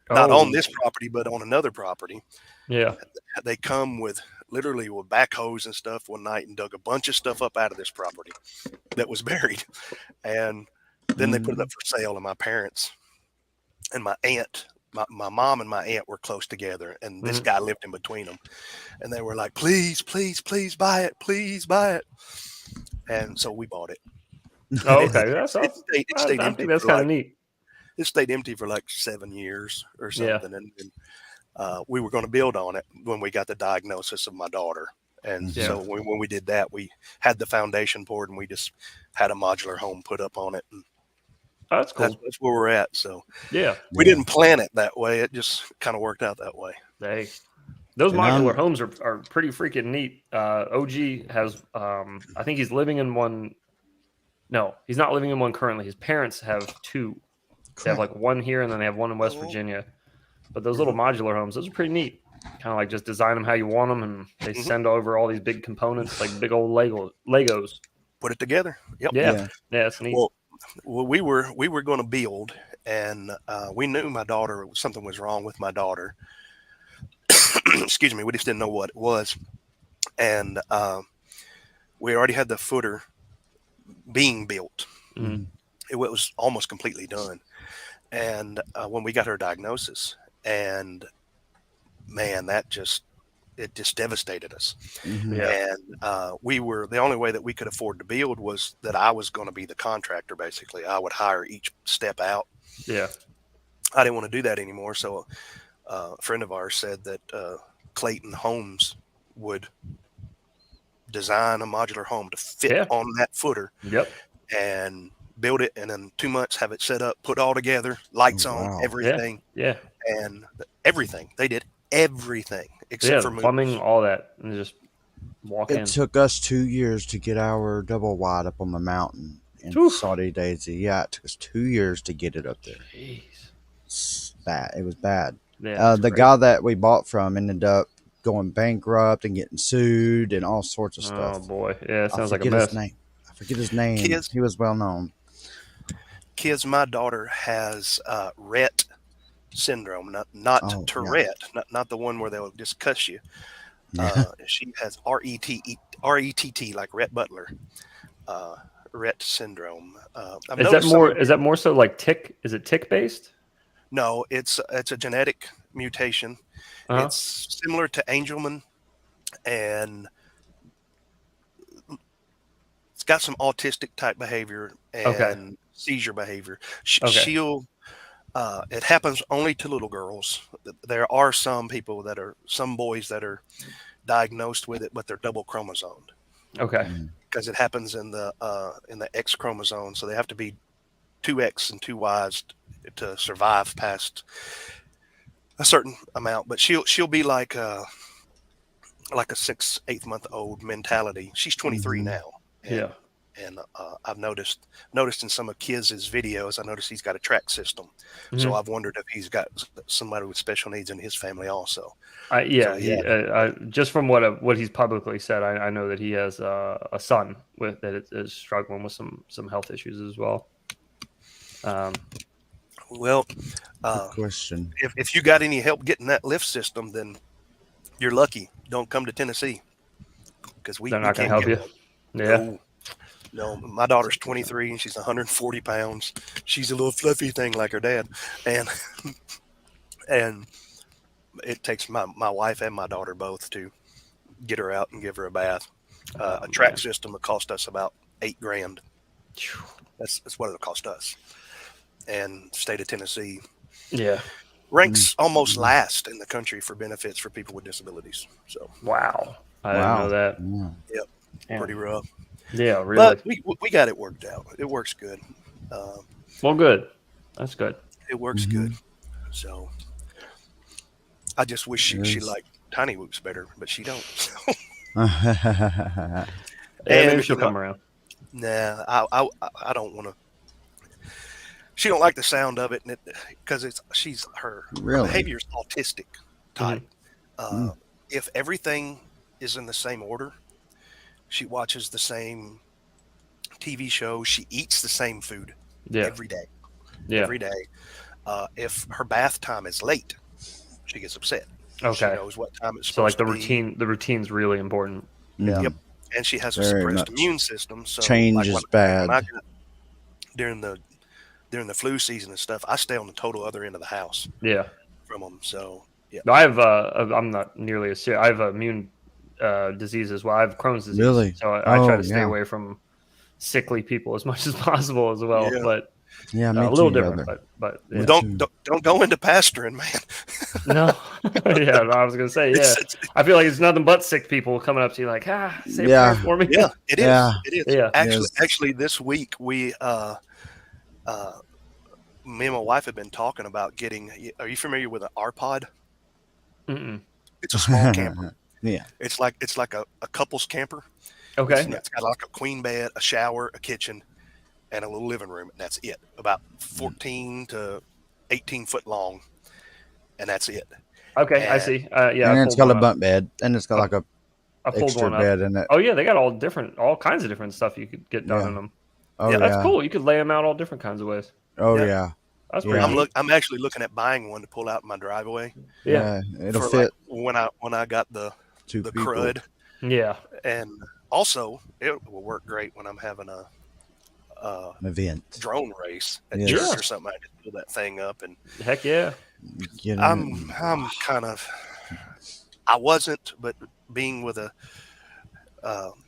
not on this property, but on another property. Yeah. They come literally with backhoes and stuff one night and dug a bunch of stuff up out of this property that was buried. And then they put it up for sale. And my parents and my aunt, my mom and my aunt were close together. And this guy lived in between them. And they were like, please, please, please buy it. Please buy it. And so we bought it. Oh, okay. That's it stayed I empty. think that's kind of neat. It stayed empty for like 7 years or something. Yeah. And we were going to build on it when we got the diagnosis of my daughter. And so when we did that, we had the foundation poured and we just had a modular home put up on it. And that's cool. That's where we're at. So we didn't plan it that way. It just kind of worked out that way. Hey. Those modular homes are pretty freaking neat. OG has, I think he's living in one. No, he's not living in one currently. His parents have two. They have like one here and then they have one in West Virginia. But those little modular homes, those are pretty neat. Kind of like just design them how you want them, and they send over all these big components, like big old Legos. Put it together. Yep. Yeah, it's neat. Well, we were going to build, and we knew something was wrong with my daughter. Excuse me, we just didn't know what it was. And we already had the footer being built. It was almost completely done. And when we got her diagnosis, and man, it just devastated us. And we were, the only way that we could afford to build was that I was going to be the contractor. Basically, I would hire each step out. Yeah. I didn't want to do that anymore. So a friend of ours said that Clayton Homes would design a modular home to fit on that footer. Yep. And build it, and in 2 months have it set up, put all together, lights on, everything. Yeah. And everything. They did everything except for plumbing, all that, and just walk in. It took us 2 years to get our double wide up on the mountain in Saudi Daisy. Yeah, it took us 2 years to get it up there. Jeez. It's bad. It was bad. Yeah, the guy that we bought from ended up going bankrupt and getting sued and all sorts of stuff. Oh boy, yeah, it sounds like a mess. I forget his name. Kids, he was well known. Kids, my daughter has Rett syndrome, not Tourette, not the one where they'll just cuss you. She has R-E-T-T, like Rhett Butler. Rett syndrome. Is that more so like tick? Is it tick based? No, it's a genetic mutation. It's similar to Angelman, and it's got some autistic type behavior and seizure behavior. She'll. It happens only to little girls. There are some boys that are diagnosed with it, but they're double chromosomed. Okay. Because it happens in the X chromosome, so they have to be two X and two Ys to survive past a certain amount. But she'll be like a 6-8 month old mentality. She's 23 now. And, and I've noticed in some of Kiz's videos, I noticed he's got a track system. So I've wondered if he's got somebody with special needs in his family also. Just from what he's publicly said, I know that he has a son that is struggling with some health issues as well. Well, question. If you got any help getting that lift system, then you're lucky. Don't come to Tennessee because they're not going to help you. Yeah. No, my daughter's 23 and she's 140 pounds. She's a little fluffy thing like her dad, and it takes my wife and my daughter both to get her out and give her a bath. A track system would cost us about $8,000. That's what it'll cost us. And state of Tennessee, ranks almost last in the country for benefits for people with disabilities. So wow, I didn't know that. Yep, pretty rough. Yeah, really. But we got it worked out. It works good. Well, good. That's good. It works good. So I just wish she liked Tiny Whoops better, but she don't. So. Maybe she'll come around. Nah, I don't want to. She don't like the sound of it, because her behavior is autistic type. If everything is in the same order, she watches the same TV show. She eats the same food every day. Every day. If her bath time is late, she gets upset. Okay. She knows what time it's supposed so to be. The routine's really important. Yeah. Yep. And she has a suppressed immune system. So change is bad. During the flu season and stuff, I stay on the total other end of the house. Yeah. From them. So yeah. I have I'm not nearly as serious. I have immune disease as well. I have Crohn's disease. Really? So I try to stay away from sickly people as much as possible as well. Yeah. But a little different. But don't go into pastoring, man. No. I was gonna say I feel like it's nothing but sick people coming up to you like, say a prayer for me. Yeah, it is. Yeah. It is. Yeah. Actually, this week we me and my wife have been talking about getting. Are you familiar with an R-Pod? Mm-mm. It's a small camper. Yeah. It's like a couple's camper. Okay. It's got like a queen bed, a shower, a kitchen, and a little living room, and that's it. About 14 to 18 foot long, and that's it. Okay, I see. And it's got a bunk bed, and it's got like a extra bed in it. Oh yeah, they got all kinds of different stuff you could get done in them. Oh yeah, that's cool. You could lay them out all different kinds of ways. Oh yeah. That's pretty neat. I'm actually looking at buying one to pull out in my driveway. Yeah, it'll fit when I got the crud. Yeah, and also it will work great when I'm having an event drone race at church or something. I just pull that thing up and heck yeah. I'm kind of I wasn't, but being with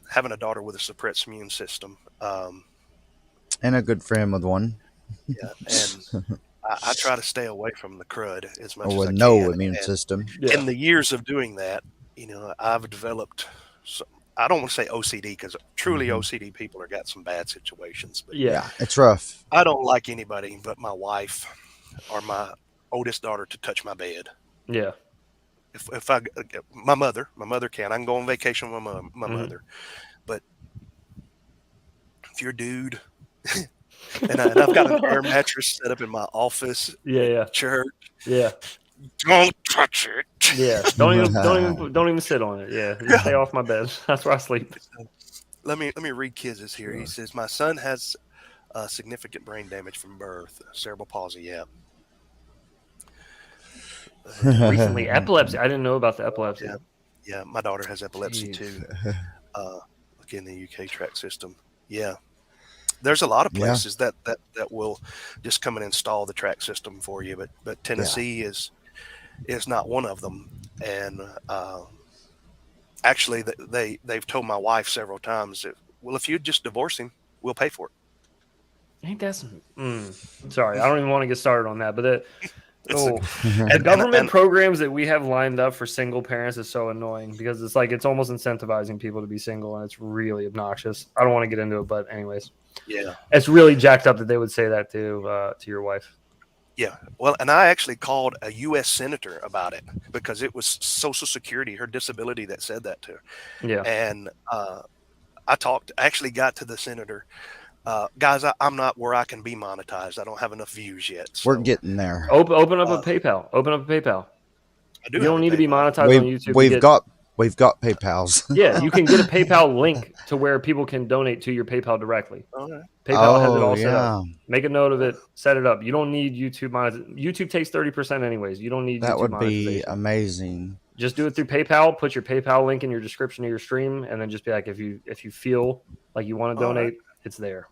having a daughter with a suppressed immune system, and a good friend with one. Yeah, and I try to stay away from the crud as much as I with can. no immune system. In the years of doing that, I've developed. I don't want to say OCD because truly OCD people have got some bad situations. But yeah, it's rough. I don't like anybody but my wife or my oldest daughter to touch my bed. Yeah. If my mother can. I can go on vacation with my mother, but if you're a dude. And I've got an air mattress set up in my office. Church. Yeah. Don't touch it. Yeah. Don't even sit on it. Yeah. Just stay off my bed. That's where I sleep. Let me read Kiz's here. He says, my son has significant brain damage from birth, cerebral palsy. Yeah. Recently, epilepsy. I didn't know about the epilepsy. Yeah. My daughter has epilepsy too. Look in the UK track system. Yeah. There's a lot of places that will just come and install the track system for you, but Tennessee is not one of them. And actually, they've told my wife several times that, well, if you just divorce him, we'll pay for it. Ain't that some? Sorry, I don't even want to get started on that, but Oh, the government programs that we have lined up for single parents is so annoying because it's like it's almost incentivizing people to be single, and it's really obnoxious. I don't want to get into it, but anyways, yeah, it's really jacked up that they would say that to your wife. Yeah, well, and I actually called a U.S. senator about it because it was Social Security, her disability, that said that to her. Yeah, and I actually got to the senator. Guys, I'm not where I can be monetized. I don't have enough views yet. So, We're getting there. Open up a PayPal. Open up a PayPal. You don't need to be monetized on YouTube. We've got PayPals. Yeah, you can get a PayPal link to where people can donate to your PayPal directly. Okay. PayPal has it all set up. Make a note of it. Set it up. You don't need YouTube monetization. YouTube takes 30% anyways. You don't need that YouTube would monetization. be amazing. Just do it through PayPal. Put your PayPal link in your description of your stream, and then just be like, if you feel like you want to donate, it's there.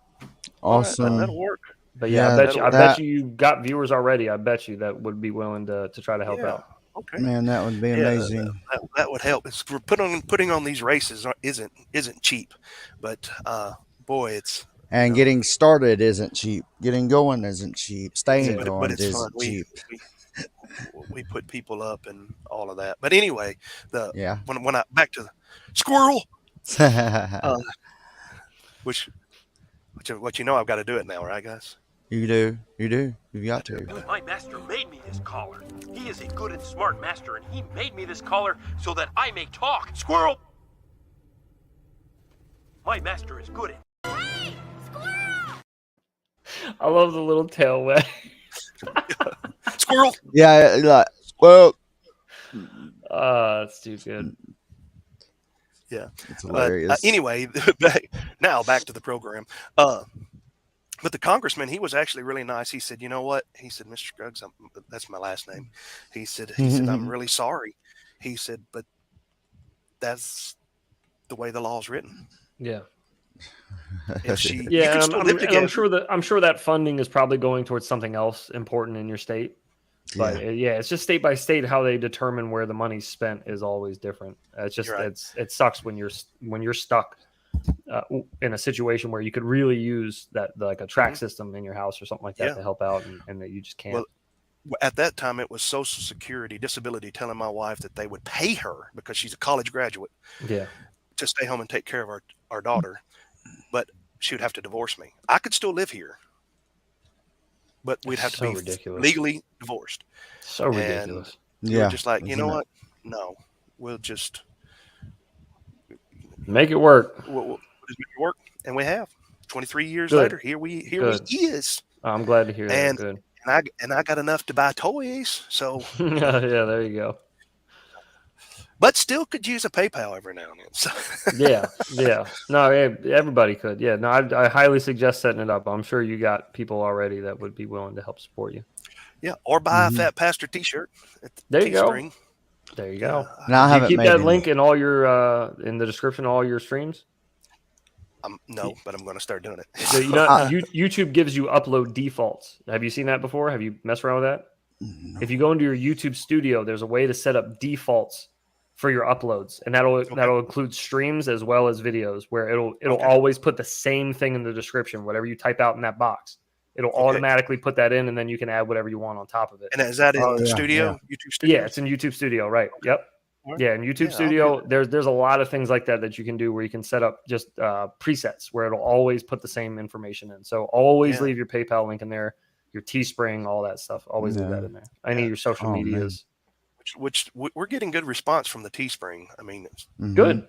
Awesome. That'll work. But yeah, I bet you got viewers already. I bet you that would be willing to try to help out. Okay. Man, that would be amazing. That would help. It's putting on these races isn't cheap, but boy, it's getting started isn't cheap. Getting going isn't cheap. Staying going isn't cheap. We put people up and all of that. But anyway, when I back to the squirrel, which I've got to do it now, right, guys? You do. You've got to. My master made me this collar. He is a good and smart master, and he made me this collar so that I may talk. Squirrel! My master is good at... Hey, squirrel! I love the little tail wag. Squirrel! Yeah, like, squirrel. That's too good. Yeah. It's hilarious. Anyway, back to the program. But the congressman, he was actually really nice. He said, "You know what?" He said, "Mr. Scruggs, that's my last name." He said, "I'm really sorry." He said, "But that's the way the law's written." Yeah. I'm sure that funding is probably going towards something else important in your state. But it's just state by state how they determine where the money's spent is always different. It's just it sucks when you're stuck in a situation where you could really use that like a track system in your house or something like that to help out, and that you just can't. Well, at that time, it was Social Security disability telling my wife that they would pay her because she's a college graduate, to stay home and take care of our daughter, but she would have to divorce me. I could still live here, but we'd have to be legally divorced. So ridiculous. We're just like, you know what? No, we'll just make it work. We'll just make it work, and we have. 23 years later, here we is. I'm glad to hear that. Good. And I got enough to buy toys, so yeah, there you go. But still could use a PayPal every now and then. So. yeah. No, everybody could. Yeah, no, I highly suggest setting it up. I'm sure you got people already that would be willing to help support you. Yeah, or buy a Fat Pastor T-shirt. There you go. There you go. Now, do you keep that link in all your in the description of all your streams? No, but I'm going to start doing it. So, YouTube gives you upload defaults. Have you seen that before? Have you messed around with that? No. If you go into your YouTube studio, there's a way to set up defaults for your uploads, and that'll include streams as well as videos, where it'll always put the same thing in the description. Whatever you type out in that box, it'll automatically put that in, and then you can add whatever you want on top of it. And is that in the studio? Yeah. YouTube Studio? Yeah, it's in YouTube Studio, right? Yep. Yeah, in YouTube Studio, there's a lot of things like that you can do where you can set up just presets where it'll always put the same information in. So always leave your PayPal link in there, your Teespring, all that stuff. Always leave that in there. Any of your social medias. Which we're getting good response from the Teespring. I mean, it's good.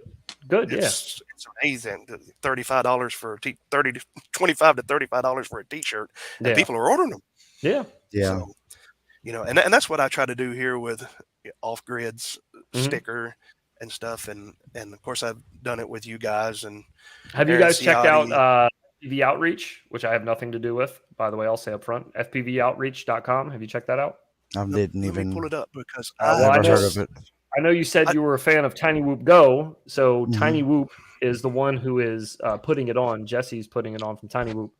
It's amazing. $35 for $25 to $35 for a T-shirt, and people are ordering them. Yeah. So, and that's what I try to do here with Off Grid's sticker and stuff, and of course I've done it with you guys. And have you guys checked out FPV Outreach, which I have nothing to do with, by the way? I'll say up front, fpvoutreach.com. Have you checked that out? I didn't even pull it up because I've never heard of it. I know you said you were a fan of Tiny Whoop Go, so Tiny Whoop is the one who is putting it on. Jesse's putting it on from Tiny Whoop.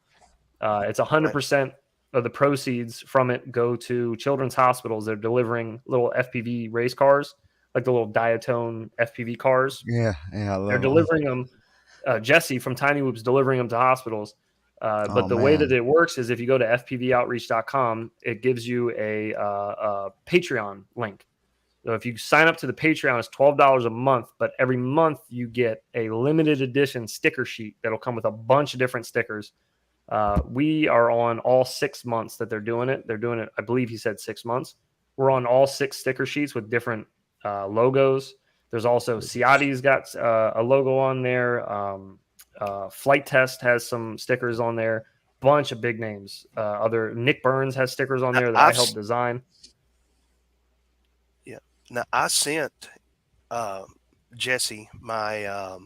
It's 100% of the proceeds from it go to children's hospitals. They're delivering little FPV race cars, like the little Diatone FPV cars. Yeah, I love They're delivering them. Jesse from Tiny Whoop's delivering them to hospitals, But the way that it works is if you go to fpvoutreach.com, it gives you a Patreon link. So if you sign up to the Patreon, it's $12 a month, but every month you get a limited edition sticker sheet that'll come with a bunch of different stickers. We are on all 6 months that they're doing it. They're doing it, I believe he said 6 months. We're on all 6 sticker sheets with different logos. There's also Ciati's got a logo on there. Flight Test has some stickers on there. Bunch of big names. Other Nick Burns has stickers on there that I helped design. Yeah. Now I sent Jesse my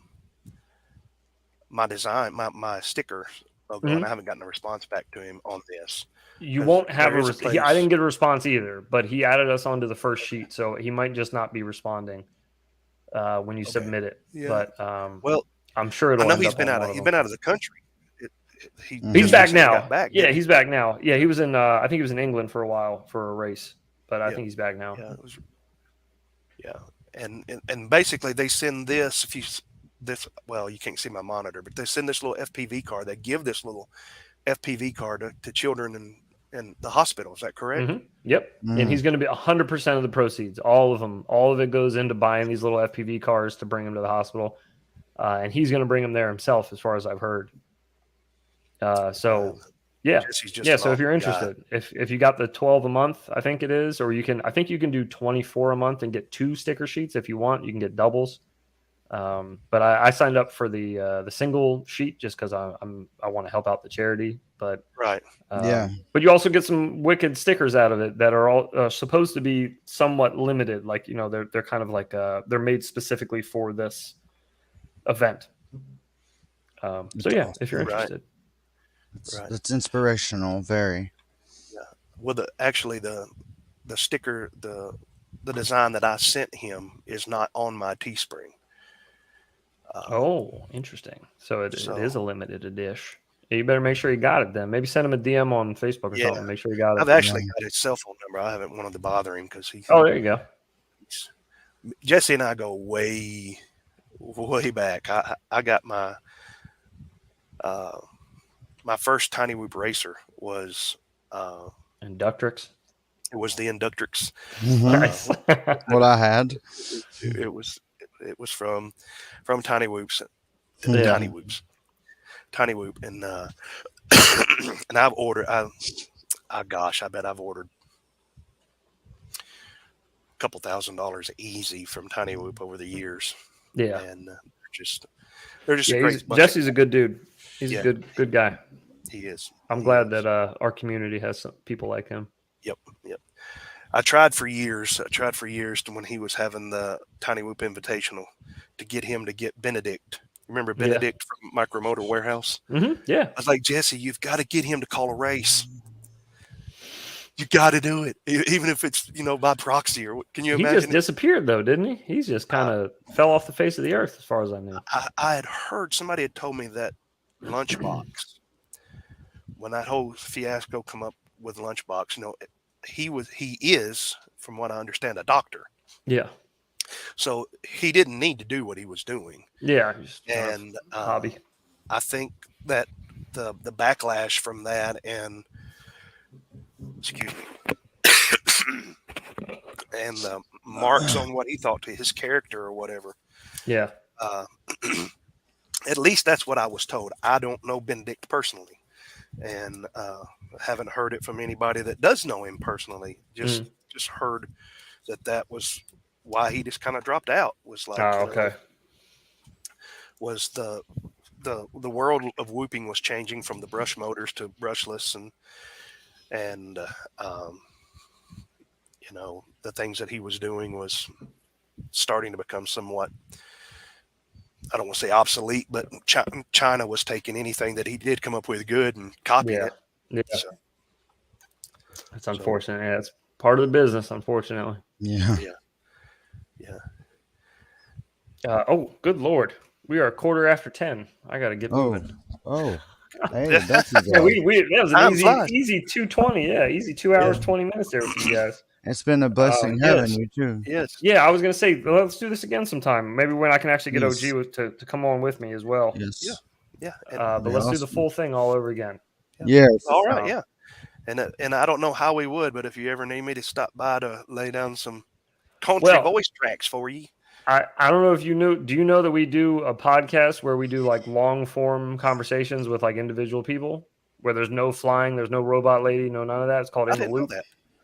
my design, my sticker logo, and I haven't gotten a response back to him on this. You won't have I didn't get a response either, but he added us onto the first sheet, so he might just not be responding when you submit it. Yeah. But well, I'm sure it'll. I know he's been out of the country. He's back now. Yeah, he's back now. Yeah, he was in. I think he was in England for a while for a race, but I think he's back now. Yeah, and basically they send this. Well, you can't see my monitor, but they send this little FPV card. They give this little FPV card to children in the hospital. Is that correct? Mm-hmm. Yep. And he's going to be 100% of the proceeds. All of them. All of it goes into buying these little FPV cars to bring them to the hospital. And he's going to bring them there himself, as far as I've heard. Yeah. So if you're interested, if you got the 12 a month, I think it is, or I think you can do 24 a month and get 2 sticker sheets. If you want, you can get doubles. But I signed up for the single sheet just because I want to help out the charity. But but you also get some wicked stickers out of it that are all supposed to be somewhat limited. Like, they're kind of like they're made specifically for this event. If you're interested, it's inspirational, very. Yeah. Well, the sticker, the design that I sent him is not on my Teespring. Interesting. So it is a limited edition. You better make sure you got it then. Maybe send him a DM on Facebook or something. Make sure you got it. I've actually got his cell phone number. I haven't wanted to bother him because he. Oh, there you go. Jesse and I go way back. I got my my first Tiny Whoop racer was Inductrix. It was the Inductrix. Nice. What I had. It was from Tiny Whoops. Tiny Whoop, and and I've ordered. I bet I've ordered a couple $1,000s easy from Tiny Whoop over the years. Yeah, and they're just a great. Jesse's a good dude. He's a good guy. He is. I'm glad that our community has some people like him. Yep. I tried for years to, when he was having the Tiny Whoop Invitational, to get him to get Benedict. Remember Benedict from Micromotor Warehouse? Mm-hmm. Yeah. I was like, Jesse, you've got to get him to call a race. You got to do it, even if it's by proxy. Or can you imagine? He just disappeared though, didn't he? He's just kind of fell off the face of the earth, as far as I knew. I had heard somebody had told me that Lunchbox, when that whole fiasco come up with Lunchbox, he is, from what I understand, a doctor. Yeah. So he didn't need to do what he was doing. Yeah. And hobby. I think that the backlash from that and and the marks on what he thought to his character or whatever. Yeah. At least that's what I was told. I don't know Benedict personally, and haven't heard it from anybody that does know him personally. Just heard that was why he just kind of dropped out. Was like, was the world of whooping was changing from the brush motors to brushless, and the things that he was doing was starting to become somewhat, I don't want to say obsolete, but China was taking anything that he did come up with good and copying it. Yeah. So, that's unfortunate. Yeah, it's part of the business, unfortunately. Yeah. Good Lord. We are 10:15. I got to get moving. Hey, that's that was an easy 2:20. Yeah, easy 2 hours, 20 minutes there with you guys. It's been a blessing having you too. Yes. Yeah, I was going to say, let's do this again sometime. Maybe when I can actually get OG to come on with me as well. Yes. Yeah. But let's do the full thing all over again. Yes. All right. Yeah. And I don't know how we would, but if you ever need me to stop by to lay down some country voice tracks for you. I don't know if you knew. Do you know that we do a podcast where we do like long form conversations with like individual people where there's no flying, there's no robot lady, no none of that. It's called In the Loop.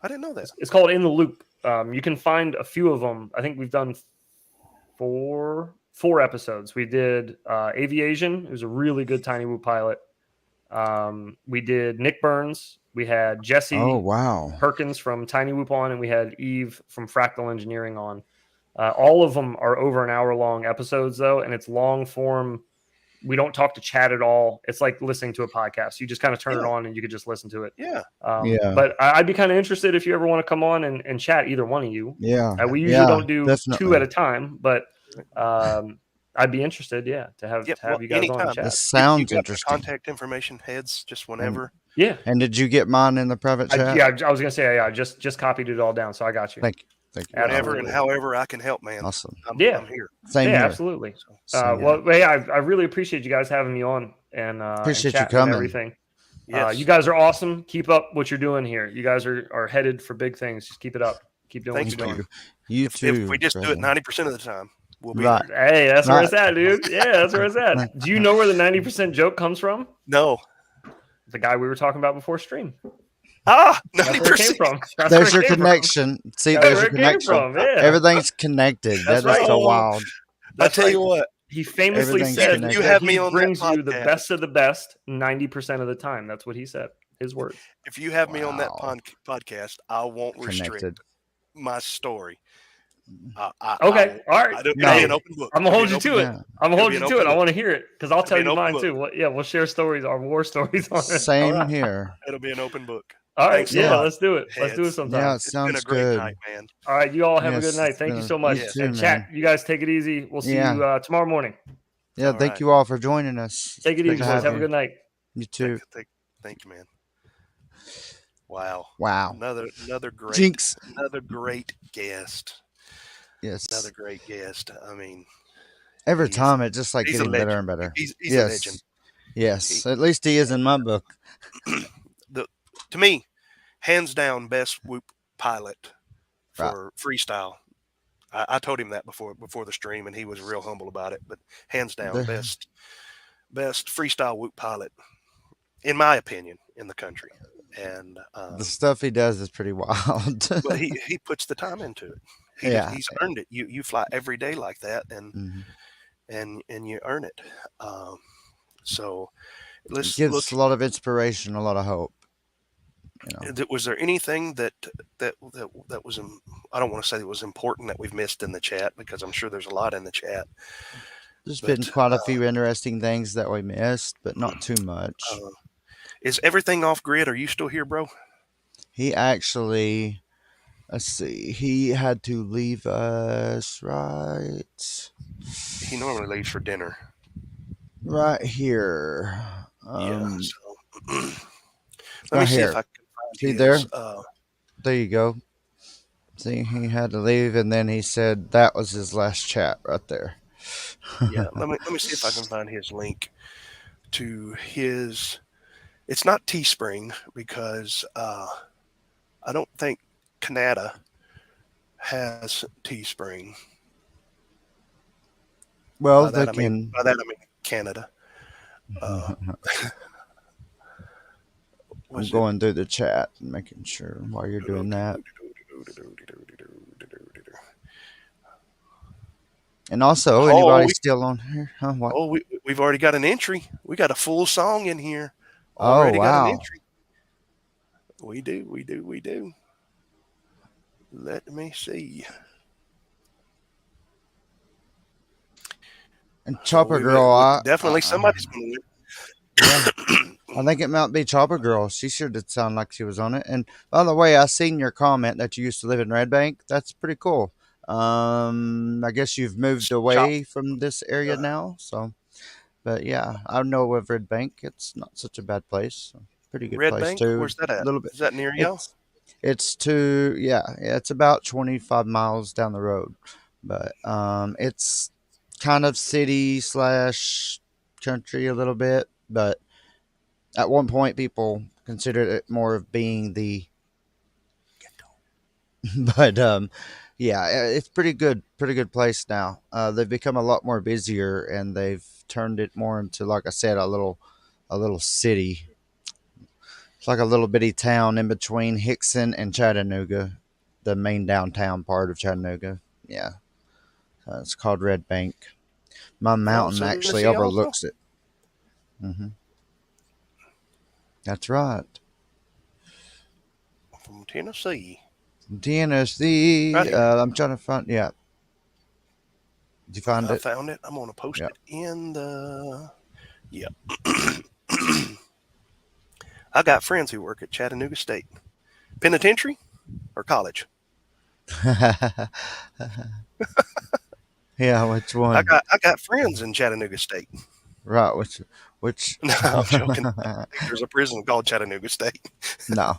I didn't know that. It's called In the Loop. You can find a few of them. I think we've done four episodes. We did Aviation. It was a really good Tiny Whoop pilot. We did Nick Burns. We had Jesse Perkins from Tiny Whoop on, and we had Eve from Fractal Engineering on. All of them are over an hour long episodes though, and it's long form. We don't talk to chat at all. It's like listening to a podcast. You just kind of turn it on and you could just listen to it. Yeah. But I'd be kind of interested if you ever want to come on and chat, either one of you. Yeah. We usually don't do two at a time, but I'd be interested, to have you guys on and chat. This sounds you interesting. Contact information, heads, just whenever. Yeah. And did you get mine in the private chat? I was gonna say, I just copied it all down, so I got you. Thank you. Whenever and however I can help, man. Awesome. I'm here. Same here. Absolutely. Well, I really appreciate you guys having me on and appreciate and you coming. and everything. Yes. You guys are awesome. Keep up what you're doing here. You guys are headed for big things. Just keep it up. Keep doing what you're doing. You too. If we just do it 90% of the time, we'll be right. there. Hey, that's where it's at, dude. Yeah, that's where it's at. Do you know where the 90% joke comes from? No. The guy we were talking about before stream. 90%. That's where it came from. There's your connection. See, there's your connection. Everything's connected. That's that is so wild. I tell you what. He famously said you have me on brings that you the best of the best 90% of the time. That's what he said. His words. If you have me on that podcast, I won't restrict my story. Okay. All right. It'll be an open book. I'm gonna hold you to it. I'm gonna hold you to it. I want to hear it because I'll tell you mine too. Yeah, we'll share stories, our war stories on it. Same here. It'll be an open book. All right. Let's do it. Let's do it sometime. Yeah, it sounds good. Night, man. All right. You all have a good night. Thank you so much. And chat, you guys take it easy. We'll see you tomorrow morning. Yeah. Thank you all for joining us. Take it easy, guys. Have a good night. You too. Thank you, man. Wow. Another great Jinx. Another great guest. Yes. Another great guest. I mean, every time it just like getting better and better. He's a legend. Yes. At least he is in my book. To me, hands down, best whoop pilot for freestyle. I told him that before the stream, and he was real humble about it. But hands down, best freestyle whoop pilot, in my opinion, in the country. And the stuff he does is pretty wild. But he puts the time into it. He's earned it. You fly every day like that, and you earn it. So it gives a lot of inspiration, a lot of hope. Was there anything that was, I don't want to say it was important that we've missed in the chat, because I'm sure there's a lot in the chat. There's been quite a few interesting things that we missed, but not too much. Is everything off grid? Are you still here, bro? He actually, let's see, he had to leave us right. He normally leaves for dinner. Right here. Let me see if I can find see his, there? There you go. See, he had to leave, and then he said that was his last chat right there. Yeah, let me see if I can find his link to his. It's not Teespring, because I don't think Canada has Teespring. Well, by that I mean Canada. I'm going through the chat and making sure while you're doing that. And also, anybody still on here? Huh? What? Oh, we've already got an entry. We got a full song in here. Already got an entry. We do. Let me see. And Chopper Girl, definitely somebody's going to win. I think it might be Chopper Girl. She sure did sound like she was on it. And by the way, I seen your comment that you used to live in Red Bank. That's pretty cool. I guess you've moved away from this area now. So, but yeah, I know of Red Bank. It's not such a bad place. Pretty good Red place Bank? too. Where's that at? A little bit. Is that near you? It's it's about 25 miles down the road, but it's kind of city / country a little bit, but at one point people considered it more of being the but yeah, it's pretty good place now. They've become a lot more busier, and they've turned it more into, like I said, a little city. It's like a little bitty town in between Hickson and Chattanooga, the main downtown part of Chattanooga. Yeah, it's called Red Bank. My mountain Also actually Tennessee also? overlooks it. That's right. From Tennessee. Tennessee. Right here. I'm trying to find. Yeah. Did you find I it? found it. I'm going to post Yeah. it in the. Yep. I got friends who work at Chattanooga State Penitentiary or college. Yeah, which one? I got friends in Chattanooga State. Right, which No, I'm joking. There's a prison called Chattanooga State. no.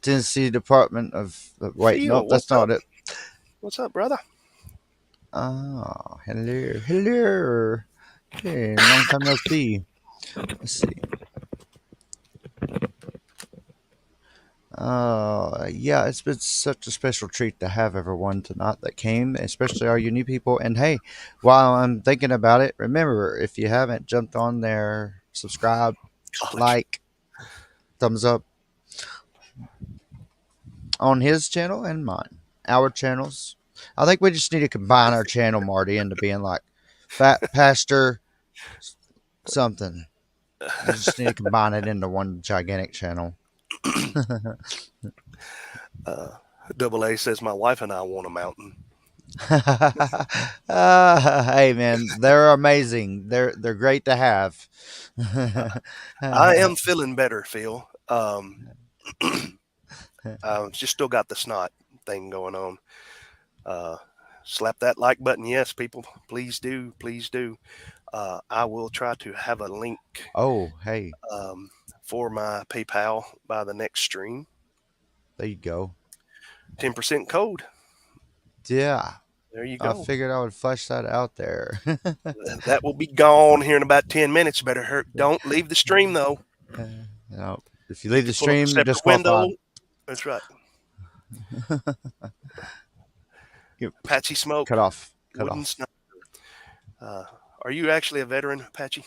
Tennessee Department of wait, Phil, nope, that's what's not up? it. What's up, brother? Oh, hello. Hey, long time no see. Let's see. Yeah, it's been such a special treat to have everyone tonight that came, especially all you new people. And hey, while I'm thinking about it, remember, if you haven't jumped on there, subscribe, like, thumbs up on his channel and mine, our channels. I think we just need to combine our channel, Marty, into being like Fat Pastor something. We just need to combine it into one gigantic channel. Double A says my wife and I want a mountain. Hey man, they're amazing. They're great to have. I am feeling better, Phil. Just still got the snot thing going on. Slap that like button, yes, people. Please do, please do. I will try to have a link. Oh, hey. For my PayPal by the next stream. There you go. 10% code. Yeah. There you go. I figured I would flesh that out there. That will be gone here in about 10 minutes. Don't leave the stream though. No. If you leave the Pull up a stream, you're separate disqualified. window. That's right. Apache Smoke. Cut off. Wooden Sniper. Are you actually a veteran, Apache?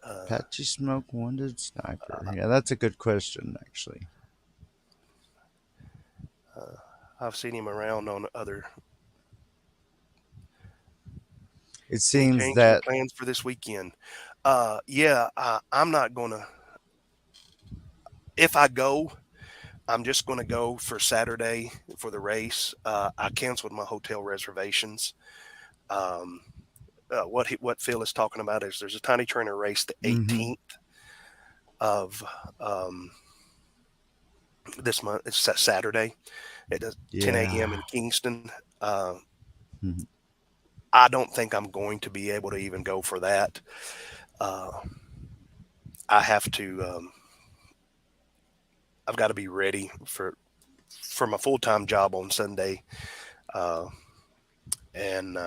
Apache Smoke Wounded Sniper. Yeah, that's a good question, actually. I've seen him around on other. It seems Change that your plans for this weekend. Yeah, I'm not gonna. If I go, I'm just gonna go for Saturday for the race. I canceled my hotel reservations. What Phil is talking about is there's a tiny trainer race the 18th of this month. It's Saturday at 10 a.m. in Kingston. I don't think I'm going to be able to even go for that. I have to. I've got to be ready for my full-time job on Sunday, and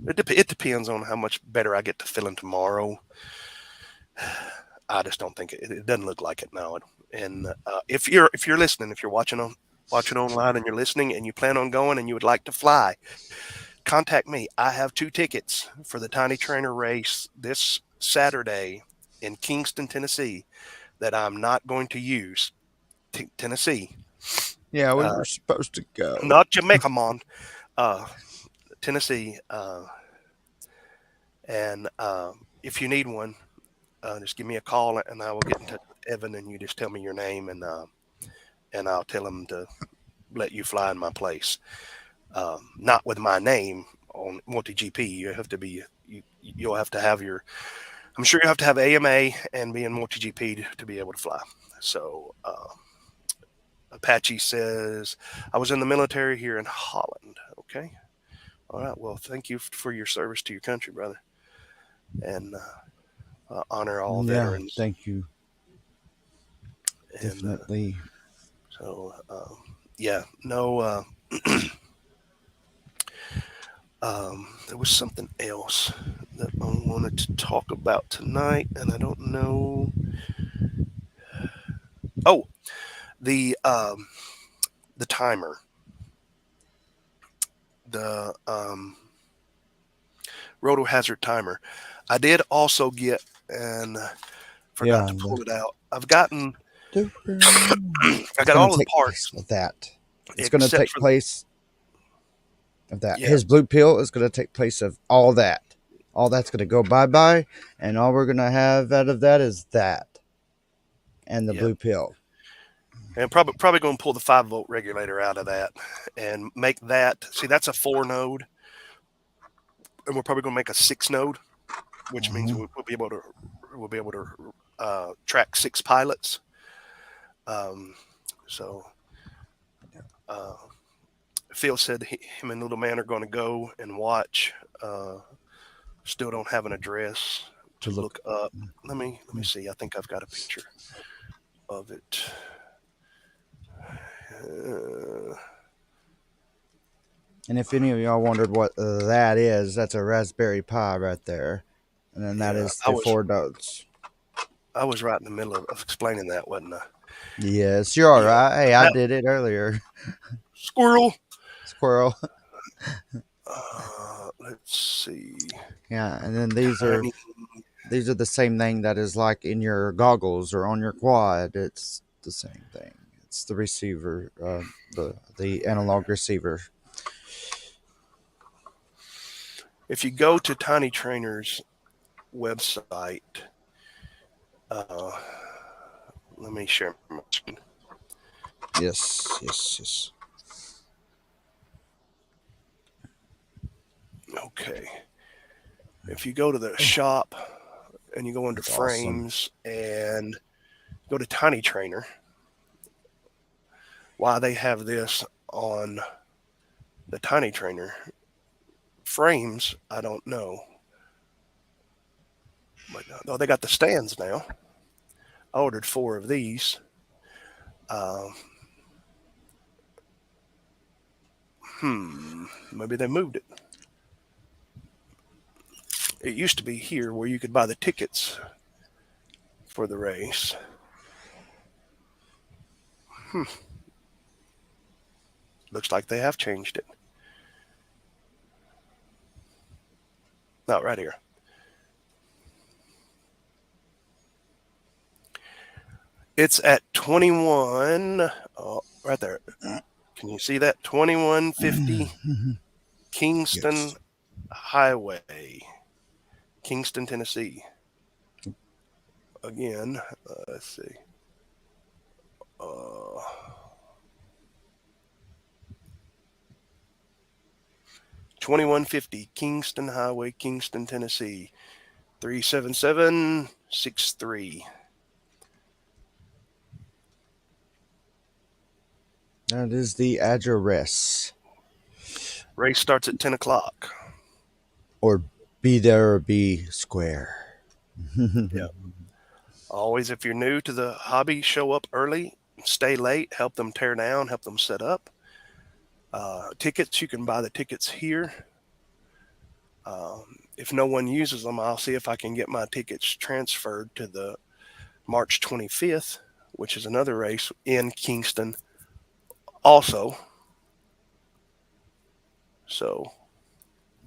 it depends on how much better I get to feeling tomorrow. I just don't think it doesn't look like it now. And if you're listening, if you're watching online and you're listening and you plan on going and you would like to fly, contact me. I have 2 tickets for the Tiny Trainer race this Saturday in Kingston, Tennessee, that I'm not going to use. Tennessee. Yeah, we were supposed to go. Not Jamaica, Mon. Tennessee. And if you need one, just give me a call and I will get in touch with Evan, and you just tell me your name and I'll tell him to let you fly in my place. Not with my name on MultiGP. You have to be. You'll have to have your. I'm sure you have to have AMA and be in MultiGP to be able to fly. So Apache says, I was in the military here in Holland. Okay. All right. Well, thank you for your service to your country, brother. And honor all veterans. Thank you. And, Definitely. So, yeah, no. There was something else that I wanted to talk about tonight, and I don't know. Oh, the timer, the roto hazard timer. I did also get, and forgot to pull it out. I've gotten. I got all of the parts of that. It's going to take place of that. Yeah. His blue pill is going to take place of all that. All that's going to go bye-bye, and all we're going to have out of that is that and the blue pill. And probably going to pull the 5-volt regulator out of that and make that. See, that's a 4-node, and we're probably going to make a 6-node, which means we'll be able to track 6 pilots. Phil said him and Little Man are going to go and watch. Still don't have an address to look up. Let me see. I think I've got a picture of it. And if any of y'all wondered what that is, that's a Raspberry Pi right there. And then that is the 4 nodes. I was right in the middle of explaining that, wasn't I? Yes, you're all right. Hey, I did it earlier. Squirrel. Let's see. Yeah, and then these are the same thing that is like in your goggles or on your quad. It's the same thing. It's the receiver, the analog receiver. If you go to Tiny Trainer's website, let me share my screen. Yes. Okay. If you go to the shop and you go into frames and go to Tiny Trainer, why they have this on the Tiny Trainer frames, I don't know. But no, they got the stands now. I ordered 4 of these. Maybe they moved it. It used to be here where you could buy the tickets for the race. Looks like they have changed it. Not right here. It's at 21. Oh, right there. Can you see that? 2150 Kingston Highway, Kingston, Tennessee. Again, let's see. 2150 Kingston Highway, Kingston, Tennessee. 37763. That is the address. Race starts at 10 o'clock. Or be there or be square. Yeah. Always, if you're new to the hobby, show up early, stay late, help them tear down, help them set up. Tickets, you can buy the tickets here. If no one uses them, I'll see if I can get my tickets transferred to the March 25th, which is another race in Kingston also. So.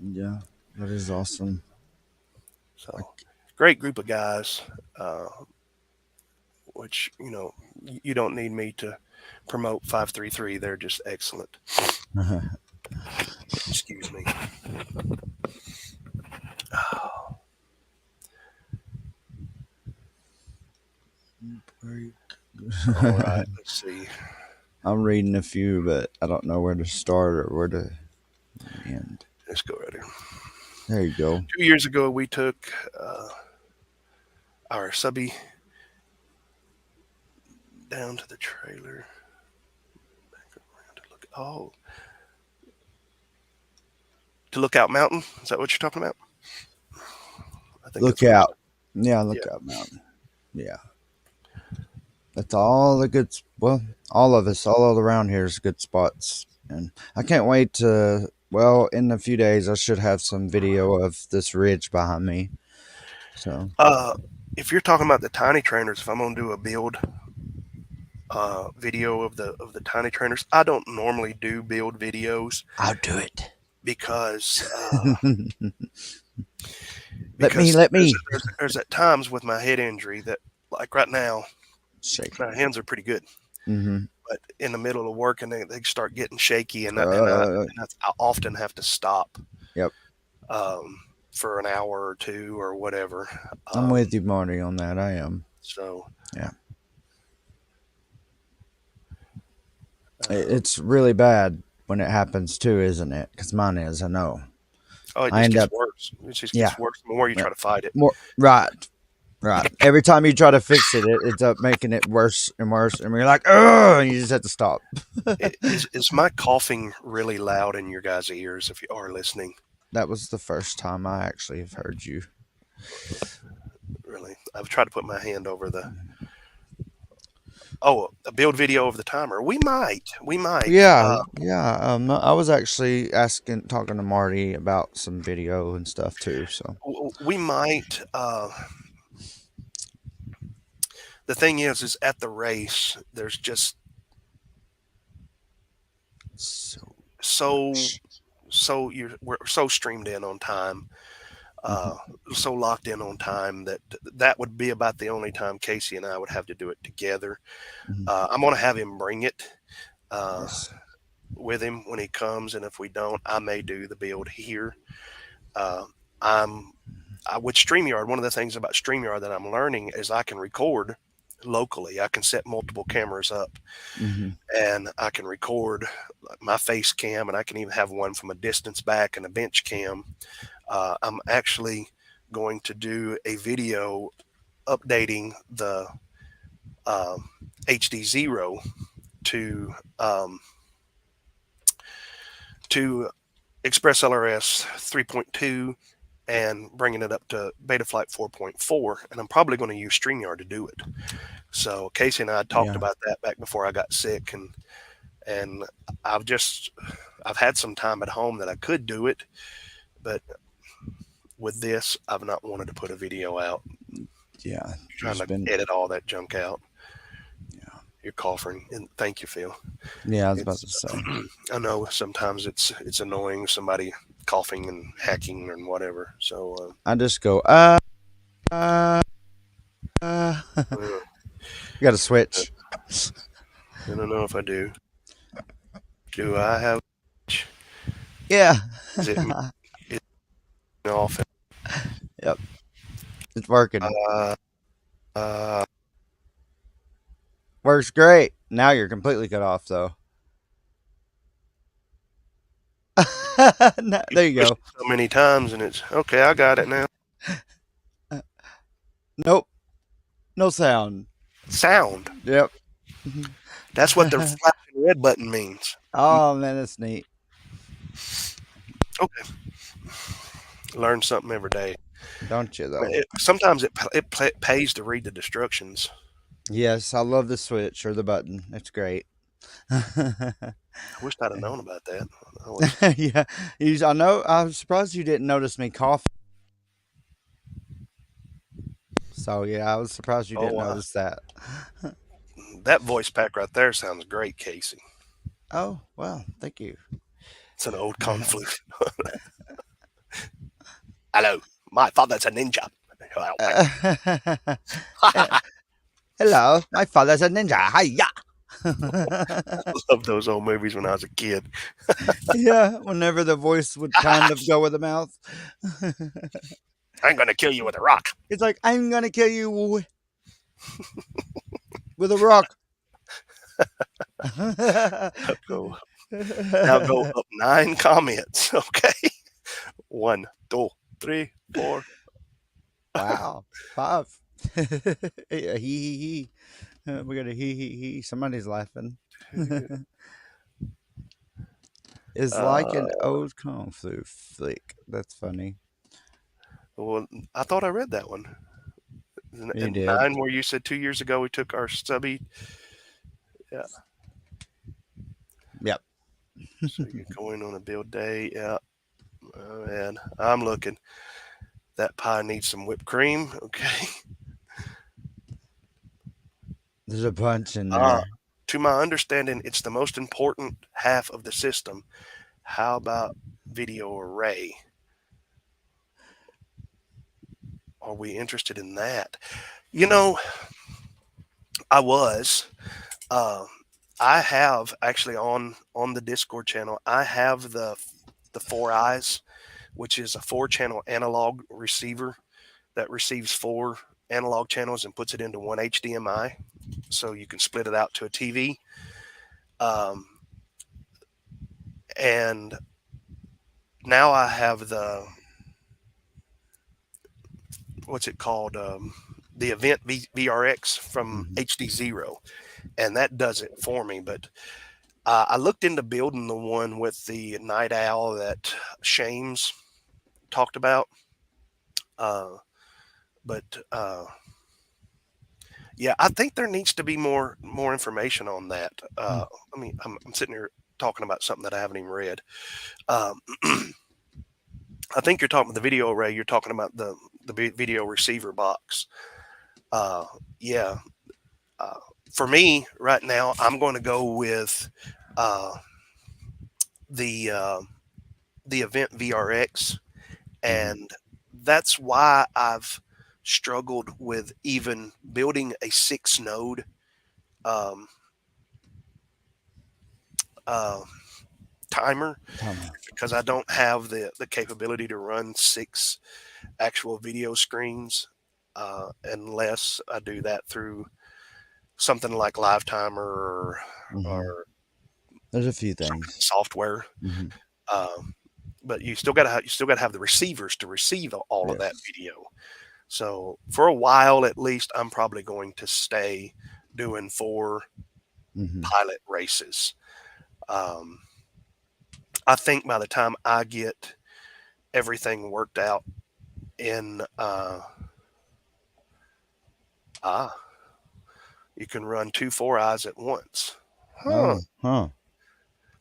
Yeah, that is awesome. So, great group of guys, which, you don't need me to promote 533. They're just excellent. Excuse me. All right, let's see. I'm reading a few, but I don't know where to start or where to end. Let's go right here. There you go. 2 years ago, we took our subby down to the trailer. Back around to look. To Lookout Mountain. Is that what you're talking about? I think Lookout. Yeah, Lookout Mountain. Yeah. That's all the good. Well, all of us, all around here is good spots, and I can't wait to Well, in a few days, I should have some video of this ridge behind me. So, If you're talking about the tiny trainers, if I'm gonna do a build video of the tiny trainers, I don't normally do build videos I'll do it. because Let me. There's at times with my head injury that, like right now, Shake. my hands are pretty good. Mm-hmm. But in the middle of working, they start getting shaky, and I often have to stop. Yep. For an hour or two or whatever. I'm with you, Marty, on that. I am. So yeah, it's really bad when it happens too, isn't it? Because mine is. I know. Oh, it just gets worse. It just gets worse the more you try to fight it. Right. Every time you try to fix it, it ends up making it worse and worse, and you're like, oh, and you just have to stop. Is my coughing really loud in your guys' ears if you are listening? That was the first time I actually have heard you. Really? I've tried to put my hand over the... Oh, a build video of the timer. We might. Yeah. I was actually talking to Marty about some video and stuff too. So we might. The thing is at the race, there's just we're so streamed in on time, so locked in on time that would be about the only time Casey and I would have to do it together. I'm going to have him bring it with him when he comes, and if we don't, I may do the build here. With StreamYard, one of the things about StreamYard that I'm learning is I can record locally. I can set multiple cameras up, and I can record my face cam, and I can even have one from a distance back and a bench cam. I'm actually going to do a video updating the HDzero to Express LRS 3.2 and bringing it up to Betaflight 4.4, and I'm probably going to use StreamYard to do it. So Casey and I talked about that back before I got sick, and I've had some time at home that I could do it, but with this, I've not wanted to put a video out. Yeah, trying to edit all that junk out. Yeah, you're coughing, and thank you, Phil. Yeah, I was about to say. I know sometimes it's annoying, somebody coughing and hacking and whatever. So I just go You got to switch. I don't know if I do. Do I have? Yeah. Is it off? Yep. It's working. Works great. Now you're completely cut off, though. No, there you go. So many times, and it's okay. I got it now. Nope. No sound. Sound. Yep. That's what the flashing red button means. Oh man, that's neat. Okay. Learn something every day. Don't you though? Sometimes it pays to read the instructions. Yes, I love the switch or the button. It's great. I wish I'd have known about that. Yeah, I know. I'm surprised you didn't notice me coughing. So yeah, I was surprised you didn't notice that. That voice pack right there sounds great, Casey. Oh well, thank you. It's an old conflict. Hello, my father's a ninja. Hello, my father's a ninja. Hiya. I love those old movies when I was a kid. Yeah, whenever the voice would kind of go with the mouth. I'm gonna kill you with a rock. It's like, I'm gonna kill you with a rock. Now go up 9 comments. Okay. 1, 2, 3, 4. Wow. 5. He. We got a he. Somebody's laughing. It's like an old kung fu flick. That's funny. Well, I thought I read that one. You did. 9, where you said 2 years ago we took our subby. Yeah. Yep. So you're going on a build day. Yeah. Oh, man, I'm looking. That pie needs some whipped cream. Okay. There's a bunch in there. To my understanding, it's the most important half of the system. How about video array? Are we interested in that? You know, I was. I have actually on the Discord channel. I have the 4i's, which is a 4-channel analog receiver that receives 4 analog channels and puts it into one HDMI, so you can split it out to a TV. And now I have the, what's it called? The Event VRX from HDzero, and that does it for me. But I looked into building the one with the Night Owl that Shames talked about. Yeah, I think there needs to be more information on that. I mean, I'm sitting here talking about something that I haven't even read. I think you're talking about the video array. You're talking about the video receiver box. Yeah. For me right now, I'm going to go with the Event VRX, and that's why I've struggled with even building a 6-node timer, because I don't have the capability to run 6 actual video screens unless I do that through something like LiveTimer or there's a few things software. But you still got to have the receivers to receive all of that video. So for a while, at least, I'm probably going to stay doing 4 pilot races. I think by the time I get everything worked out in you can run 2 4i's at once.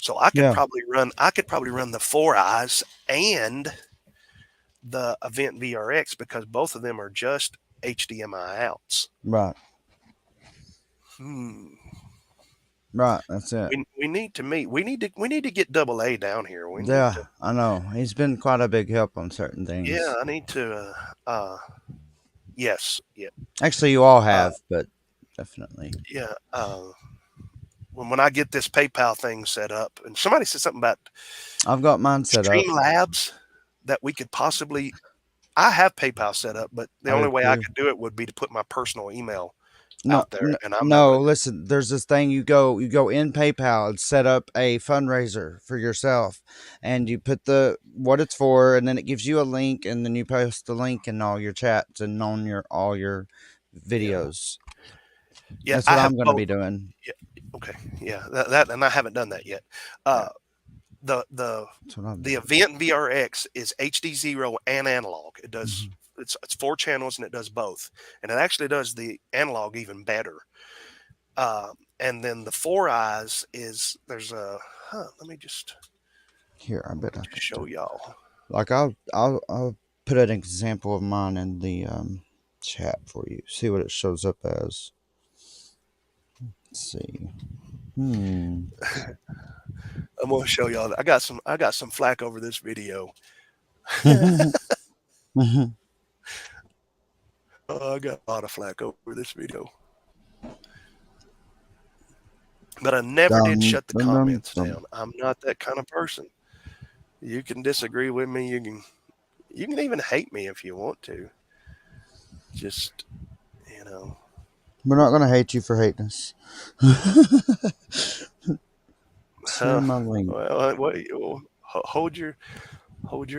So I could probably run the 4i's and the Event VRX, because both of them are just HDMI outs. Right. Right, that's it. We need to meet. We need to get Double A down here. I know. He's been quite a big help on certain things. Yeah, I need to. Yes. Yeah. Actually, you all have, but definitely. Yeah. When I get this PayPal thing set up, and somebody said something about, I've got mine set up. Streamlabs, that we could possibly. I have PayPal set up, but the only way I could do it would be to put my personal email out there. And listen, there's this thing you go in PayPal and set up a fundraiser for yourself, and you put what it's for, and then it gives you a link, and then you post the link in all your chats and on all your videos. Yeah, that's what I'm going to be doing. Yeah. Okay. Yeah, that and I haven't done that yet. The Event VRX is HDzero and analog. It does it's 4 channels, and it does both, and it actually does the analog even better. And then the 4i's is there's a let me just here. I bet I can show y'all. Like I'll put an example of mine in the chat for you. See what it shows up as. Let's see. I'm gonna show y'all. I got some flack over this video. I got a lot of flack over this video, but I never did shut the comments down. I'm not that kind of person. You can disagree with me. You can even hate me if you want to. Just, we're not going to hate you for hating us. Well, hold your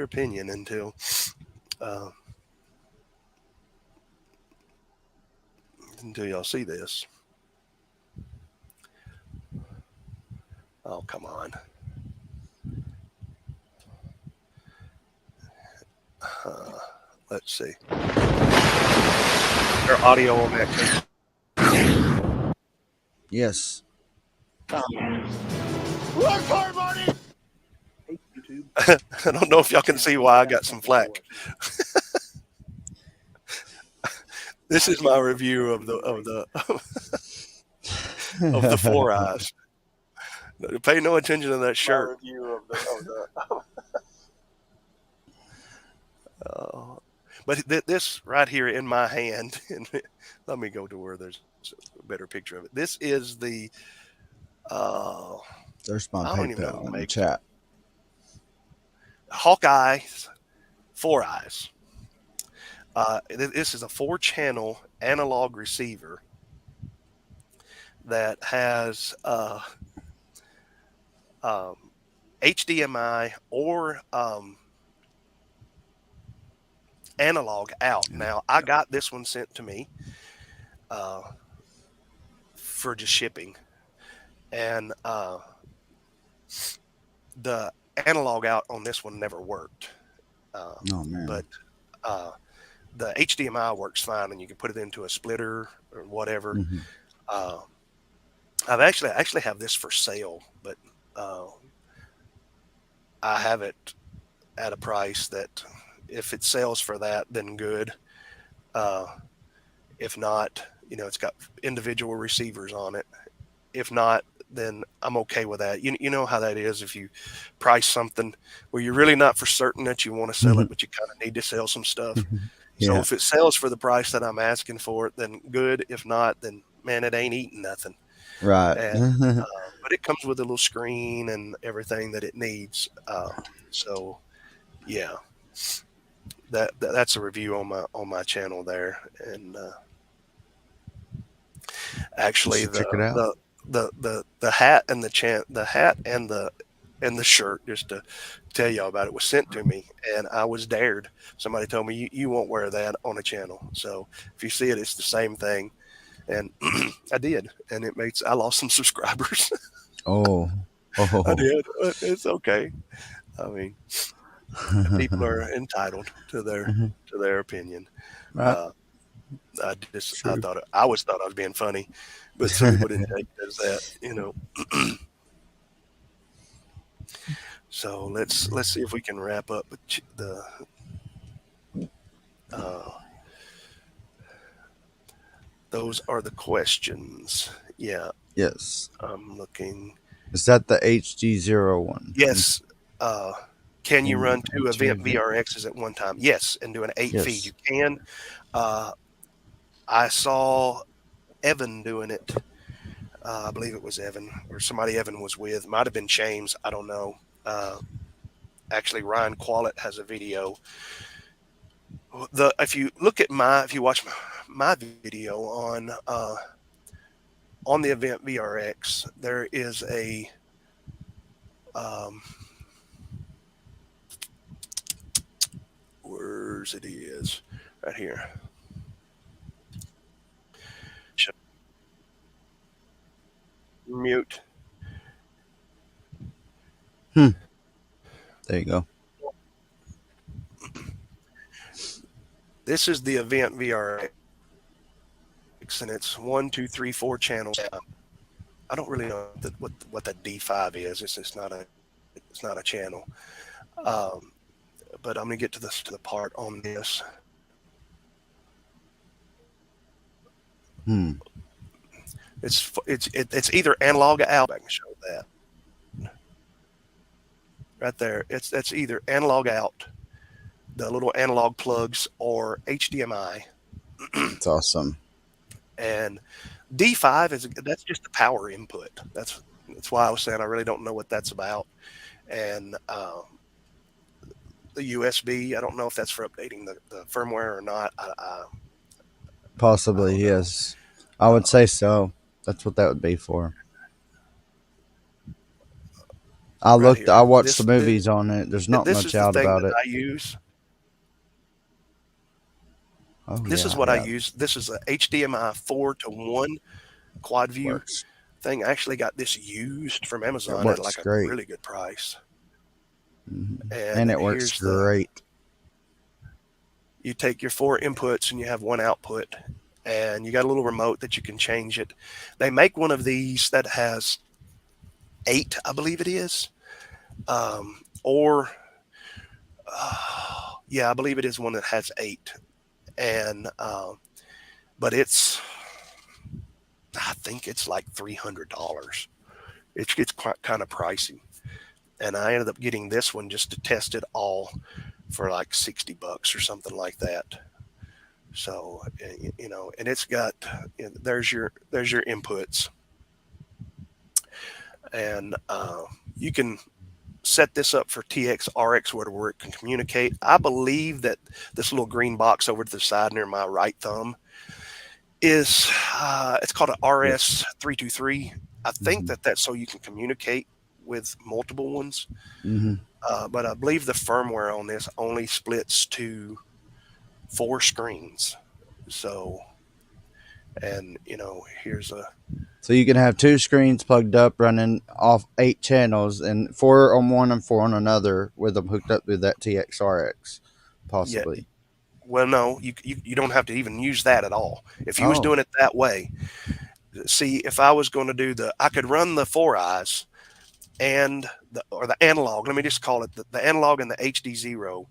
opinion until y'all see this. Oh, come on. Let's see. Their audio on that too. Yes. Work hard, Marty! I don't know if y'all can see why I got some flack. This is my review of the of the Four Eyes. Pay no attention to that shirt. But this right here in my hand, and let me go to where there's a better picture of it. This is the There's my I don't even know PayPal who in the makes chat. Hawkeye Four Eyes. This is a 4-channel analog receiver that has HDMI or analog out. Now, I got this one sent to me for just shipping, and the analog out on this one never worked. Oh man! But the HDMI works fine, and you can put it into a splitter or whatever. Mm-hmm. I actually have this for sale, but I have it at a price that if it sells for that, then good. If not, it's got individual receivers on it. If not, then I'm okay with that. You know how that is if you price something where you're really not for certain that you want to sell it, but you kind of need to sell some stuff. So Yeah. if it sells for the price that I'm asking for it, then good. If not, then man, it ain't eating nothing. Right. And, but it comes with a little screen and everything that it needs. So yeah, that's a review on my channel there. And actually check it out. the hat and the hat and the shirt, just to tell y'all about it, was sent to me, and I was dared. Somebody told me you won't wear that on a channel. So if you see it, it's the same thing. And I did, and I lost some subscribers. Oh. I did. It's okay. I mean, people are entitled to their opinion. Right. I always thought I was being funny, but some people didn't take it as that, So let's see if we can wrap up with those are the questions. Yeah. Yes. I'm looking. Is that the HDzero one? Yes. Can you run 2 event VRXs at one time? Yes, and do an 8 feed. You can. I saw Evan doing it. I believe it was Evan, or somebody Evan was with. Might have been James. I don't know. Actually, Ryan Quallett has a video. If you watch my video on the event VRX, there is a where's it is right here. Mute. There you go. This is the event VRX, and it's 1, 2, 3, 4 channels. I don't really know what that D5 is. It's not a channel. But I'm gonna get to the part on this. It's either analog or out. I can show that right there. That's either analog out, the little analog plugs, or HDMI. It's awesome. And D5 that's just the power input. That's why I was saying I really don't know what that's about. And the USB, I don't know if that's for updating the firmware or not. Possibly, yes. I would say so. That's what that would be for. I watched the movies on it. There's not much out about it. I use. This is what I use. This is a HDMI 4-to-1 quad view thing. I actually got this used from Amazon at like a really good price. And it works great. You take your 4 inputs and you have 1 output, and you got a little remote that you can change it. They make one of these that has 8, I believe it is. or yeah, I believe it is one that has 8, and but I think it's like $300. It gets quite kind of pricey, and I ended up getting this one just to test it all for like $60 or something like that. So and it's got there's your inputs, and you can set this up for TX RX where it can communicate. I believe that this little green box over to the side near my right thumb is it's called an RS323. I think that's so you can communicate with multiple ones. But I believe the firmware on this only splits to 4 screens. So, and here's a. So you can have 2 screens plugged up running off 8 channels, and 4 on one and 4 on another with them hooked up with that TXRX, possibly. Yeah. Well, no, you don't have to even use that at all. If you was doing it that way, see, if I was going to do I could run the 4 eyes and the analog. Let me just call it the analog and the HDzero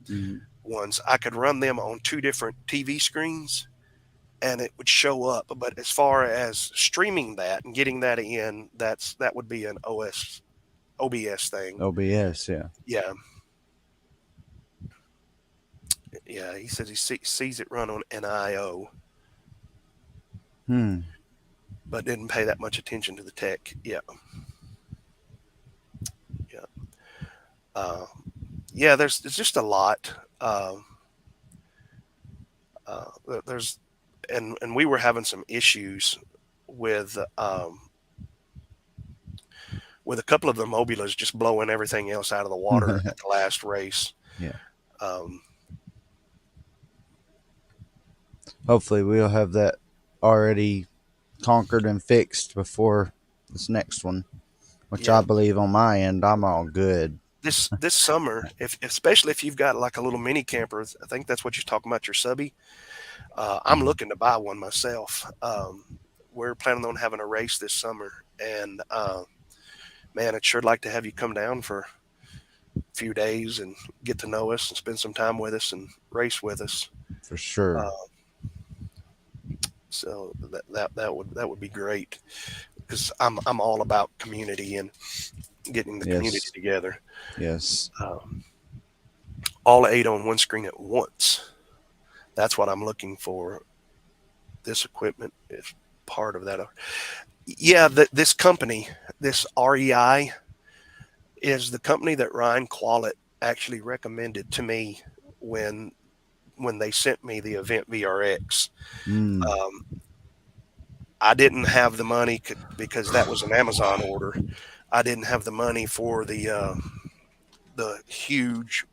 ones. I could run them on 2 different TV screens, and it would show up. But as far as streaming that and getting that in, that would be an OBS thing. OBS, yeah. Yeah. Yeah, he says he sees it run on NIO. But didn't pay that much attention to the tech. Yeah. Yeah. There's just a lot. There's and we were having some issues with a couple of the Mobulas just blowing everything else out of the water at the last race. Yeah. Hopefully we'll have that already conquered and fixed before this next one, which I believe on my end I'm all good. This summer, especially if you've got like a little mini camper, I think that's what you're talking about, your subby. I'm looking to buy one myself. We're planning on having a race this summer, and man, I'd sure like to have you come down for a few days and get to know us and spend some time with us and race with us. For sure. So that would be great, because I'm all about community and getting the community together. Yes. All 8 on one screen at once. That's what I'm looking for. This equipment is part of that. Yeah, this company, this REI, is the company that Ryan Qualit actually recommended to me when they sent me the Event VRX. I didn't have the money because that was an Amazon order. I didn't have the money for the huge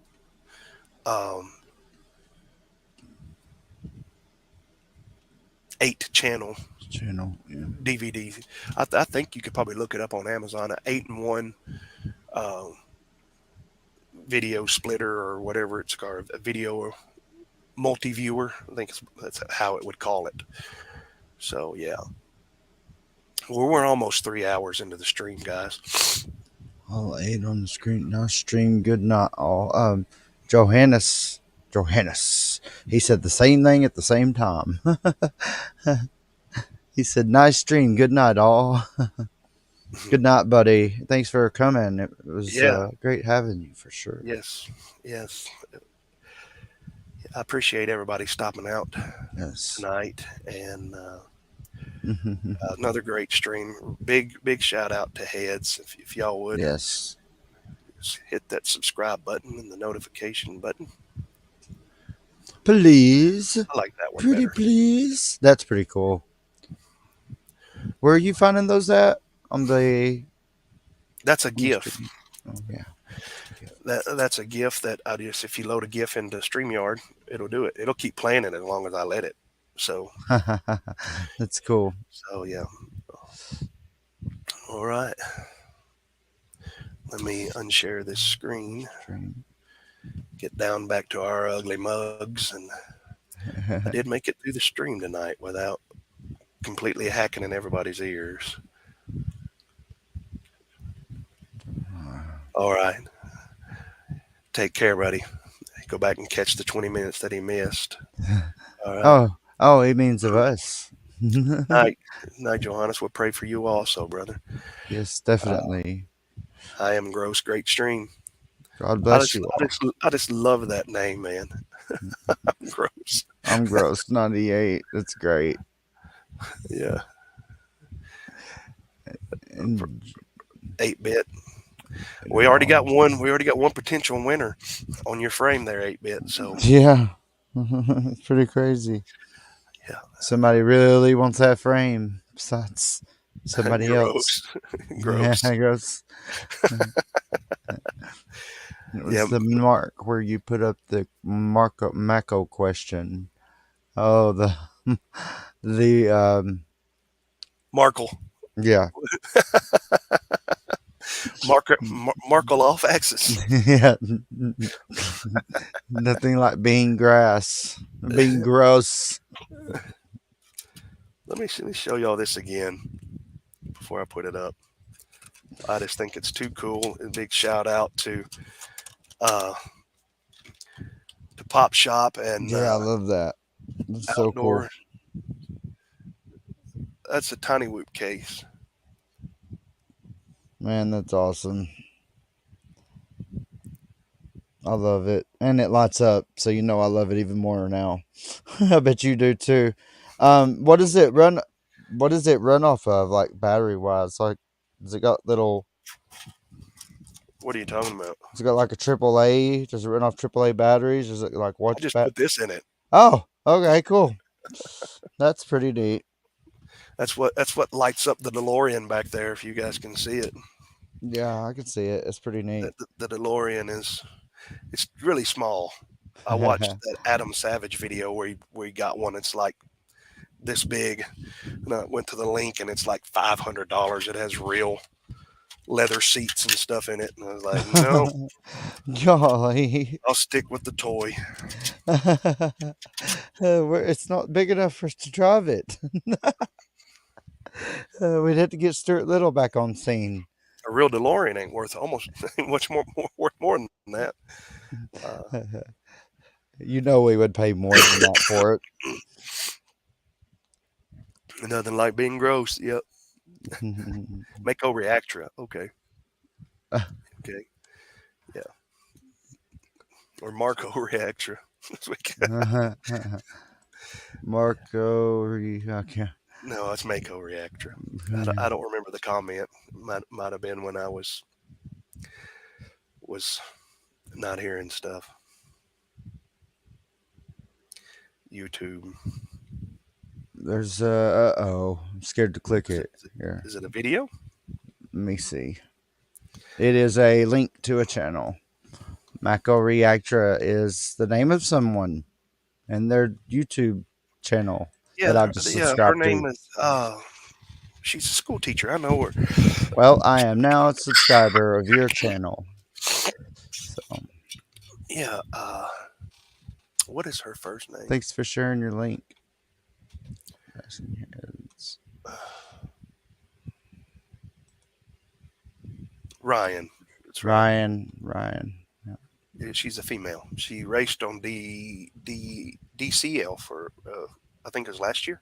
8-channel DVD. I think you could probably look it up on Amazon. An 8-in-1 video splitter or whatever it's called, a video multi-viewer. I think that's how it would call it. So yeah. Well, we're almost 3 hours into the stream, guys. All 8 on the screen. Now stream good night all. Johannes, he said the same thing at the same time. He said, nice stream. Good night all. Good night, buddy. Thanks for coming. It was great having you, for sure. Yes. I appreciate everybody stopping out tonight, and another great stream. Big shout out to Heads, if y'all would. Yes. Just hit that subscribe button and the notification button. Please. I like that one Pretty better. please. That's pretty cool. Where are you finding those at? On the... That's a GIF. Oh, yeah. That's a GIF that I just, if you load a GIF into StreamYard, it'll do it. It'll keep playing it as long as I let it. So that's cool. So yeah. All right. Let me unshare this screen. Get down back to our ugly mugs, and I did make it through the stream tonight without completely hacking in everybody's ears. All right. Take care, buddy. Go back and catch the 20 minutes that he missed. All right. Oh, he means of us. Night, Johannes. We'll pray for you also, brother. Yes, definitely. I am Gross Great Stream. God bless you all. I just love that name, man. I'm Gross. I'm Gross 98. That's great. Yeah. And 8-bit. We already got one. We already got one potential winner on your frame there, 8-bit. So yeah, it's pretty crazy. Yeah. Somebody really wants that frame. Besides somebody else. Gross. Yeah, gross. It was the mark where you put up the Mako question. Oh, the Markle. Yeah. Markle off axis. Yeah. Nothing like being gross. Let me show y'all this again before I put it up. I just think it's too cool. A big shout out to Pop Shop and I love that. That's so cool. That's a Tiny Whoop case. Man, that's awesome. I love it. And it lights up, so you know I love it even more now. I bet you do too. What does it run off of, like battery wise? Like, does it got little What are you talking about? Has it got like a AAA? Does it run off AAA batteries? Is it like what? I just put this in it. Oh, okay, cool. That's pretty neat. That's what lights up the DeLorean back there. If you guys can see it. Yeah, I can see it. It's pretty neat. The DeLorean it's really small. I watched that Adam Savage video where he got one. It's like this big, and I went to the link and it's like $500. It has real leather seats and stuff in it, and I was like, no, golly, I'll stick with the toy. It's not big enough for us to drive it. We'd have to get Stuart Little back on scene. A real DeLorean ain't worth much worth more than that. You know we would pay more than that for it. Nothing like being gross. Yep. Mako Reactra. Okay. Okay. Yeah. Or Marco Reactra. Marco Reactra. No, it's Mako Reactra. I don't remember the comment. Might have been when I was not hearing stuff. YouTube. There's I'm scared to click it. Here. Is it a video? Let me see. It is a link to a channel. Mako Reactra is the name of someone and their YouTube channel that I've just subscribed to. Her name is she's a school teacher. I know her. Well, I am now a subscriber of your channel. So yeah, what is her first name? Thanks for sharing your link. Ryan. It's Ryan. Yeah. She's a female. She raced on DCL for I think it was last year.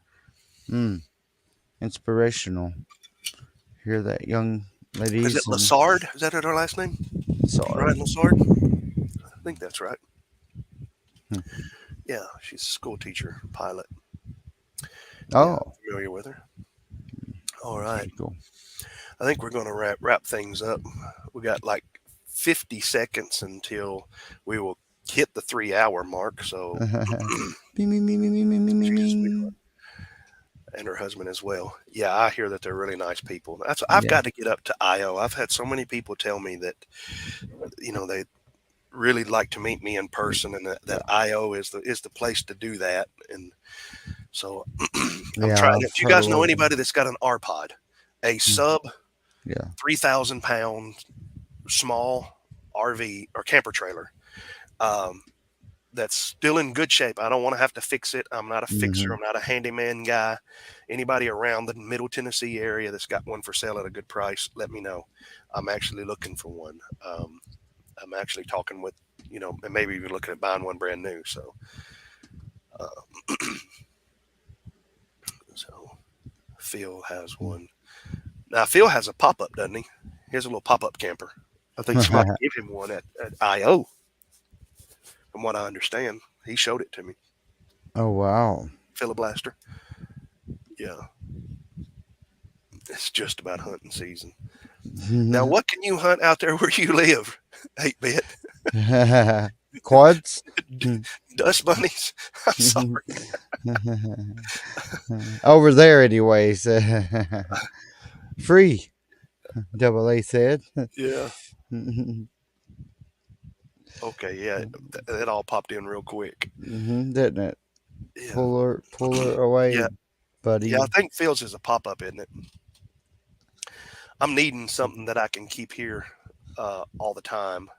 Inspirational. Hear that, young ladies? Is it Lassard? Is that her last name? Lassard. Ryan Lassard? I think that's right. Yeah, she's a school teacher, pilot. Oh. Yeah, familiar with her. All right. Cool. I think we're going to wrap things up. We got like 50 seconds until we will hit the 3-hour mark. So, and her husband as well. Yeah, I hear that they're really nice people. I've got to get up to IO. I've had so many people tell me that, they really like to meet me in person, and that IO is the place to do that. And so I'm trying. If you guys know anybody that's got an RPod, a sub 3,000 pound small RV or camper trailer, that's still in good shape. I don't want to have to fix it. I'm not a fixer. I'm not a handyman guy. Anybody around the Middle Tennessee area that's got one for sale at a good price, let me know. I'm actually looking for one. I'm actually talking with, you know, and maybe even looking at buying one brand new. So, so Phil has one. Now Phil has a pop up, doesn't he? Here's a little pop up camper. I think somebody gave him one at IO. From what I understand, he showed it to me. Oh wow. Philiblaster. Yeah. It's just about hunting season. Now, what can you hunt out there where you live? 8-bit. Quads? Dust bunnies? I'm sorry. Over there, anyways. Free. Double A said. Yeah. Okay, yeah. That all popped in real quick. Didn't it? Yeah. Pull her away, Yeah. buddy. Yeah, I think Phil's is a pop up, isn't it? I'm needing something that I can keep here all the time.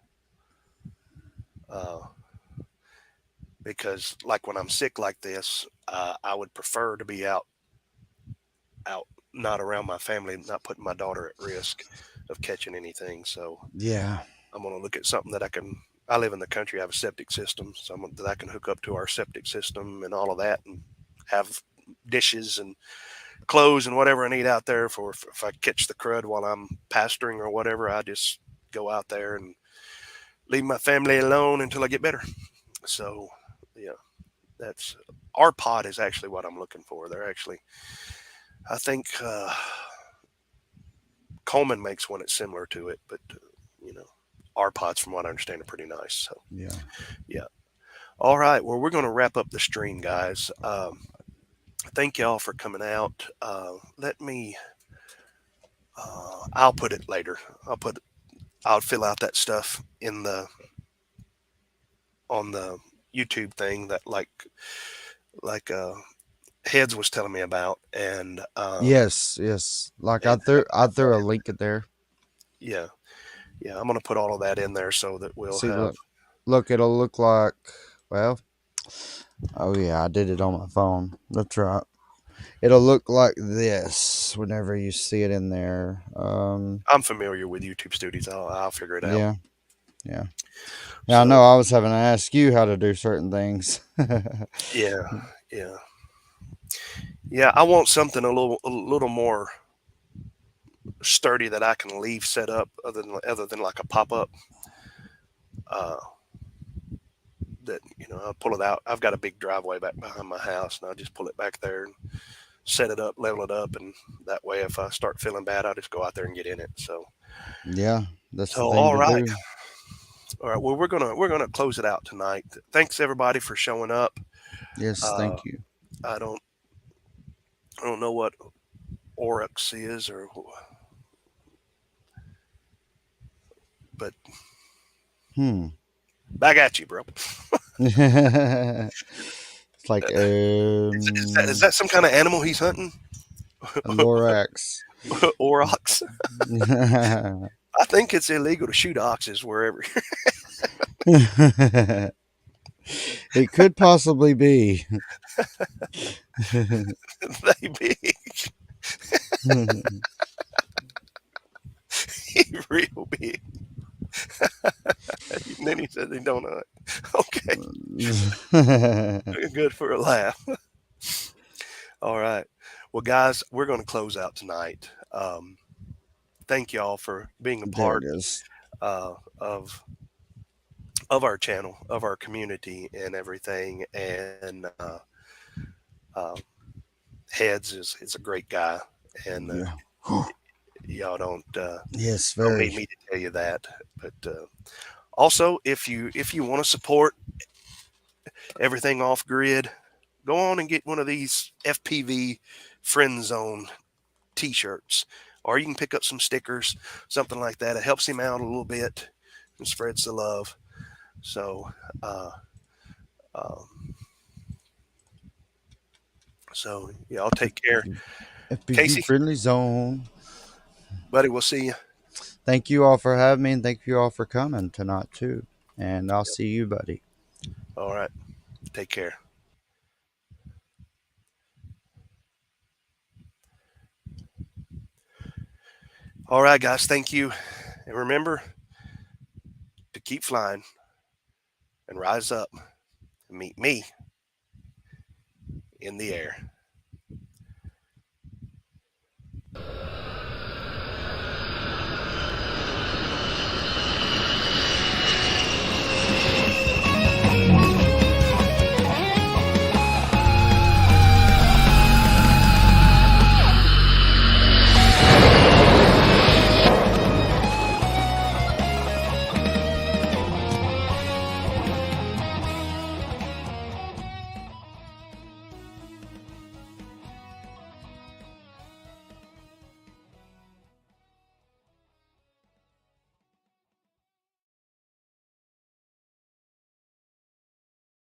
Because like when I'm sick like this, I would prefer to be out, not around my family, not putting my daughter at risk of catching anything. So Yeah. I'm going to look at something that I live in the country, I have a septic system, so that I can hook up to our septic system and all of that and have dishes and clothes and whatever I need out there for if I catch the crud while I'm pastoring or whatever, I just go out there and leave my family alone until I get better. So, yeah, that's our pod is actually what I'm looking for. They're actually, I think Coleman makes one that's similar to it, but you know, our pods, from what I understand, are pretty nice. So, yeah. All right. Well, we're going to wrap up the stream, guys. Thank y'all for coming out. Let me. I'll put it later. I'll fill out that stuff on the YouTube thing that like Heads was telling me about, and yes. Like I threw a link in there. Yeah, I'm gonna put all of that in there so that we'll have. Look, it'll look like. Well, oh yeah, I did it on my phone. That's right. It'll look like this whenever you see it in there. I'm familiar with YouTube Studios. I'll figure it out. Yeah. I know. I was having to ask you how to do certain things. Yeah. I want something a little more sturdy that I can leave set up, other than like a pop up. That I'll pull it out. I've got a big driveway back behind my house, and I'll just pull it back there and set it up, level it up, and that way, if I start feeling bad, I'll just go out there and get in it. So, yeah, that's the thing all to right. do. All right. Well, we're gonna close it out tonight. Thanks everybody for showing up. Yes, thank you. I don't know what RX is but back at you, bro. It's like is that some kind of animal he's hunting? An Lorax. Aurochs. I think it's illegal to shoot oxes wherever. It could possibly be. They big. He's real big. And then he said they don't hunt. Okay. Good for a laugh. All right. Well, guys, we're going to close out tonight. Thank y'all for being a part of our channel, of our community, and everything. And Heads is a great guy, and y'all don't don't need me to tell you that. But also, if you want to support everything off grid, go on and get one of these FPV Friend Zone T-shirts, or you can pick up some stickers, something like that. It helps him out a little bit and spreads the love. So, y'all take care. FPV Casey, Friendly Zone. Buddy, we'll see you. Thank you all for having me, and thank you all for coming tonight too. And I'll see you, buddy. All right. Take care. All right, guys. Thank you. And remember to keep flying. and rise up and meet me in the air.